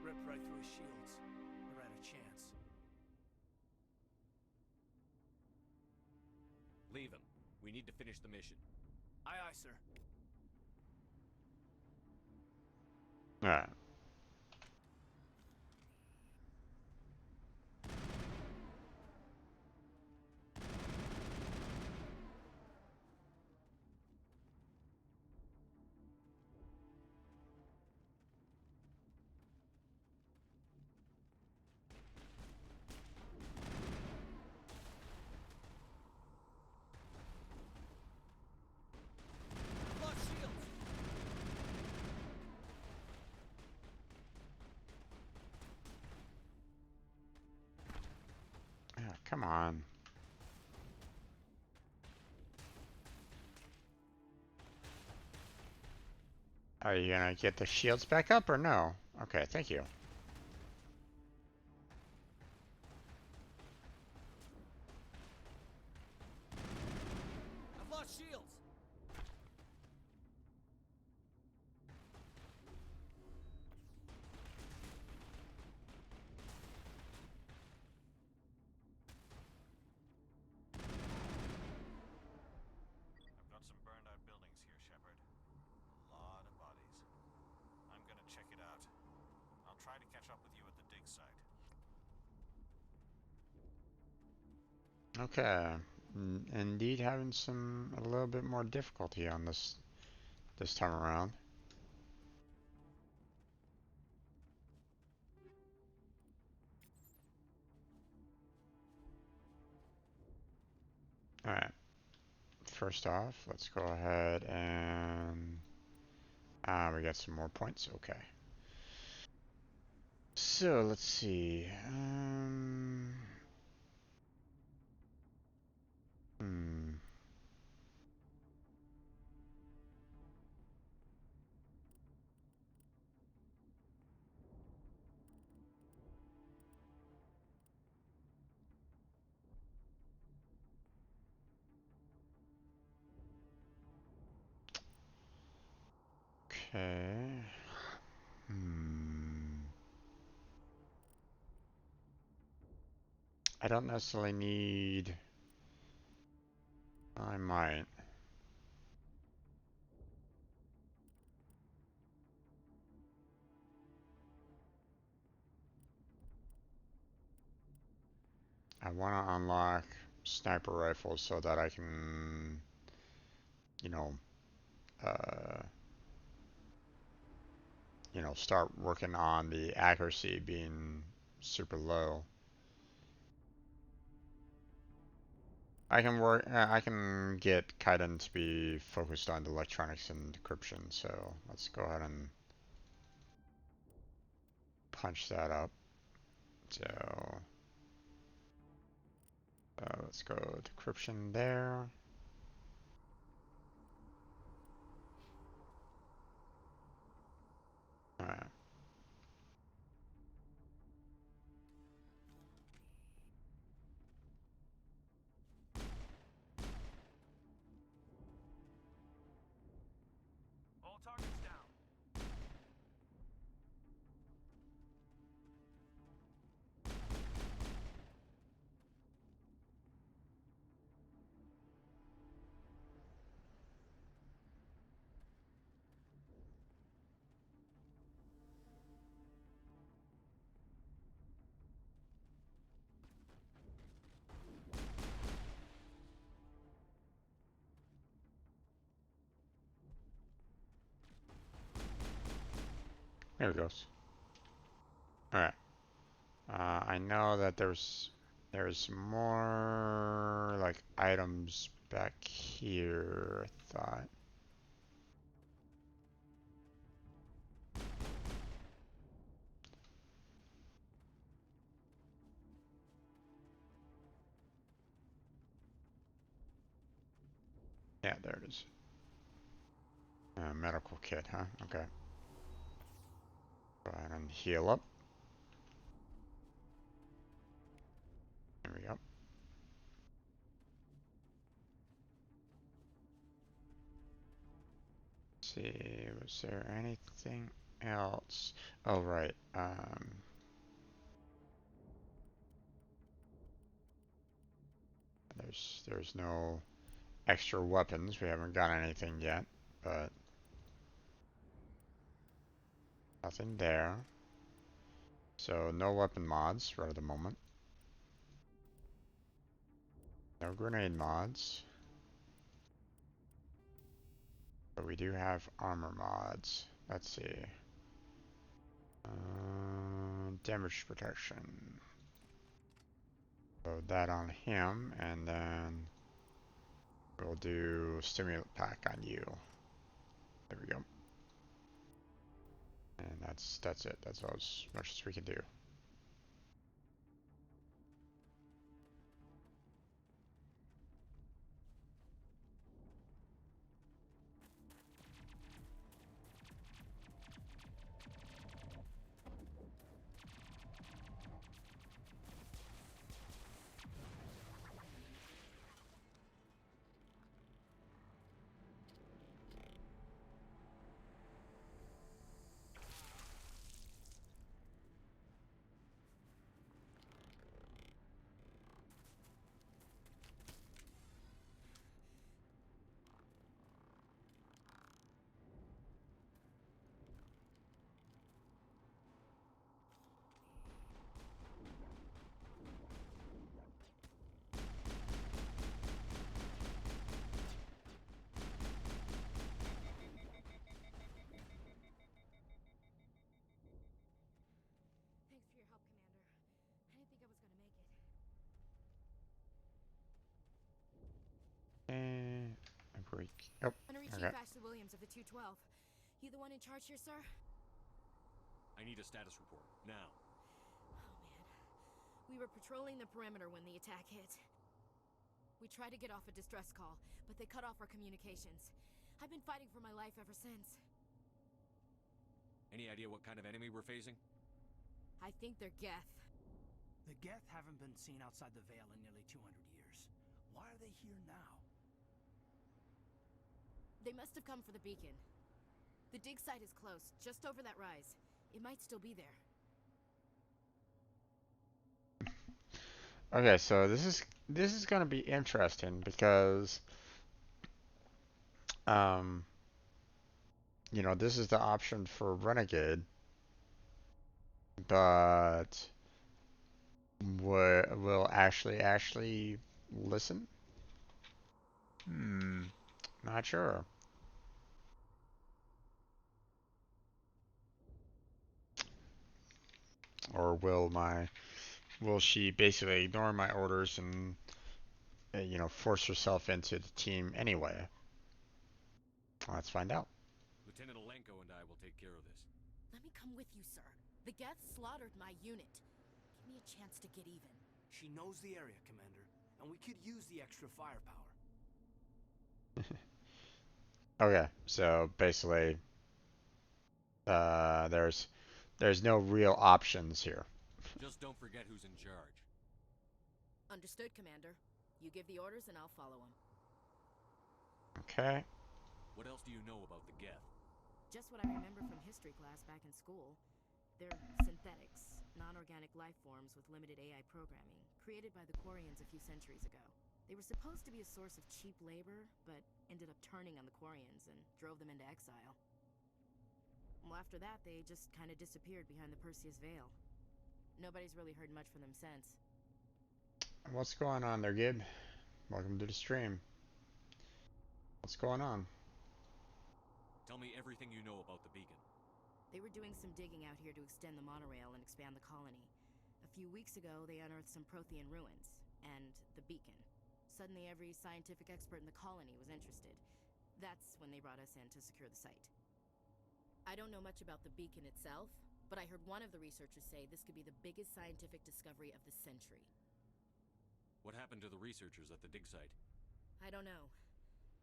Ripped right through his shields. Never had a chance. Leave him. We need to finish the mission. Aye, aye, sir. Alright. I've lost shields. Yeah, come on. Are you gonna get the shields back up or no? Okay, thank you. I've lost shields. I've got some burned out buildings here, Shepard. A lot of bodies. I'm gonna check it out. I'll try to catch up with you at the dig site. Okay. Indeed having a little bit more difficulty on this time around. Alright. First off, let's go ahead and we got some more points. Okay. So let's see. Hmm. Okay. I don't necessarily need. I might. I want to unlock sniper rifles so that I can, you know, uh, start working on the accuracy being super low. I can get Kaiden to be focused on electronics and decryption, so let's go ahead and punch that up. So, let's go decryption there. Alright. All targets down. There it goes. Alright. I know that there's There's more like items back here, I thought. Yeah, there it is. Medical kit, huh? Okay. Go ahead and heal up. There we go. Let's see, was there anything else? Oh, right. There's no extra weapons. We haven't got anything yet, but nothing there. So no weapon mods right at the moment. No grenade mods. But we do have armor mods. Let's see. Damage protection. Load that on him, and then we'll do stimulant pack on you. There we go. And that's it. That's all as much as we can do. Thanks for your help, Commander. I didn't think I was gonna make it. And a break. Oh, Chief okay. Ashley Williams of the 212. You the one in charge here, sir? I need a status report, now. We were patrolling the perimeter when the attack hit. We tried to get off a distress call, but they cut off our communications. I've been fighting for my life ever since. Any idea what kind of enemy we're facing? I think they're Geth. The Geth haven't been seen outside the Veil in nearly 200 years. Why are they here now? They must have come for the beacon. The dig site is close, just over that rise. It might still be there. Okay, so this is gonna be interesting because you know, this is the option for Renegade, but will Ashley listen? Not sure. Or will she basically ignore my orders and you know, force herself into the team anyway? Let's find out. Lieutenant Alenko and I will take care of this. Let me come with you, sir. The Geth slaughtered my unit. Give me a chance to get even. She knows the area, Commander, and we could use the extra firepower. Okay, so basically, there's no real options here. Just don't forget who's in charge. Understood, Commander. You give the orders and I'll follow them. Okay. What else do you know about the Geth? Just what I remember from history class back in school. They're synthetics, non-organic life forms with limited AI programming, created by the Quarians a few centuries ago. They were supposed to be a source of cheap labor, but ended up turning on the Quarians and drove them into exile. Well, after that, they just kind of disappeared behind the Perseus Veil. Nobody's really heard much from them since. What's going on there, Gib? Welcome to the stream. What's going on? Tell me everything you know about the beacon. They were doing some digging out here to extend the monorail and expand the colony. A few weeks ago, they unearthed some Prothean ruins, and the beacon. Suddenly, every scientific expert in the colony was interested. That's when they brought us in to secure the site. I don't know much about the beacon itself, but I heard one of the researchers say this could be the biggest scientific discovery of the century. What happened to the researchers at the dig site? I don't know.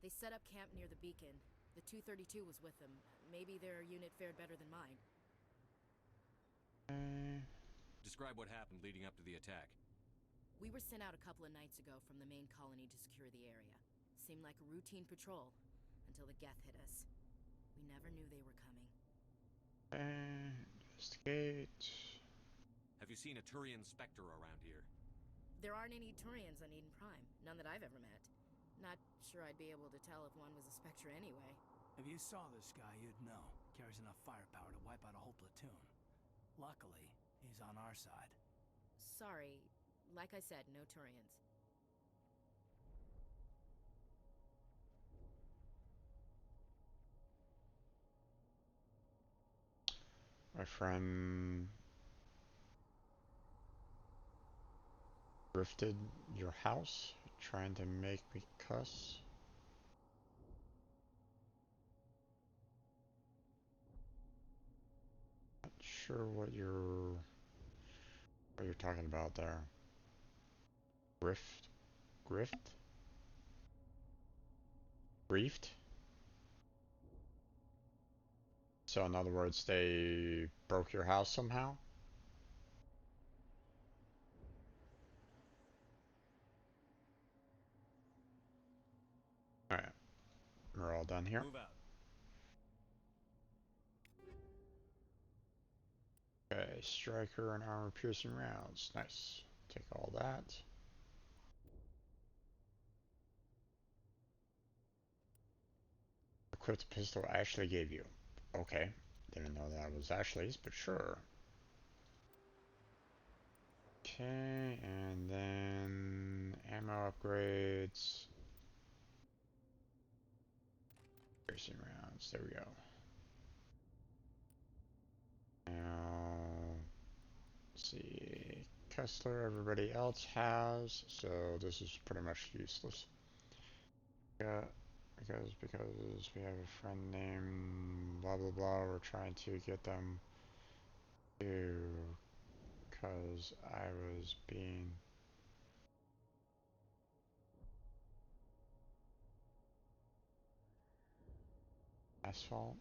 They set up camp near the beacon. The 232 was with them. Maybe their unit fared better than mine. Describe what happened leading up to the attack. We were sent out a couple of nights ago from the main colony to secure the area. Seemed like a routine patrol, until the Geth hit us. We never knew they were coming. Investigate. Have you seen a Turian Spectre around here? There aren't any Turians on Eden Prime. None that I've ever met. Not sure I'd be able to tell if one was a Spectre anyway. If you saw this guy, you'd know. Carries enough firepower to wipe out a whole platoon. Luckily, he's on our side. Sorry. Like I said, no Turians. My friend drifted your house, trying to make me cuss. Not sure what you're talking about there. Grift? Briefed? So in other words, they broke your house somehow? Alright. We're all done here. Move out. Okay, striker and armor piercing rounds. Nice. Take all that. Equipped pistol Ashley gave you. Okay. Didn't know that was Ashley's, but sure. Okay, and then ammo upgrades. Piercing rounds. There we go. Now, let's see. Kessler, everybody else has, so this is pretty much useless. Yeah, because we have a friend named blah blah blah. We're trying to get them to, because I was being asphalt.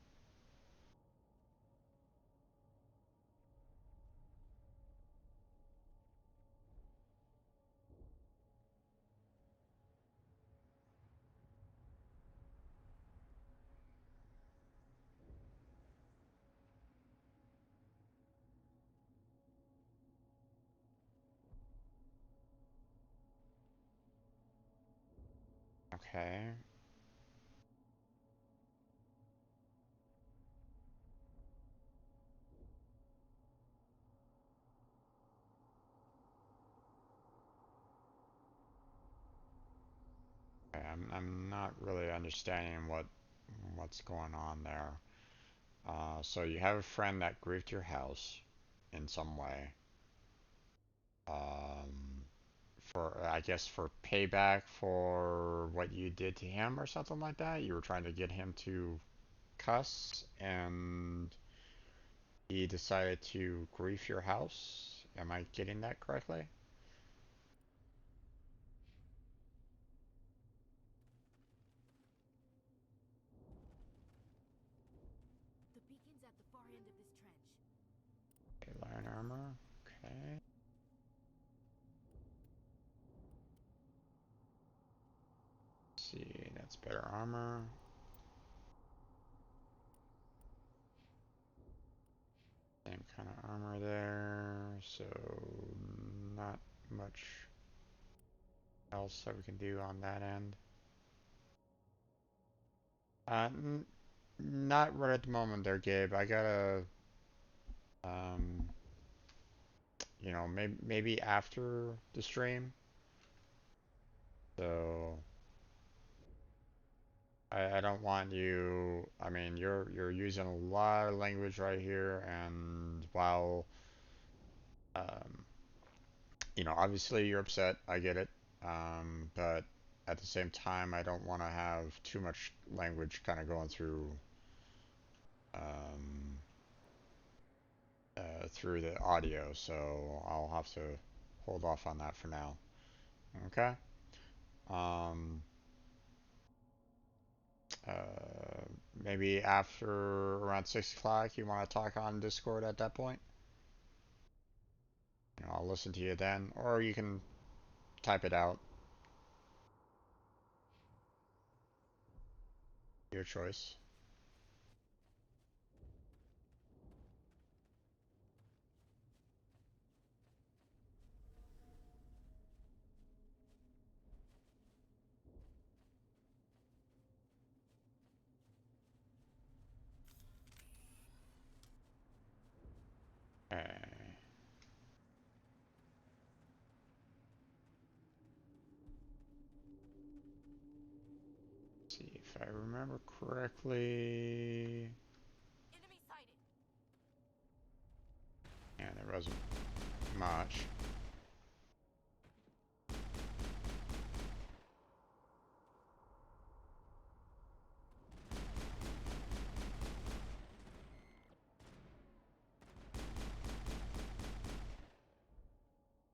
Okay. I'm not really understanding what's going on there. So you have a friend that griefed your house in some way. For I guess for payback for what you did to him or something like that. You were trying to get him to cuss, and he decided to grief your house. Am I getting that correctly? The beacon's at the far end of this trench. Okay, iron armor. Okay. Let's see, that's better armor. Same kind of armor there, so not much else that we can do on that end. Not right at the moment there, Gabe. I gotta, you know, maybe after the stream. So I don't want you. I mean, you're using a lot of language right here, and while You know, obviously you're upset. I get it. But at the same time, I don't want to have too much language kind of going um, through the audio, so I'll have to hold off on that for now. Okay. Um, uh, Maybe after around 6 o'clock, you want to talk on Discord at that point. You know, I'll listen to you then, or you can type it out. Your choice. Okay. See if I remember correctly. Enemy sighted. Yeah, there wasn't much.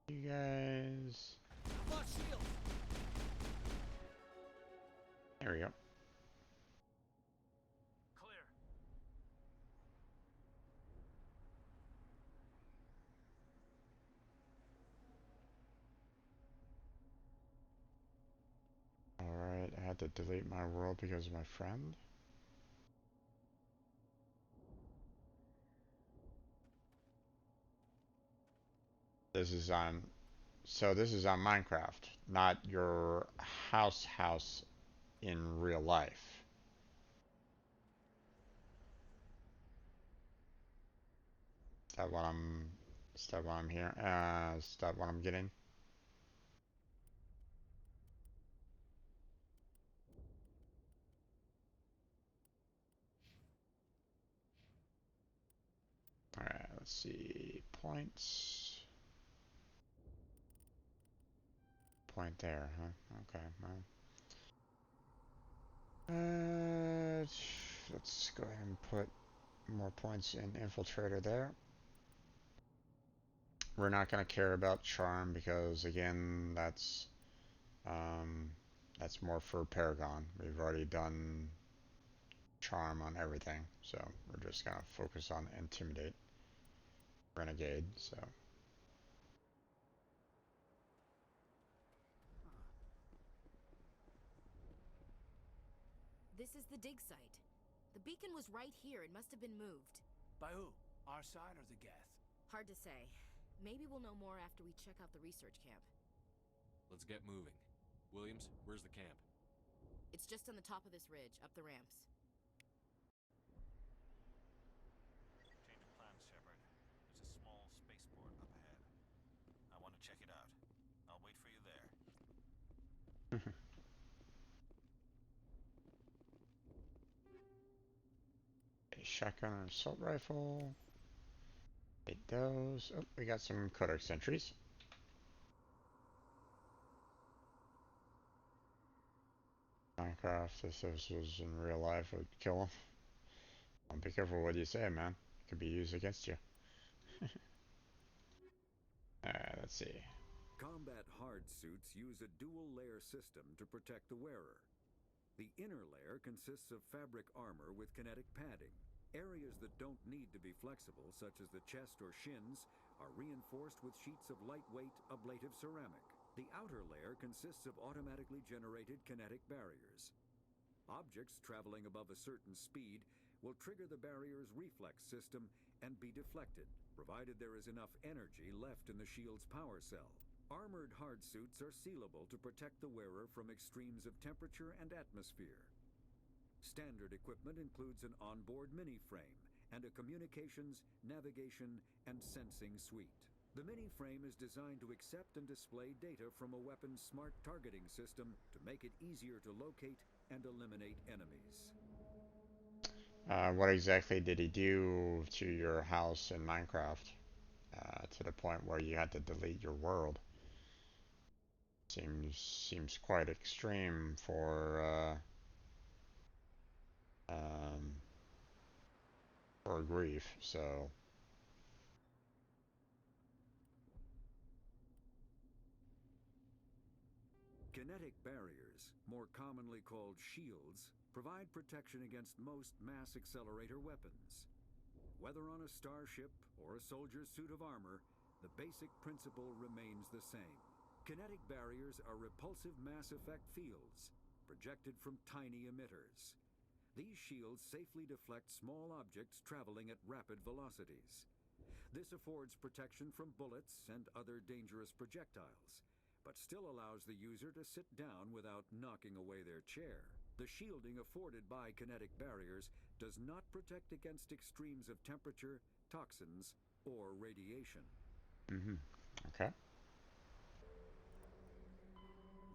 You guys. There we go. Clear. Alright, I had to delete my world because of my friend. This is on, so this is on Minecraft, not your house in real life. Is that what I'm, is that what I'm hearing? Is that what I'm getting? Alright, let's see. Points. Point there, huh? Okay, well. Let's go ahead and put more points in Infiltrator there. We're not going to care about Charm because, again, that's more for Paragon. We've already done Charm on everything, so we're just going to focus on Intimidate. Renegade, so. This is the dig site. The beacon was right here. It must have been moved. By who? Our side or the Geth? Hard to say. Maybe we'll know more after we check out the research camp. Let's get moving. Williams, where's the camp? It's just on the top of this ridge, up the ramps. Change of plans, Shepard. There's a small spaceport up ahead. I want to check it out. I'll wait for you there. A shotgun and assault rifle. Take those. Oh, we got some codex entries. Minecraft, if this was in real life, it would kill him. Be careful what you say, man. It could be used against you. Alright, let's see. Combat hard suits use a dual-layer system to protect the wearer. The inner layer consists of fabric armor with kinetic padding. Areas that don't need to be flexible, such as the chest or shins, are reinforced with sheets of lightweight, ablative ceramic. The outer layer consists of automatically generated kinetic barriers. Objects traveling above a certain speed will trigger the barrier's reflex system and be deflected, provided there is enough energy left in the shield's power cell. Armored hard suits are sealable to protect the wearer from extremes of temperature and atmosphere. Standard equipment includes an onboard mini-frame and a communications, navigation, and sensing suite. The mini-frame is designed to accept and display data from a weapon's smart targeting system to make it easier to locate and eliminate enemies. What exactly did he do to your house in Minecraft? To the point where you had to delete your world? Seems quite extreme for grief. So kinetic barriers, more commonly called shields, provide protection against most mass accelerator weapons. Whether on a starship or a soldier's suit of armor, the basic principle remains the same. Kinetic barriers are repulsive mass effect fields, projected from tiny emitters. These shields safely deflect small objects traveling at rapid velocities. This affords protection from bullets and other dangerous projectiles, but still allows the user to sit down without knocking away their chair. The shielding afforded by kinetic barriers does not protect against extremes of temperature, toxins, or radiation. Okay.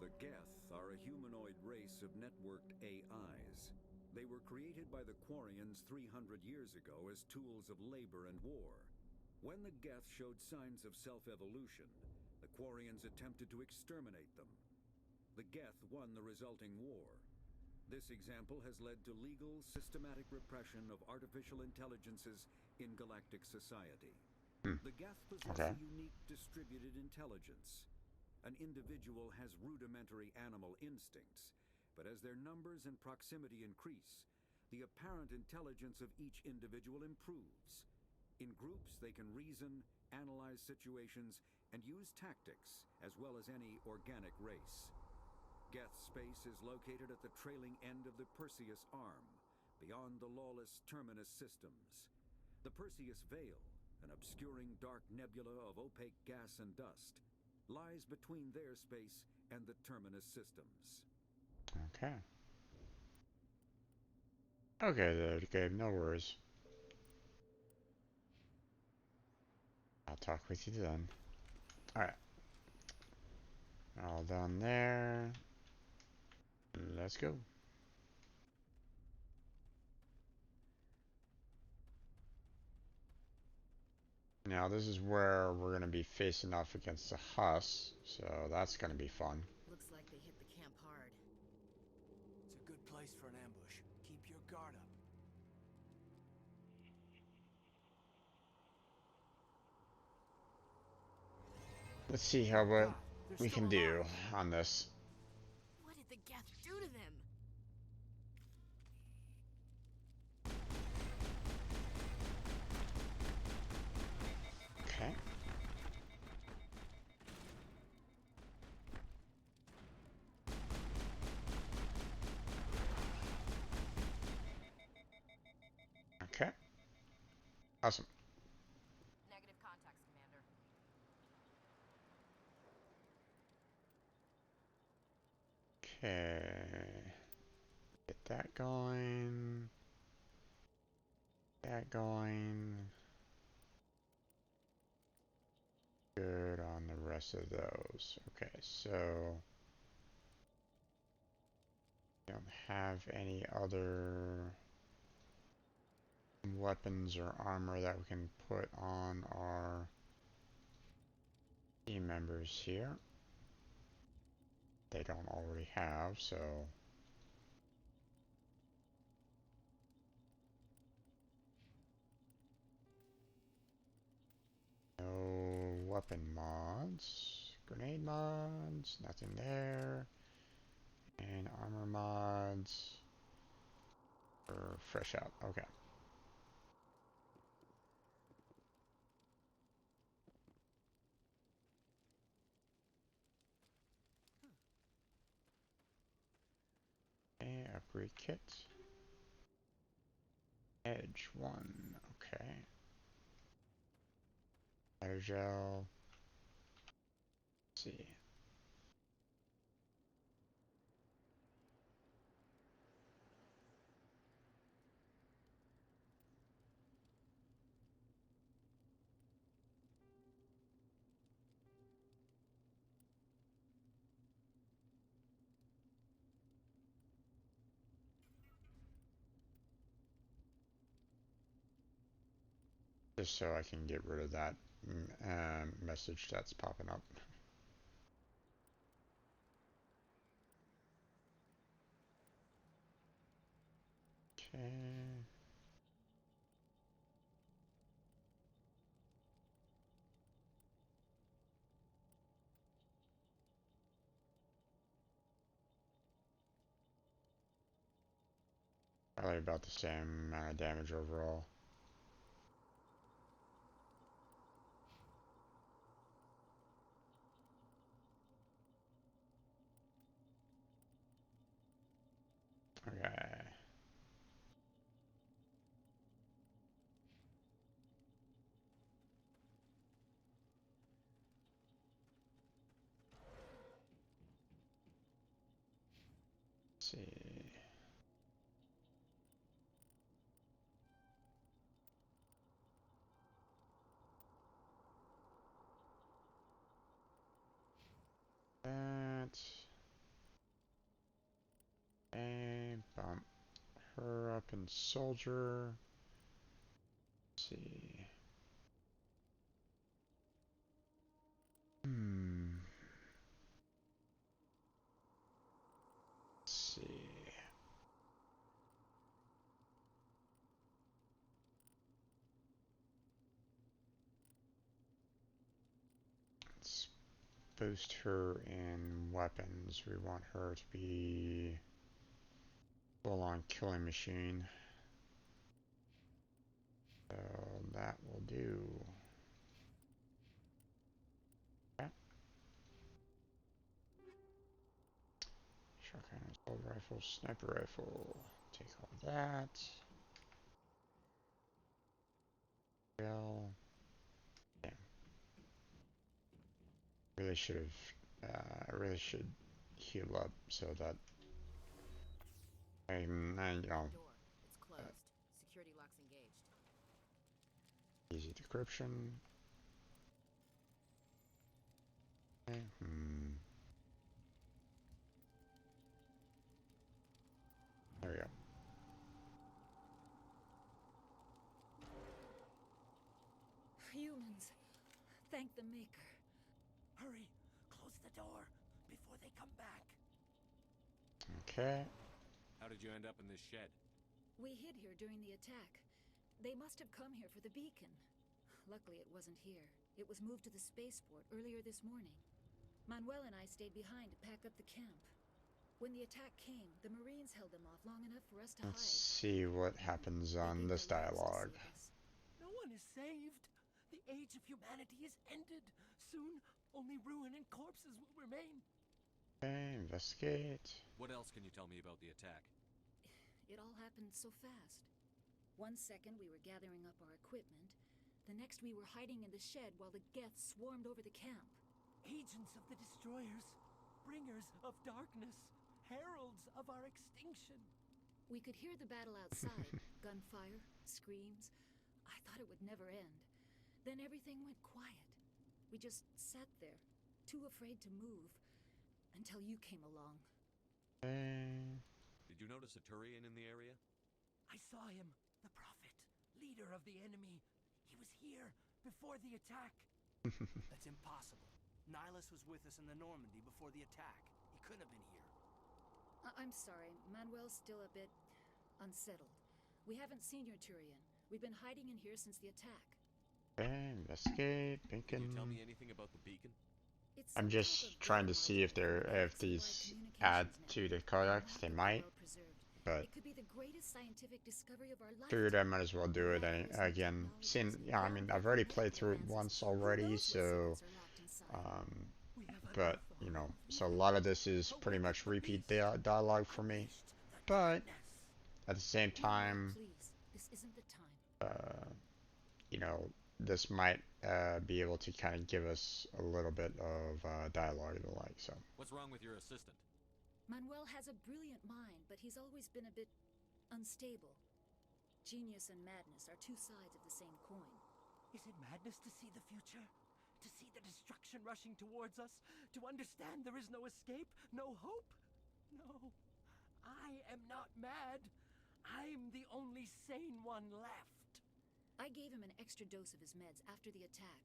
The Geth are a humanoid race of networked AIs. They were created by the Quarians 300 years ago as tools of labor and war. When the Geth showed signs of self-evolution, the Quarians attempted to exterminate them. The Geth won the resulting war. This example has led to legal, systematic repression of artificial intelligences in galactic society. The Geth possess a unique distributed intelligence. An individual has rudimentary animal instincts, but as their numbers and proximity increase, the apparent intelligence of each individual improves. In groups, they can reason, analyze situations, and use tactics, as well as any organic race. Geth space is located at the trailing end of the Perseus Arm, beyond the lawless Terminus systems. The Perseus Veil, an obscuring dark nebula of opaque gas and dust, lies between their space and the Terminus systems. Okay. Okay, there, Gabe, no worries. I'll talk with you then. Alright. All done there. Let's go. Now this is where we're going to be facing off against the Huss, so that's going to be fun. Looks like they hit the camp hard. It's a good place for an ambush. Keep your guard up. Let's see how what we can do on this. What did the Geth do to them? Okay. Okay. Awesome. Negative contacts, Commander. Okay. Get that going. That going. Good on the rest of those. Okay, so don't have any other weapons or armor that we can put on our team members here. They don't already have, so no weapon mods. Grenade mods, nothing there. And armor mods for fresh out. Okay. Okay, upgrade kit. Edge 1, okay. Aerogel. Let's see. Just so I can get rid of that message that's popping up. Okay. Probably about the same amount of damage overall. Okay. Let's see. That. And bump her up in soldier. Let's see. Let's see. Let's boost her in weapons. We want her to be full-on killing machine. So that will do. Okay. Shotgun, assault rifle, sniper rifle. Take all that. Well, damn. Really should have. I really should heal up so that I'm, you know, Door. It's closed. Security locks engaged. easy decryption. Okay. There we go. Humans. Thank the Maker. Hurry! Close the door before they come back. Okay. How did you end up in this shed? We hid here during the attack. They must have come here for the beacon. Luckily, it wasn't here. It was moved to the spaceport earlier this morning. Manuel and I stayed behind to pack up the camp. When the attack came, the Marines held them off long enough for us to Let's hide. see what happens on this dialogue. No one is saved. The age of humanity is ended. Soon, only ruin and corpses will remain. Okay, investigate. What else can you tell me about the attack? It all happened so fast. 1 second we were gathering up our equipment. The next we were hiding in the shed while the Geths swarmed over the camp. Agents of the destroyers, bringers of darkness, heralds of our extinction. We could hear the battle outside. Gunfire, screams. I thought it would never end. Then everything went quiet. We just sat there, too afraid to move, until you came along. Did you notice a Turian in the area? I saw him, the prophet, leader of the enemy. He was here before the attack. That's impossible. Nihilus was with us in the Normandy before the attack. He couldn't have been here. I'm sorry, Manuel's still a bit unsettled. We haven't seen your Turian. We've been hiding in here since the attack. Okay, investigate, beacon. Can you tell me anything about the beacon? I'm just trying to see if these add to the codex. They might, but It could be the greatest scientific discovery of our life. figured I might as well do it again. Yeah, I mean, I've already played through it once already, so but you know, so a lot of this is pretty much repeat dialogue for me. But at the same time, This isn't the time. you know, this might be able to kind of give us a little bit of dialogue and the like. So. What's wrong with your assistant? Manuel has a brilliant mind, but he's always been a bit unstable. Genius and madness are two sides of the same coin. Is it madness to see the future? To see the destruction rushing towards us? To understand there is no escape? No hope? No. I am not mad. I'm the only sane one left. I gave him an extra dose of his meds after the attack.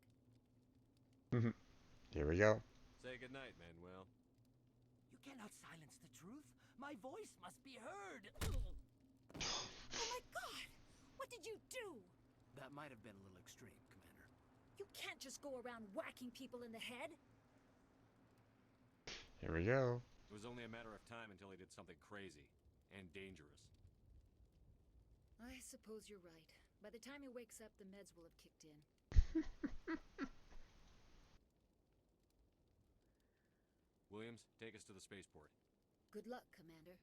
Here we go. Say goodnight, Manuel. You cannot silence the truth. My voice must be heard. Oh my god! What did you do? That might have been a little extreme, Commander. You can't just go around whacking people in the head. Here we go. It was only a matter of time until he did something crazy and dangerous. I suppose you're right. By the time he wakes up, the meds will have kicked in. Williams, take us to the spaceport. Good luck, Commander.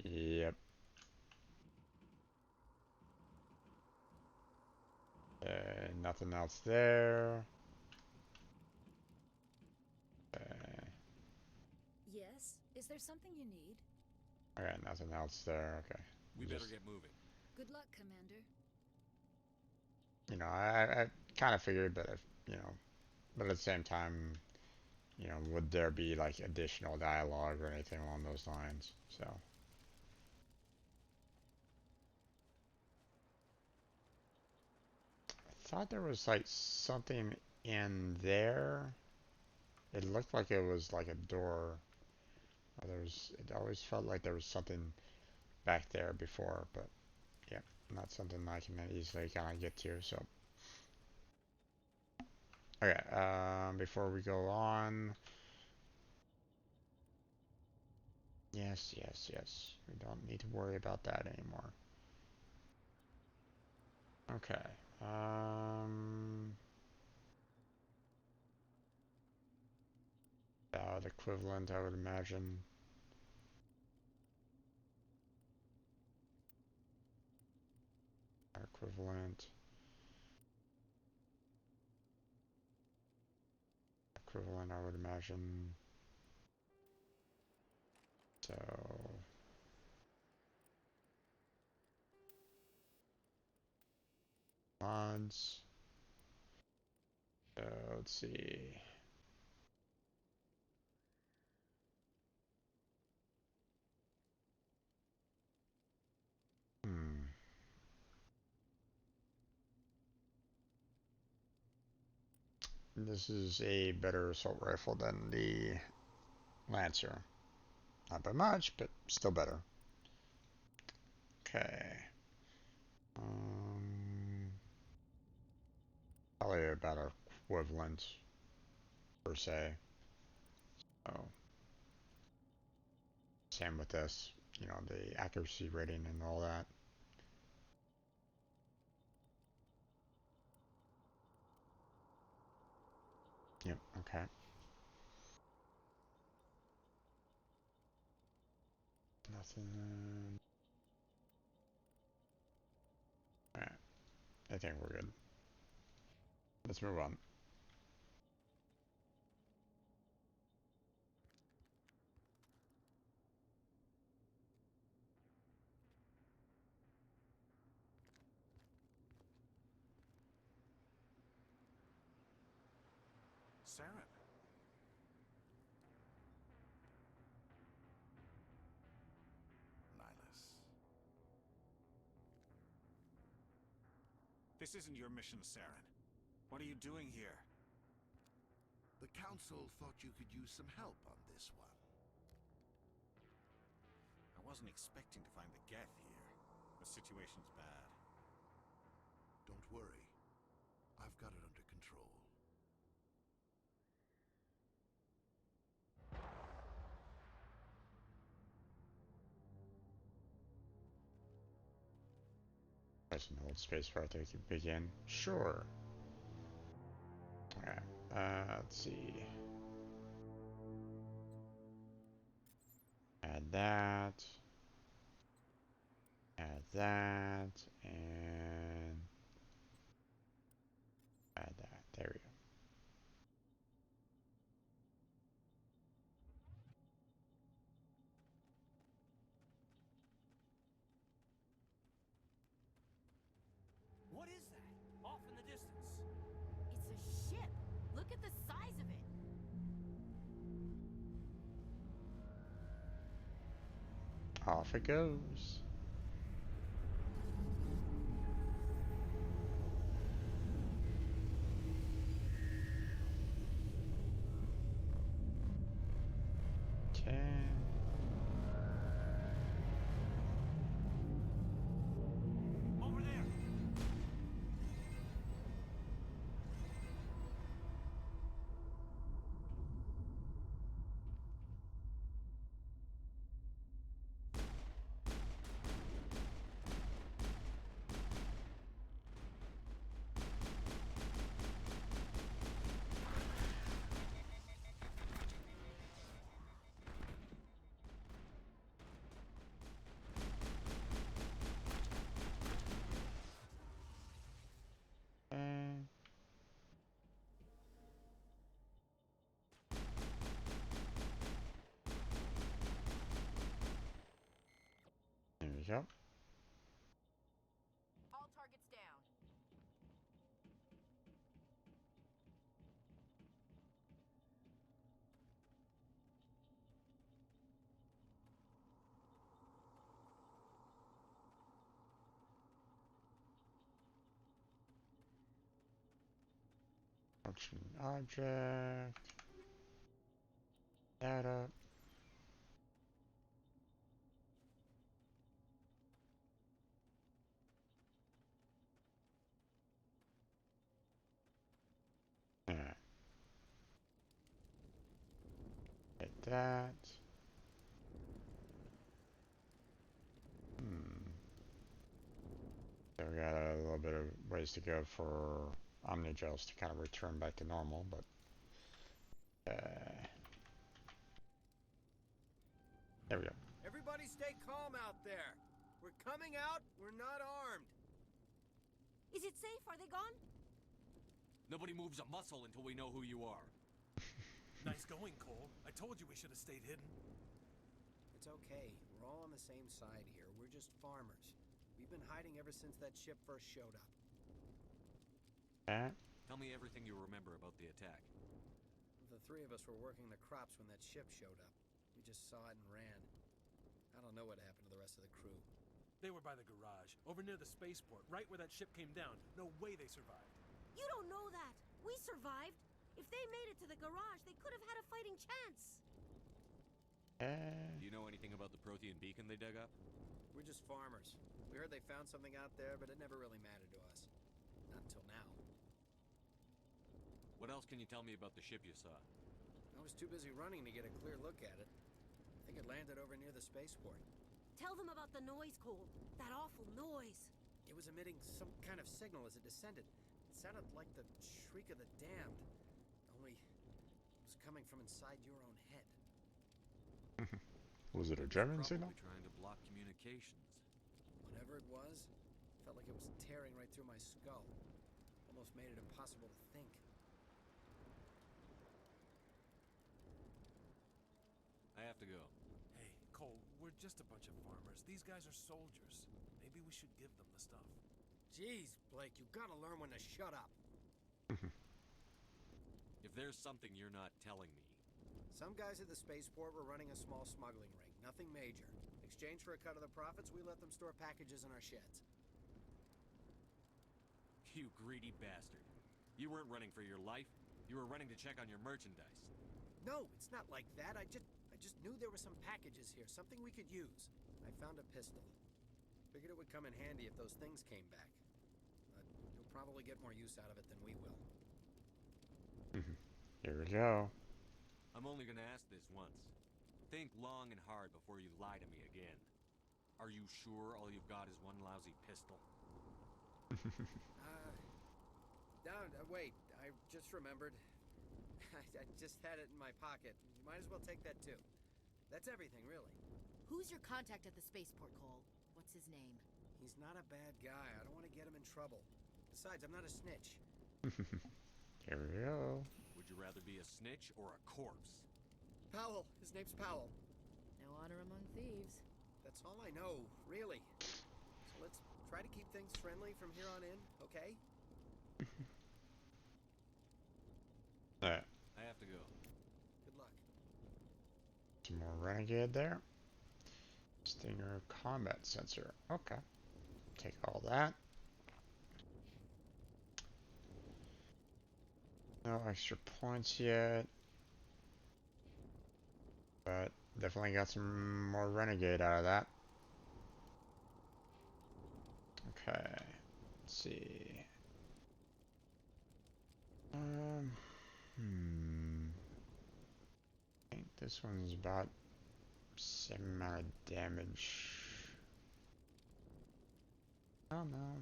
Yep. Nothing else there. Yes? Is there something you need? Okay, nothing else there. Okay. We better get moving. Good luck, Commander. You know, I kind of figured, but if, you know, but at the same time, you know, would there be like additional dialogue or anything along those lines? So. I thought there was like something in there. It looked like it was like a door. It always felt like there was something back there before, but yeah, not something I can easily kind of get to. So, okay, before we go on, yes, yes, yes, we don't need to worry about that anymore. Okay, about equivalent, I would imagine. Equivalent. Equivalent, I would imagine. So mods. So let's see. This is a better assault rifle than the Lancer. Not by much, but still better. Okay. Probably about equivalent, per se. So, same with this. You know, the accuracy rating and all that. Yep, okay. Nothing. Alright. I think we're good. Let's move on. Saren. Nihilus. This isn't your mission, Saren. What are you doing here? The Council thought you could use some help on this one. I wasn't expecting to find the Geth here. The situation's bad. Don't worry. I've got it under control. Press and hold spacebar to begin. Sure. Alright. Let's see. Add that. Add that. And add that. There we go. What is that? Off in the distance. It's a ship. Look at the size of it. Off it goes. Okay. Over there! And there we go. All targets down. Function object. Data. Alright. Like that. So we got a little bit of ways to go for Omnigels to kind of return back to normal, but there we go. Everybody stay calm out there. We're coming out. We're not armed. Is it safe? Are they gone? Nobody moves a muscle until we know who you are. Nice going, Cole. I told you we should have stayed hidden. It's okay. We're all on the same side here. We're just farmers. We've been hiding ever since that ship first showed up. Tell me everything you remember about the attack. The three of us were working the crops when that ship showed up. We just saw it and ran. I don't know what happened to the rest of the crew. They were by the garage, over near the spaceport, right where that ship came down. No way they survived. You don't know that. We survived. If they made it to the garage, they could have had a fighting chance. Do you know anything about the Prothean beacon they dug up? We're just farmers. We heard they found something out there, but it never really mattered to us. Not until now. What else can you tell me about the ship you saw? I was too busy running to get a clear look at it. I think it landed over near the spaceport. Tell them about the noise, Cole. That awful noise. It was emitting some kind of signal as it descended. It sounded like the shriek of the damned. Only it was coming from inside your own head. Was it a German signal? Probably trying to block communications. Whatever it was, felt like it was tearing right through my skull. Almost made it impossible to think. I have to go. Hey, Cole, we're just a bunch of farmers. These guys are soldiers. Maybe we should give them the stuff. Jeez, Blake, you gotta learn when to shut up. If there's something you're not telling me... Some guys at the spaceport were running a small smuggling ring. Nothing major. In exchange for a cut of the profits, we let them store packages in our sheds. You greedy bastard. You weren't running for your life. You were running to check on your merchandise. No, it's not like that. I just knew there were some packages here, something we could use. I found a pistol. Figured it would come in handy if those things came back. But you'll probably get more use out of it than we will. Here we go. I'm only gonna ask this once. Think long and hard before you lie to me again. Are you sure all you've got is one lousy pistol? Wait, I just remembered. I just had it in my pocket. You might as well take that too. That's everything, really. Who's your contact at the spaceport, Cole? What's his name? He's not a bad guy. I don't want to get him in trouble. Besides, I'm not a snitch. Here we go. Would you rather be a snitch or a corpse? Powell. His name's Powell. No honor among thieves. That's all I know, really. So let's try to keep things friendly from here on in, okay? Alright. I have to go. Good luck. Some more Renegade there. Stinger combat sensor. Okay. Take all that. No extra points yet. But definitely got some more Renegade out of that. Okay, let's see. I think this one's about same amount of damage. Oh no.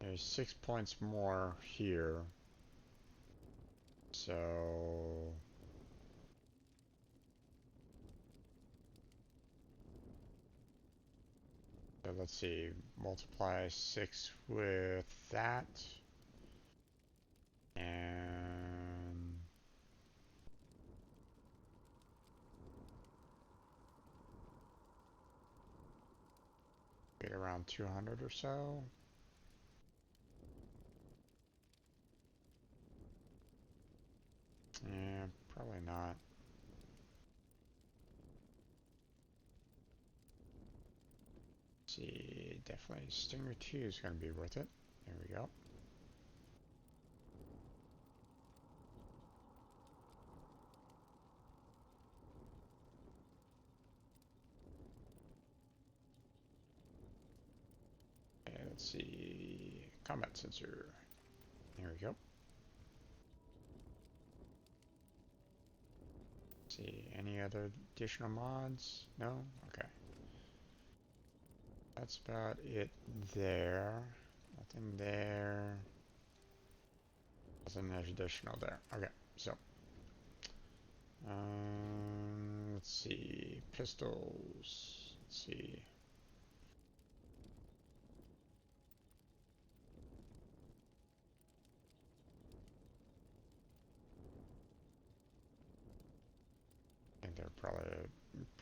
There's 6 points more here. So let's see, multiply 6 with that, and get around 200 or so. Yeah, probably not. Let's see, definitely Stinger 2 is going to be worth it. There we go. Okay, let's see, combat sensor. There we go. Let's see, any other additional mods? No? Okay. That's about it there. Nothing there. Nothing additional there. Okay, so. Let's see. Pistols. Let's see. I think they're probably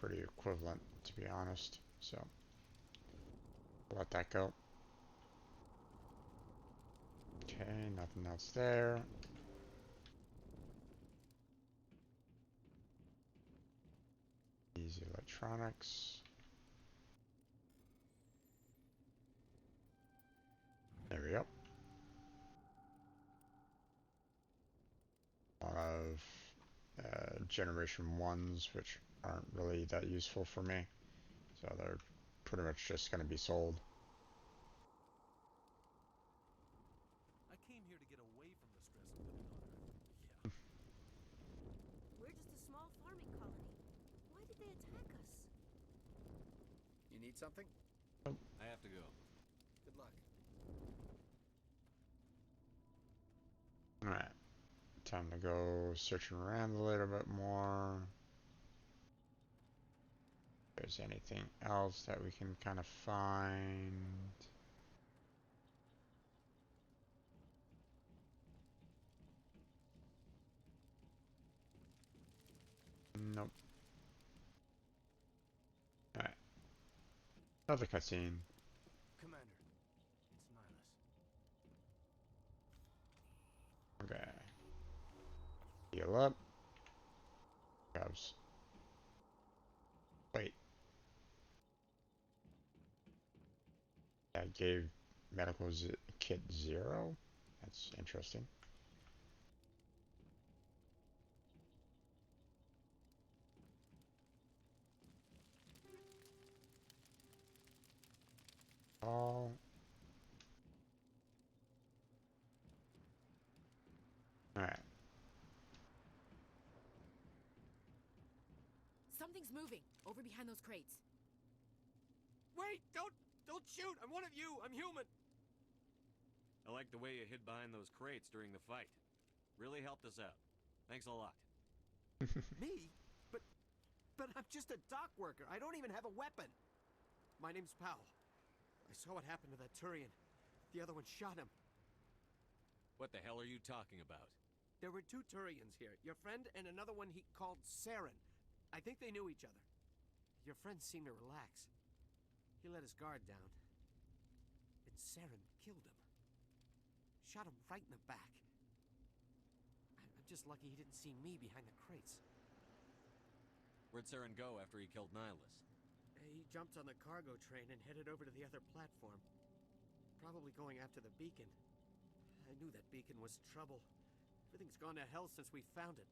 pretty equivalent, to be honest. So, let that go. Okay, nothing else there. Easy electronics. There we go. A lot of generation 1s, which aren't really that useful for me. So they're pretty much just going to be sold. I came here to get away from the stress of living on Earth. Yeah. We're just a small farming colony. Why did they attack us? You need something? I have to go. Good luck. Alright. Time to go searching around a little bit more. If there's anything else that we can kind of find. Nope. Alright. Another cutscene. Commander, it's Nihilus. Okay. Heal up. Grabs. Wait. That gave medical kit 0? That's interesting. All. Alright. Something's moving over behind those crates. Wait! Don't shoot! I'm one of you! I'm human! I like the way you hid behind those crates during the fight. Really helped us out. Thanks a lot. Me? But I'm just a dock worker. I don't even have a weapon. My name's Powell. I saw what happened to that Turian. The other one shot him. What the hell are you talking about? There were 2 Turians here. Your friend and another one he called Saren. I think they knew each other. Your friend seemed to relax. He let his guard down. And Saren killed him. Shot him right in the back. I'm just lucky he didn't see me behind the crates. Where'd Saren go after he killed Nihilus? He jumped on the cargo train and headed over to the other platform. Probably going after the beacon. I knew that beacon was trouble. Everything's gone to hell since we found it.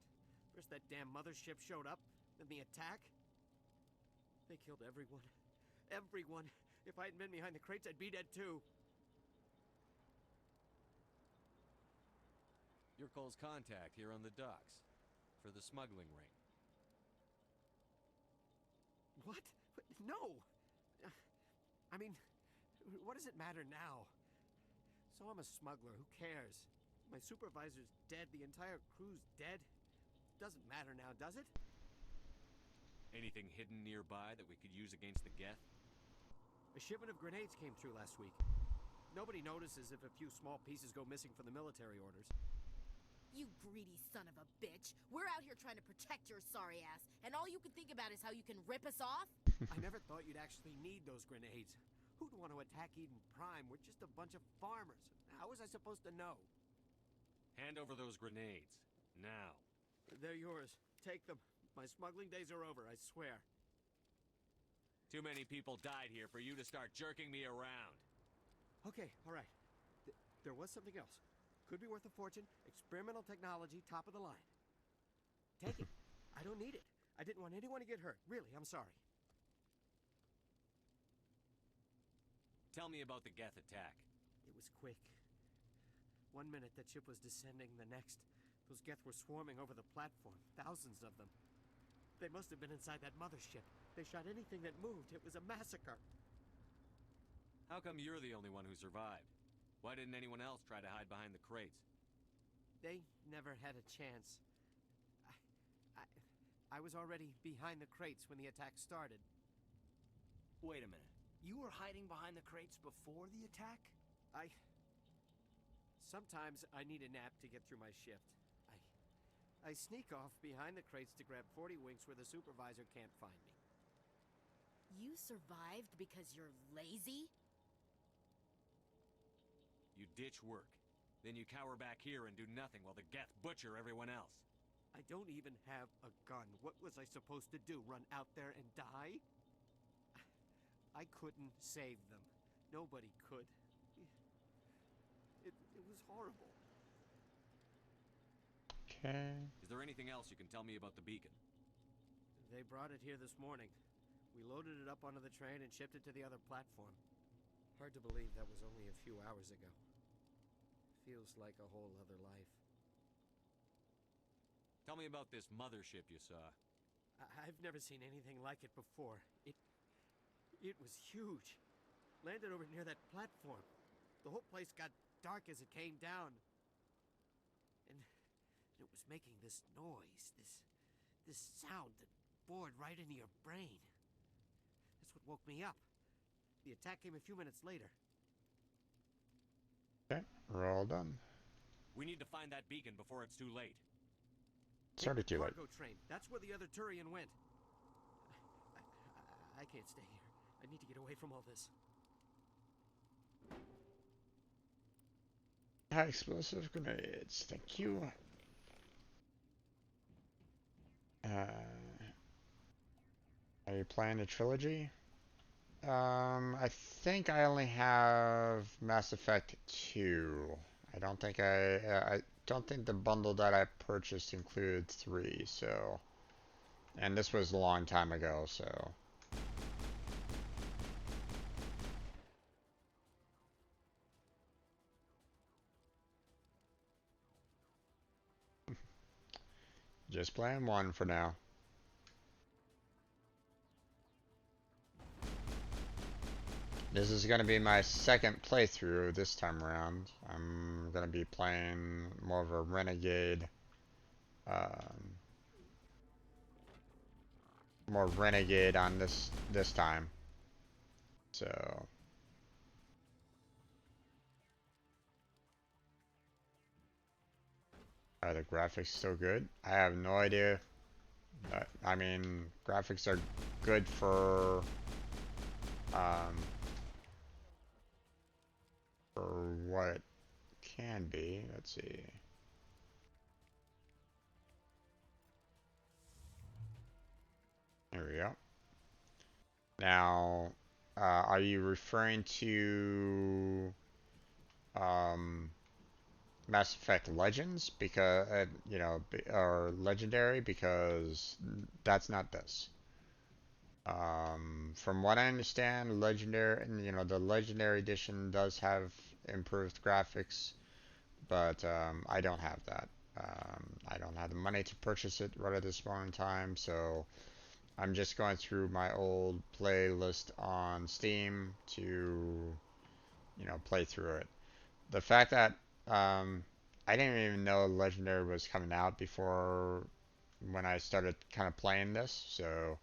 First that damn mothership showed up, then the attack. They killed everyone. Everyone. If I hadn't been behind the crates, I'd be dead too. You're Cole's contact here on the docks. For the smuggling ring. What? No! I mean, what does it matter now? So I'm a smuggler, who cares? My supervisor's dead, the entire crew's dead. Doesn't matter now, does it? Anything hidden nearby that we could use against the Geth? A shipment of grenades came through last week. Nobody notices if a few small pieces go missing from the military orders. You greedy son of a bitch. We're out here trying to protect your sorry ass, and all you can think about is how you can rip us off? I never thought you'd actually need those grenades. Who'd want to attack Eden Prime? We're just a bunch of farmers. How was I supposed to know? Hand over those grenades. Now. They're yours. Take them. My smuggling days are over, I swear. Too many people died here for you to start jerking me around. Okay, all right. There was something else. Could be worth a fortune. Experimental technology, top of the line. Take it. I don't need it. I didn't want anyone to get hurt. Really, I'm sorry. Tell me about the Geth attack. It was quick. 1 minute that ship was descending, the next, those Geth were swarming over the platform. Thousands of them. They must have been inside that mothership. They shot anything that moved. It was a massacre. How come you're the only one who survived? Why didn't anyone else try to hide behind the crates? They never had a chance. I was already behind the crates when the attack started. Wait a minute. You were hiding behind the crates before the attack? Sometimes I need a nap to get through my shift. I sneak off behind the crates to grab 40 winks where the supervisor can't find me. You survived because you're lazy? You ditch work. Then you cower back here and do nothing while the Geth butcher everyone else. I don't even have a gun. What was I supposed to do? Run out there and die? I couldn't save them. Nobody could. It was horrible. Okay. Is there anything else you can tell me about the beacon? They brought it here this morning. We loaded it up onto the train and shipped it to the other platform. Hard to believe that was only a few hours ago. Feels like a whole other life. Tell me about this mothership you saw. I've never seen anything like it before. It was huge. Landed over near that platform. The whole place got dark as it came down. And it was making this noise, this sound that bored right into your brain. That's what woke me up. The attack came a few minutes later. Okay, we're all done. We need to find that beacon before it's too late. It's already too late. Cargo train. That's where the other Turian went. I can't stay here. I need to get away from all this. High explosive grenades. Thank you. Are you playing a trilogy? I think I only have Mass Effect 2. I don't think I don't think the bundle that I purchased included 3, so. And this was a long time ago, so. Just playing 1 for now. This is going to be my second playthrough this time around. I'm going to be playing more of a Renegade. More Renegade on this time. So. Are the graphics still good? I have no idea. But, I mean, graphics are good for what it can be. Let's see. There we go. Now, are you referring to Mass Effect Legends because you know, or Legendary, because that's not this. From what I understand, Legendary, you know, the Legendary Edition does have improved graphics, but I don't have that. I don't have the money to purchase it right at this moment in time, so I'm just going through my old playlist on Steam to, you know, play through it. The fact that I didn't even know Legendary was coming out before when I started kind of playing this, so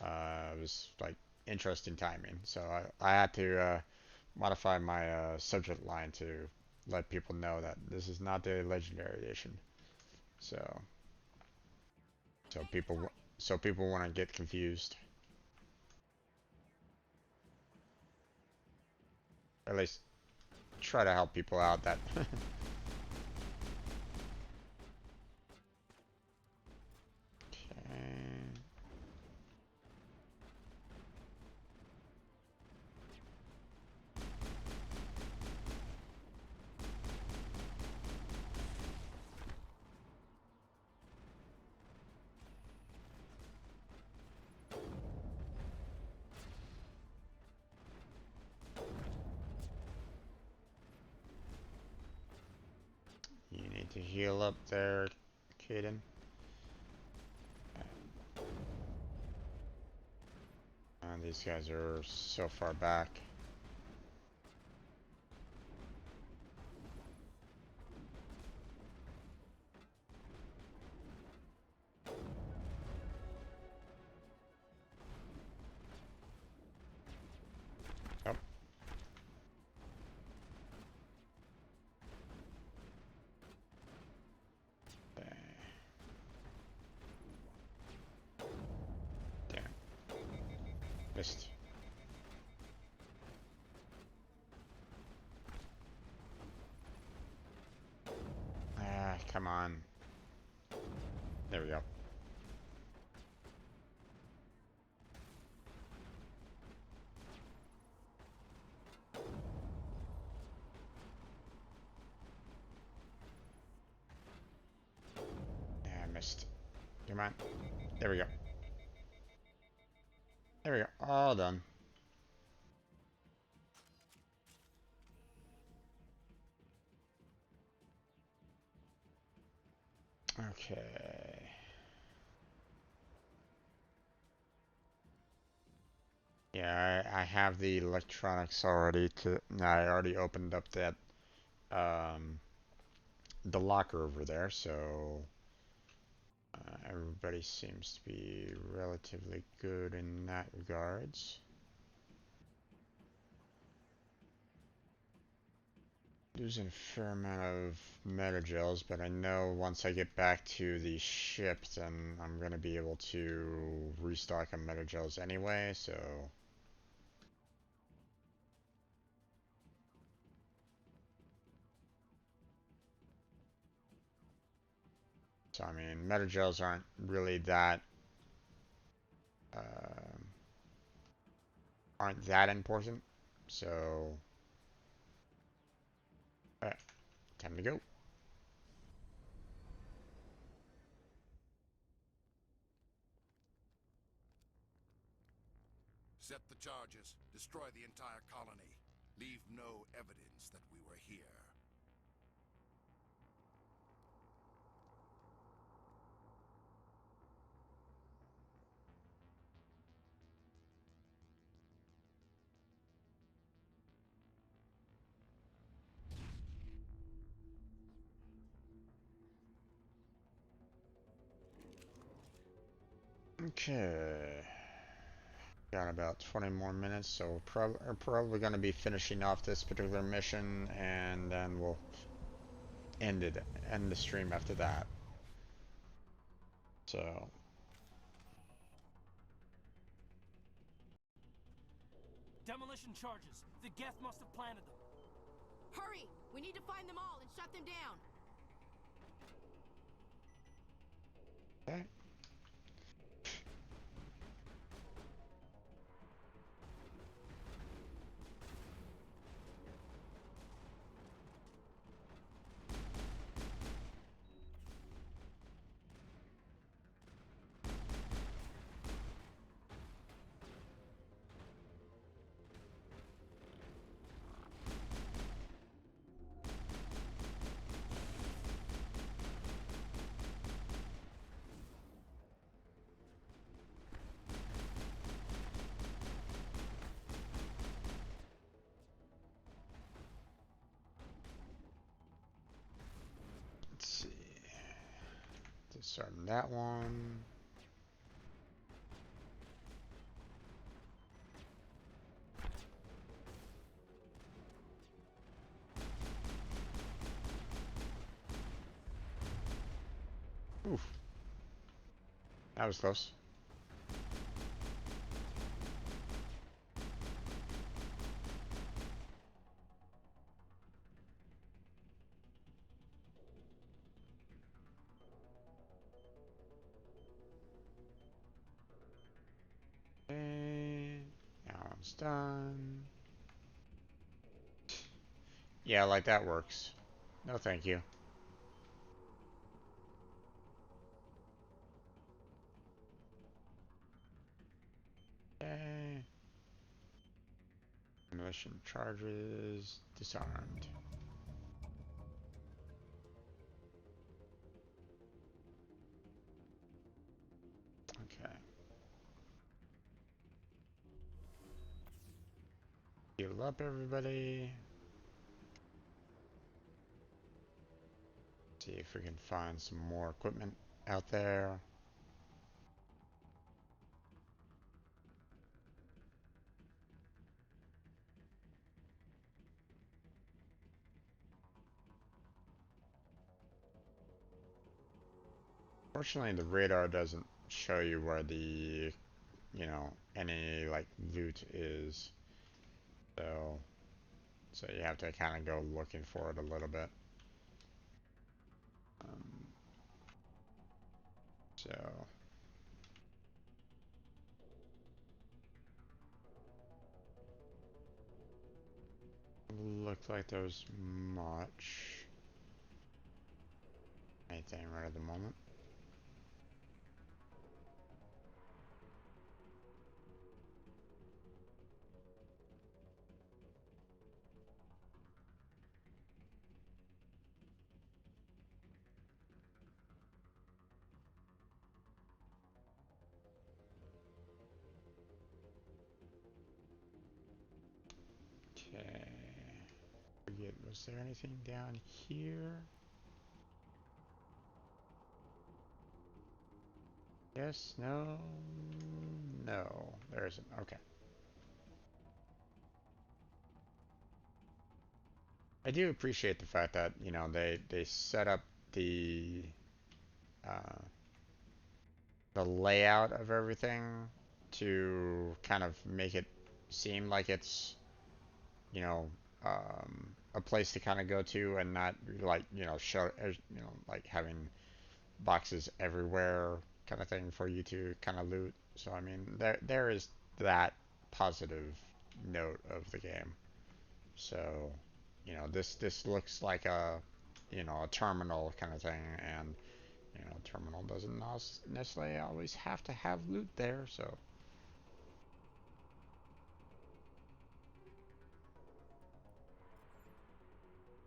it was like interesting timing. So I had to modify my subject line to let people know that this is not the Legendary Edition. So so people so people want to get confused. Or at least try to help people out that Okay. You need to heal up there, Kaden. And these guys are so far back. Oh. Damn. Missed. Ah, come on. There we go. Yeah, I missed. Come on. There we go. There we go. All done. Okay. Yeah, I have the electronics already I already opened up that the locker over there, so everybody seems to be relatively good in that regards. Losing a fair amount of metagels, but I know once I get back to the ship, then I'm gonna be able to restock on metagels anyway, so. So I mean, metagels aren't really that uh, important. So, alright, time to go. Set the charges. Destroy the entire colony. Leave no evidence that we were here. Okay. Got about 20 more minutes, so we're probably going to be finishing off this particular mission, and then we'll end the stream after that. So. Demolition charges. The Geth must have planted them. Hurry! We need to find them all and shut them down. Okay. Starting that one. Oof. That was close. Okay. That one's done. Yeah, like that works. No, thank you. Okay. Demolition charges disarmed. Okay. Heal up, everybody. See if we can find some more equipment out there. Fortunately, the radar doesn't show you where the, any like loot is. So you have to kind of go looking for it a little bit. Um, so looked like there was much anything right at the moment. Okay. Forget, was there anything down here? Yes, no, no, there isn't. Okay. I do appreciate the fact that, they set up uh, the layout of everything to kind of make it seem like it's, you know, a place to kind of go to and not like, show, like having boxes everywhere kind of thing for you to kind of loot. So I mean, there is that positive note of the game. So, this looks like a terminal kind of thing, and terminal doesn't necessarily always have to have loot there. So,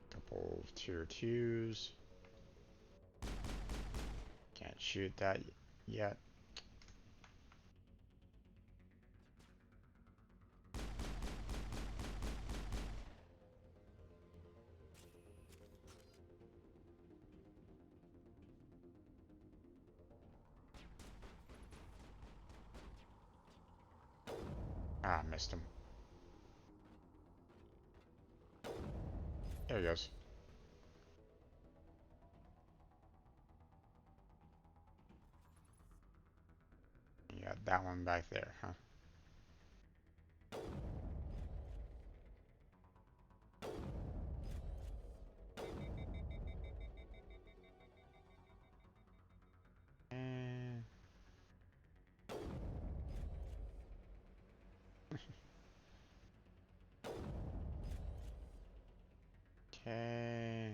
couple of tier 2s. Can't shoot that yet. Ah, missed him. There he goes. You got that one back there, huh? And okay.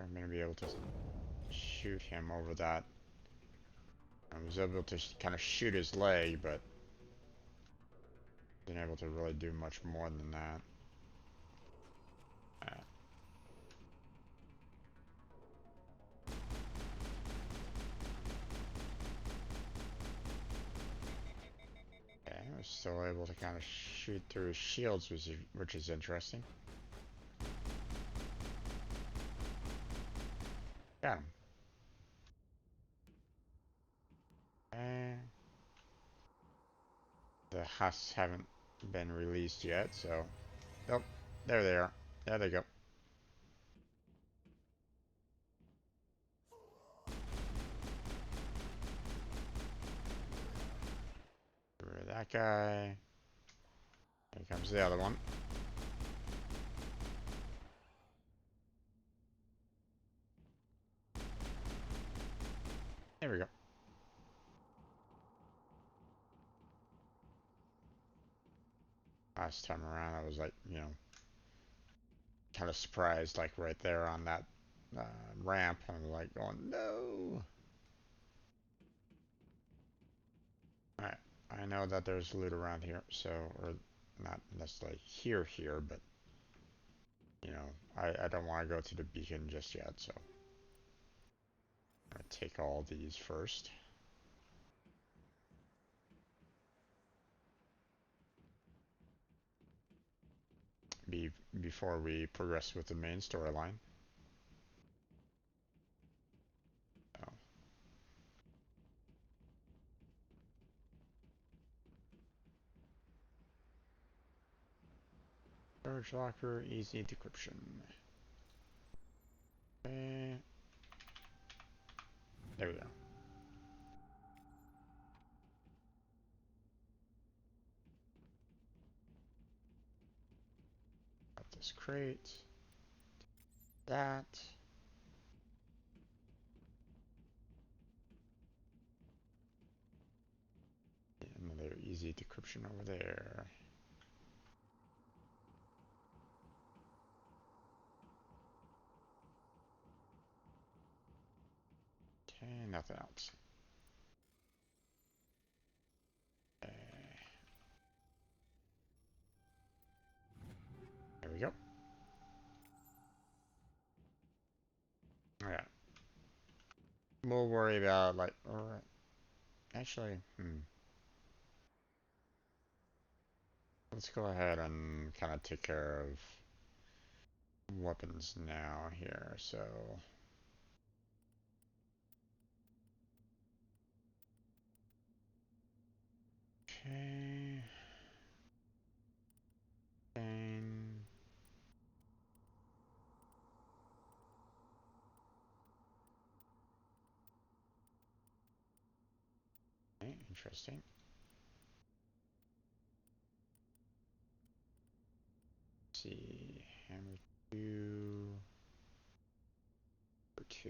I'm gonna be able to shoot him over that. I was able to kind of shoot his leg, but wasn't able to really do much more than that. Okay, I was still able to kind of shoot through his shields, which is interesting. Got him. Okay. The husks haven't been released yet, so... Nope. There they are. There they go. Get rid of that guy. Here comes the other one. There we go. Last time around, I was like, you know, kind of surprised, like right there on that ramp. I'm like going, no. Alright, I know that there's loot around here, so, or not necessarily here, but, you know, I don't want to go to the beacon just yet, so. I'm going to take all these first. Before we progress with the main storyline. So. Storage locker, easy decryption. Okay. There we go. Got this crate. That. Another easy decryption over there. Okay, nothing else. Okay. There we go. Yeah. We'll worry about, like, or actually, let's go ahead and kind of take care of weapons now here, so. Okay. And okay, interesting. Let's see, hammer 2 for 2.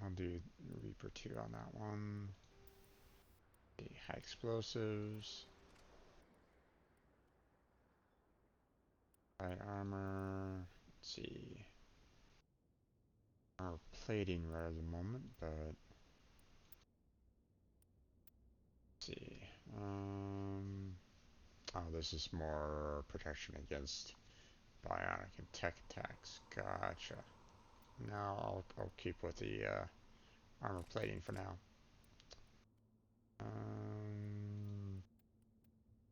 I'll do Reaper 2 on that one. Okay, high explosives. Light armor. Let's see. Armor plating right at the moment, but let's see. Oh, this is more protection against bionic and tech attacks. Gotcha. No, I'll keep with the armor plating for now.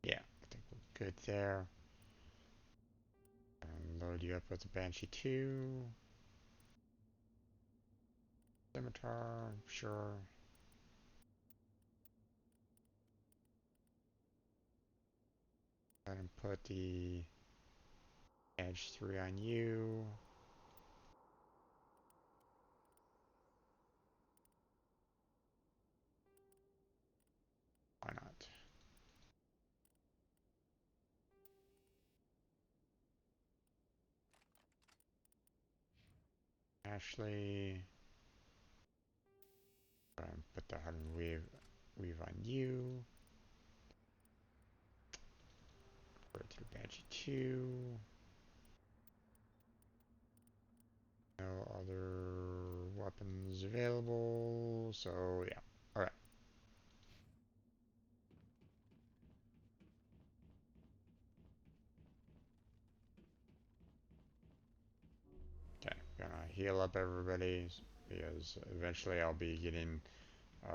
Yeah, I think we're good there. And load you up with the Banshee 2. Scimitar, sure. Go ahead and put the Edge 3 on you. Why not? Ashley. Go ahead and put the Hardened weave on you. Put it through Banshee 2. No other weapons available, so yeah. Alright. Okay, gonna heal up everybody because eventually I'll be getting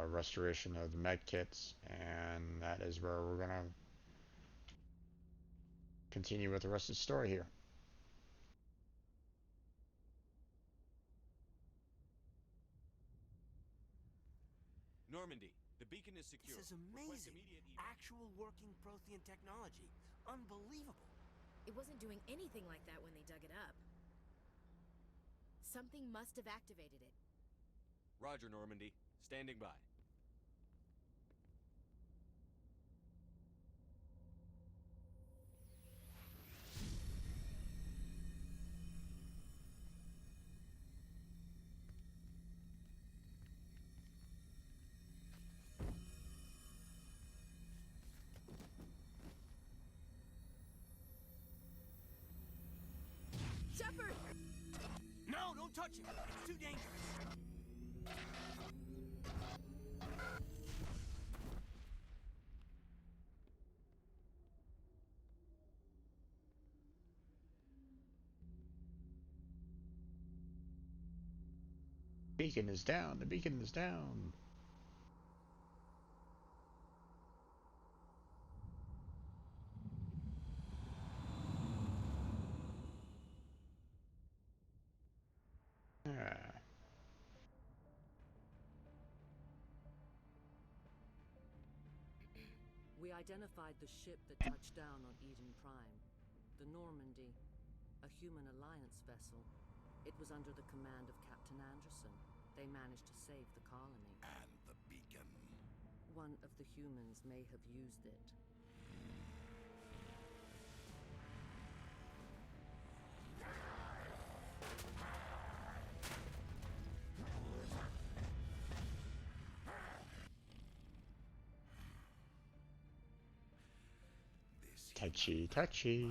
restoration of the med kits, and that is where we're gonna continue with the rest of the story here. Normandy, the beacon is secure. This is amazing. Actual working Prothean technology. Unbelievable. It wasn't doing anything like that when they dug it up. Something must have activated it. Roger, Normandy. Standing by. Shepard! No, don't touch it. It's too dangerous. Beacon is down. The beacon is down. Ah. We identified the ship that touched down on Eden Prime. The Normandy, a human alliance vessel. It was under the command of Captain Anderson. They managed to save the colony. And the beacon. One of the humans may have used it. Touchy, touchy.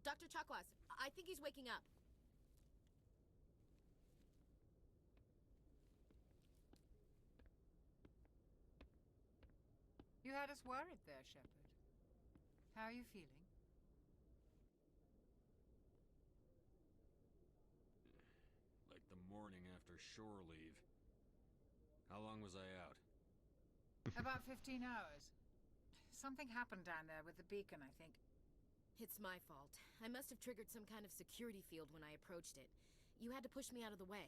Dr. Chakwas, I think he's waking up. You had us worried there, Shepard. How are you feeling? Like the morning after shore leave. How long was I out? About 15 hours. Something happened down there with the beacon, I think. It's my fault. I must have triggered some kind of security field when I approached it. You had to push me out of the way.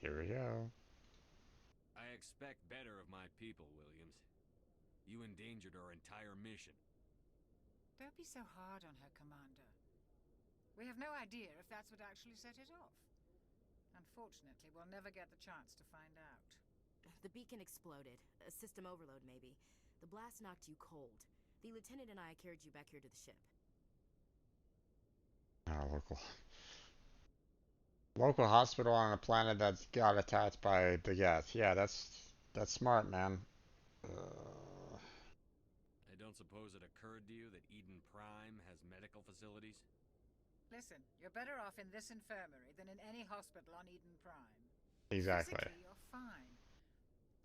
Here we go. I expect better of my people, Williams. You endangered our entire mission. Don't be so hard on her, Commander. We have no idea if that's what actually set it off. Unfortunately, we'll never get the chance to find out. The beacon exploded. A system overload, maybe. The blast knocked you cold. The lieutenant and I carried you back here to the ship. Local hospital on a planet that's got attacked by the gas. Yeah, that's smart, man. I don't suppose it occurred to you that Eden Prime has medical facilities? Listen, you're better off in this infirmary than in any hospital on Eden Prime. Exactly. Physically, you're fine.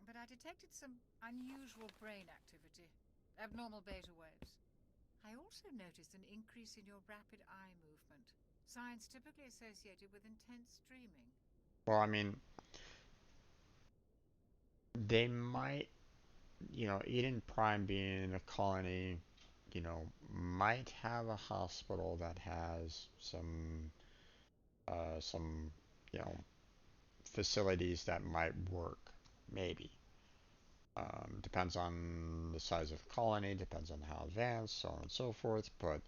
But I detected some unusual brain activity. Abnormal beta waves. I also noticed an increase in your rapid eye movement. Signs typically associated with intense dreaming. Well, I mean, they might, Eden Prime being a colony, might have a hospital that has some, facilities that might work, maybe. Depends on the size of the colony, depends on how advanced, so on and so forth. But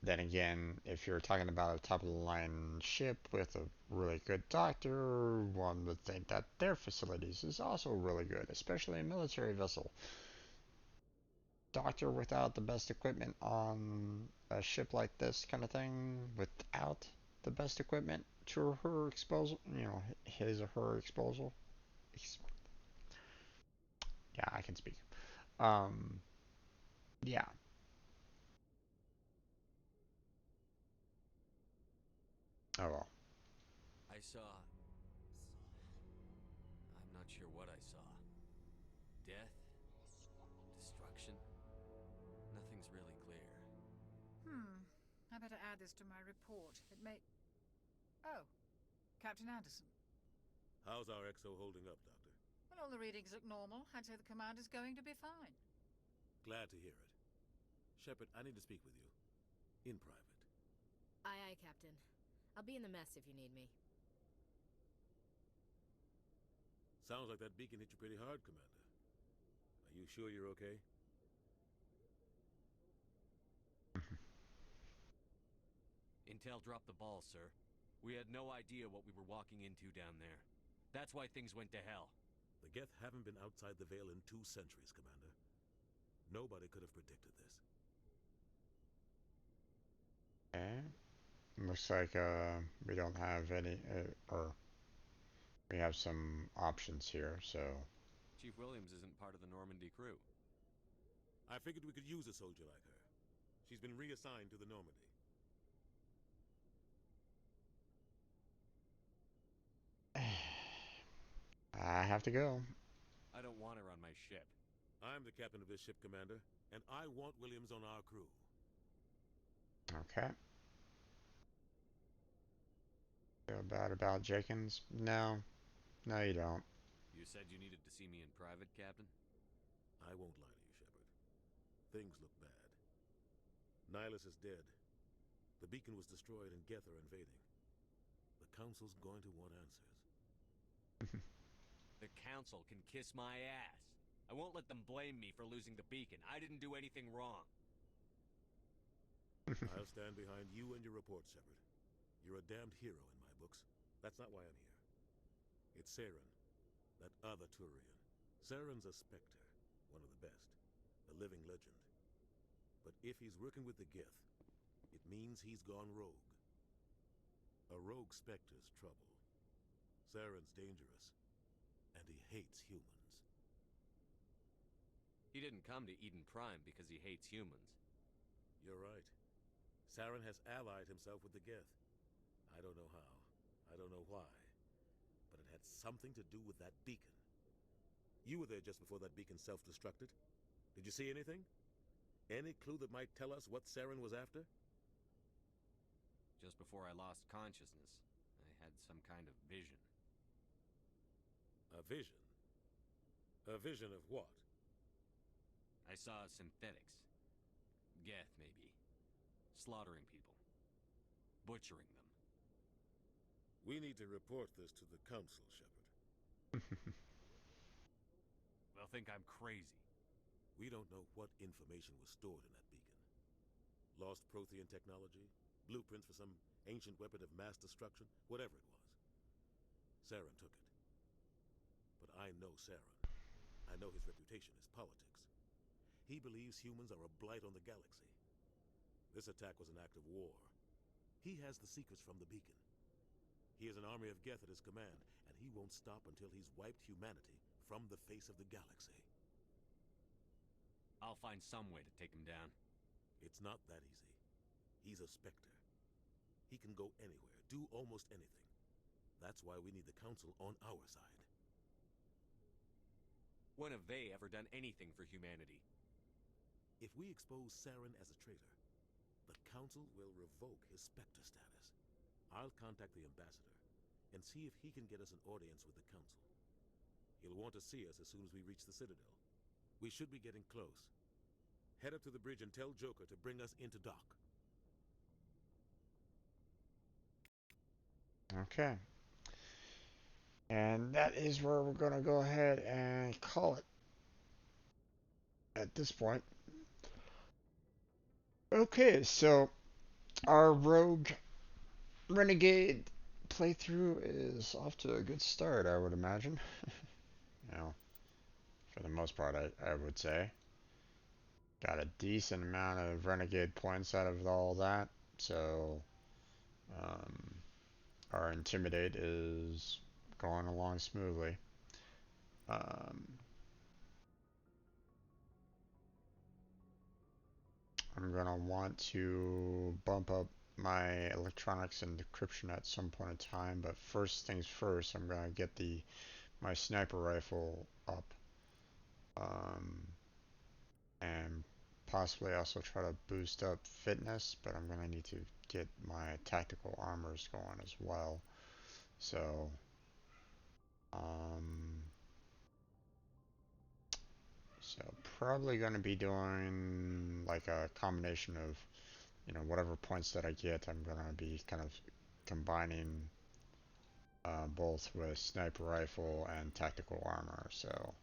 then again, if you're talking about a top of the line ship with a really good doctor, one would think that their facilities is also really good, especially a military vessel. Doctor without the best equipment on a ship like this kind of thing, without the best equipment to her exposal, his or her exposal. Yeah, I can speak. Yeah. Oh well. I saw... I'm not sure what I saw. Death? Destruction? Nothing's really clear. I better add this to my report. It may... Oh, Captain Anderson. How's our XO holding up, Doctor? Well, all the readings look normal. I'd say the commander's going to be fine. Glad to hear it. Shepard, I need to speak with you. In private. Aye, aye, Captain. I'll be in the mess if you need me. Sounds like that beacon hit you pretty hard, Commander. Are you sure you're okay? Intel dropped the ball, sir. We had no idea what we were walking into down there. That's why things went to hell. The Geth haven't been outside the Veil in 2 centuries, Commander. Nobody could have predicted this. Okay. Looks like we don't have any, or we have some options here, so... Chief Williams isn't part of the Normandy crew. I figured we could use a soldier like her. She's been reassigned to the Normandy. I have to go. I don't want her on my ship. I'm the captain of this ship, Commander, and I want Williams on our crew. Okay. Feel bad about Jenkins? No. No, you don't. You said you needed to see me in private, Captain? I won't lie to you, Shepard. Things look bad. Nihilus is dead. The beacon was destroyed and Geth are invading. The Council's going to want answers. The Council can kiss my ass. I won't let them blame me for losing the beacon. I didn't do anything wrong. I'll stand behind you and your report, Shepard. You're a damned hero in my books. That's not why I'm here. It's Saren, that other Turian. Saren's a Spectre, one of the best, a living legend. But if he's working with the Geth, it means he's gone rogue. A rogue Spectre's trouble. Saren's dangerous, and he hates humans. He didn't come to Eden Prime because he hates humans. You're right. Saren has allied himself with the Geth. I don't know how. I don't know why. But it had something to do with that beacon. You were there just before that beacon self-destructed. Did you see anything? Any clue that might tell us what Saren was after? Just before I lost consciousness, I had some kind of vision. A vision? A vision of what? I saw synthetics. Geth, maybe. Slaughtering people. Butchering them. We need to report this to the Council, Shepard. They'll think I'm crazy. We don't know what information was stored in that beacon. Lost Prothean technology? Blueprints for some ancient weapon of mass destruction? Whatever it was. Saren took it. But I know Saren. I know his reputation is politics. He believes humans are a blight on the galaxy. This attack was an act of war. He has the secrets from the beacon. He has an army of Geth at his command, and he won't stop until he's wiped humanity from the face of the galaxy. I'll find some way to take him down. It's not that easy. He's a Spectre. He can go anywhere, do almost anything. That's why we need the Council on our side. When have they ever done anything for humanity? If we expose Saren as a traitor, the Council will revoke his Spectre status. I'll contact the Ambassador and see if he can get us an audience with the Council. He'll want to see us as soon as we reach the Citadel. We should be getting close. Head up to the bridge and tell Joker to bring us into dock. Okay. And that is where we're going to go ahead and call it at this point. Okay, so our Rogue Renegade playthrough is off to a good start, I would imagine. You know, for the most part, I would say. Got a decent amount of Renegade points out of all that, so our Intimidate is going along smoothly. I'm going to want to bump up my electronics and decryption at some point in time, but first things first, I'm going to get my sniper rifle up, and possibly also try to boost up fitness, but I'm going to need to get my tactical armors going as well. So, um, so probably going to be doing like a combination of, whatever points that I get, I'm going to be kind of combining both with sniper rifle and tactical armor. So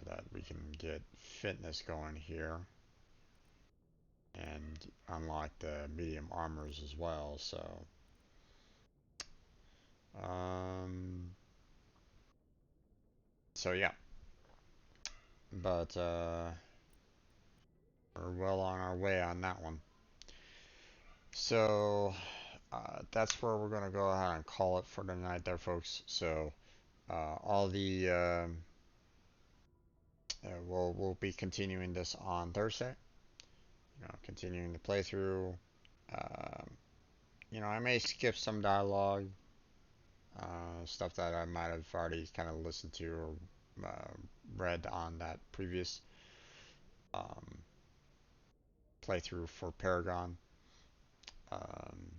that we can get fitness going here and unlock the medium armors as well. Um, so yeah, but we're well on our way on that one. So that's where we're gonna go ahead and call it for tonight, there, folks. So all the we'll be continuing this on Thursday. Continuing the playthrough. Um, I may skip some dialogue, stuff that I might have already kind of listened to or uh, read on that previous um, playthrough for Paragon. Um,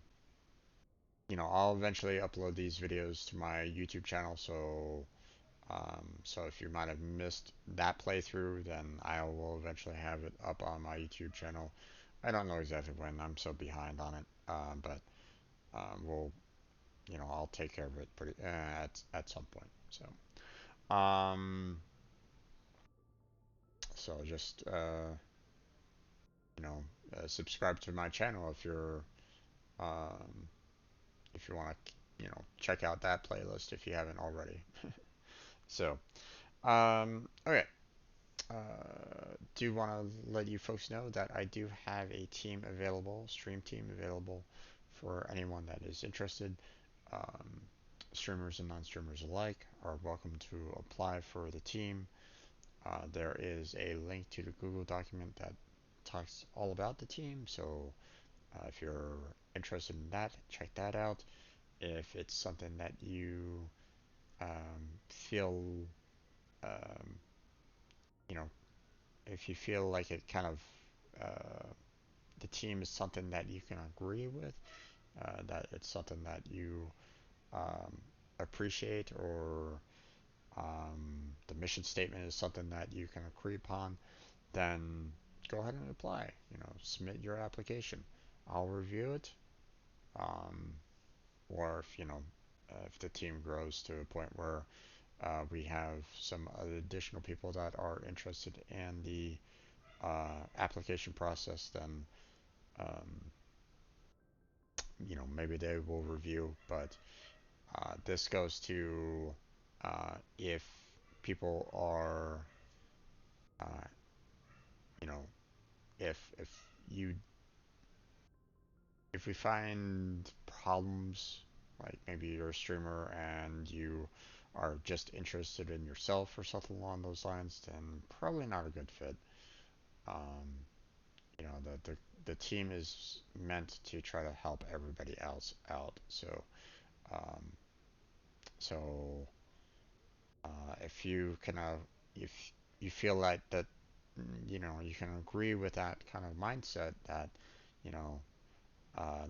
I'll eventually upload these videos to my YouTube channel, so if you might have missed that playthrough, then I will eventually have it up on my YouTube channel. I don't know exactly when. I'm so behind on it, but I'll take care of it pretty at some point. Um, so just subscribe to my channel um, if you want to check out that playlist if you haven't already. So okay. Do want to let you folks know that I do have a team available, stream team available for anyone that is interested. Um, Streamers and non-streamers alike are welcome to apply for the team. There is a link to the Google document that talks all about the team, so if you're interested in that, check that out. If it's something that you feel, um, you know, if you feel like it kind of the team is something that you can agree with, that it's something that you um, appreciate, or the mission statement is something that you can agree upon, then go ahead and apply. Submit your application. I'll review it. Um, or if the team grows to a point where we have some additional people that are interested in the application process, then um, maybe they will review. But this goes to if people are, uh, you know, if you if we find problems, like maybe you're a streamer and you are just interested in yourself or something along those lines, then probably not a good fit. Um, the team is meant to try to help everybody else out. Um, so if you if you feel like that, you can agree with that kind of mindset that, you know, uh,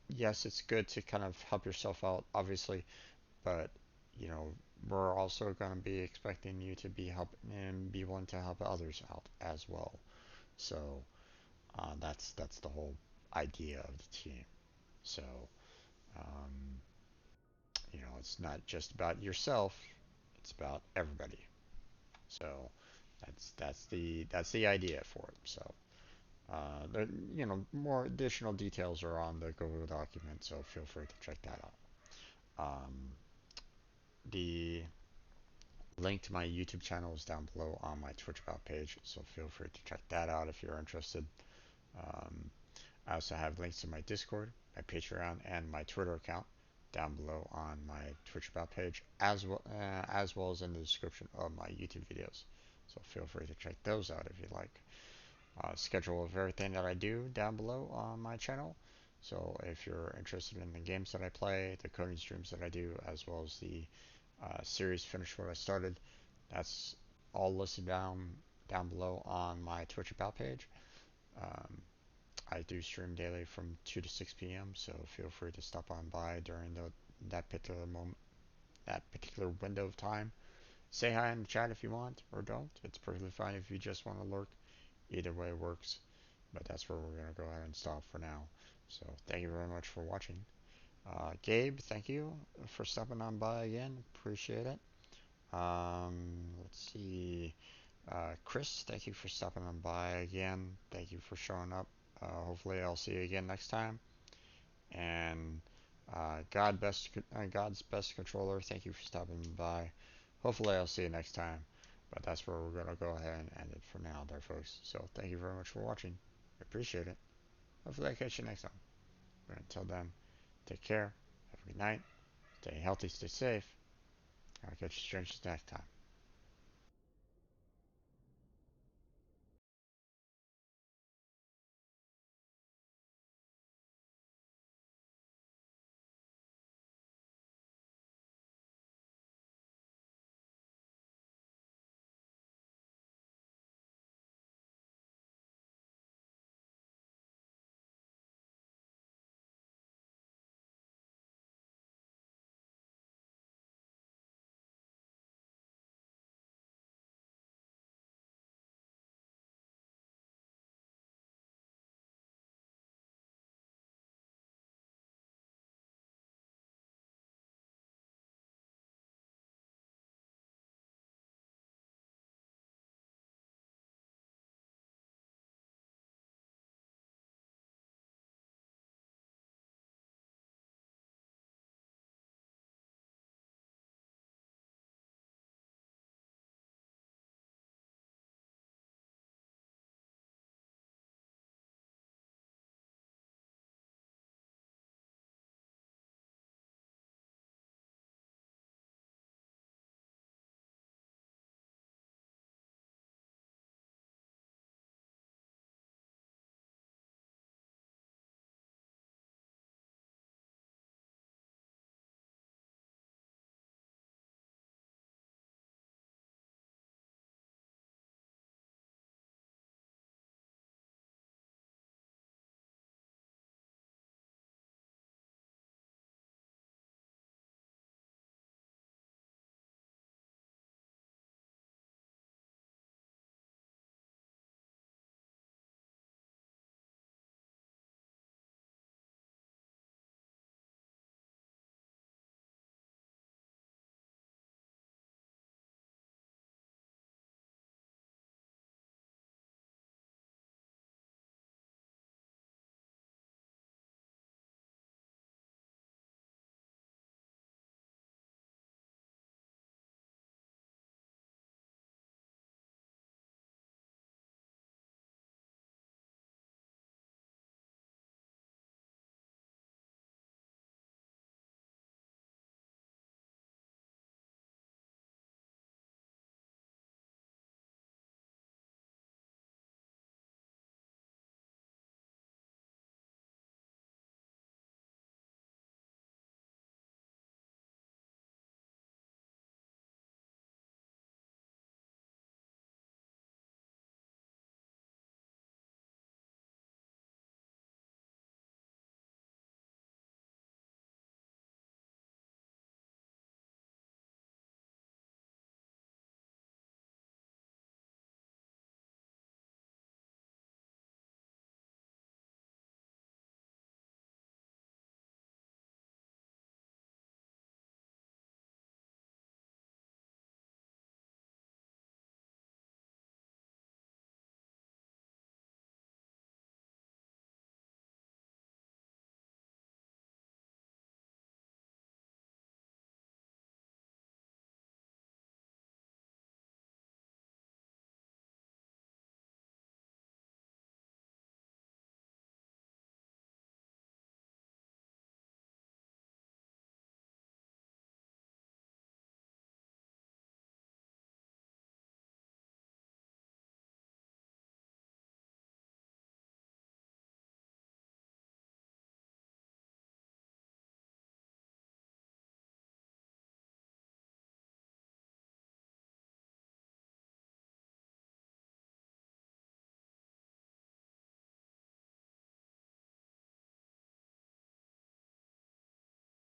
yes, it's good to kind of help yourself out, obviously, but you know, we're also going to be expecting you to be help and be willing to help others out as well. So that's the whole idea of the team. So um, it's not just about yourself; it's about everybody. So that's the idea for it. So more additional details are on the Google document, so feel free to check that out. Um, the link to my YouTube channel is down below on my Twitch about page, so feel free to check that out if you're interested. Um, I also have links to my Discord, my Patreon, and my Twitter account down below on my Twitch about page, as well as in the description of my YouTube videos. So feel free to check those out if you like. Schedule of everything that I do down below on my channel. So if you're interested in the games that I play, the coding streams that I do, as well as the series Finish What I Started, that's all listed down below on my Twitch about page. Um, I do stream daily from 2 to 6 p.m., so feel free to stop on by during that particular moment, that particular window of time. Say hi in the chat if you want, or don't. It's perfectly fine if you just want to lurk. Either way works. But that's where we're going to go ahead and stop for now. So thank you very much for watching. Gabe, thank you for stopping on by again. Appreciate it. Let's see. Chris, thank you for stopping on by again. Thank you for showing up. Hopefully I'll see you again next time. And God's best controller, thank you for stopping by. Hopefully I'll see you next time. But that's where we're going to go ahead and end it for now there, folks. So thank you very much for watching. I appreciate it. Hopefully I catch you next time. But until then, take care. Have a good night. Stay healthy, stay safe. I'll catch you strangers next time.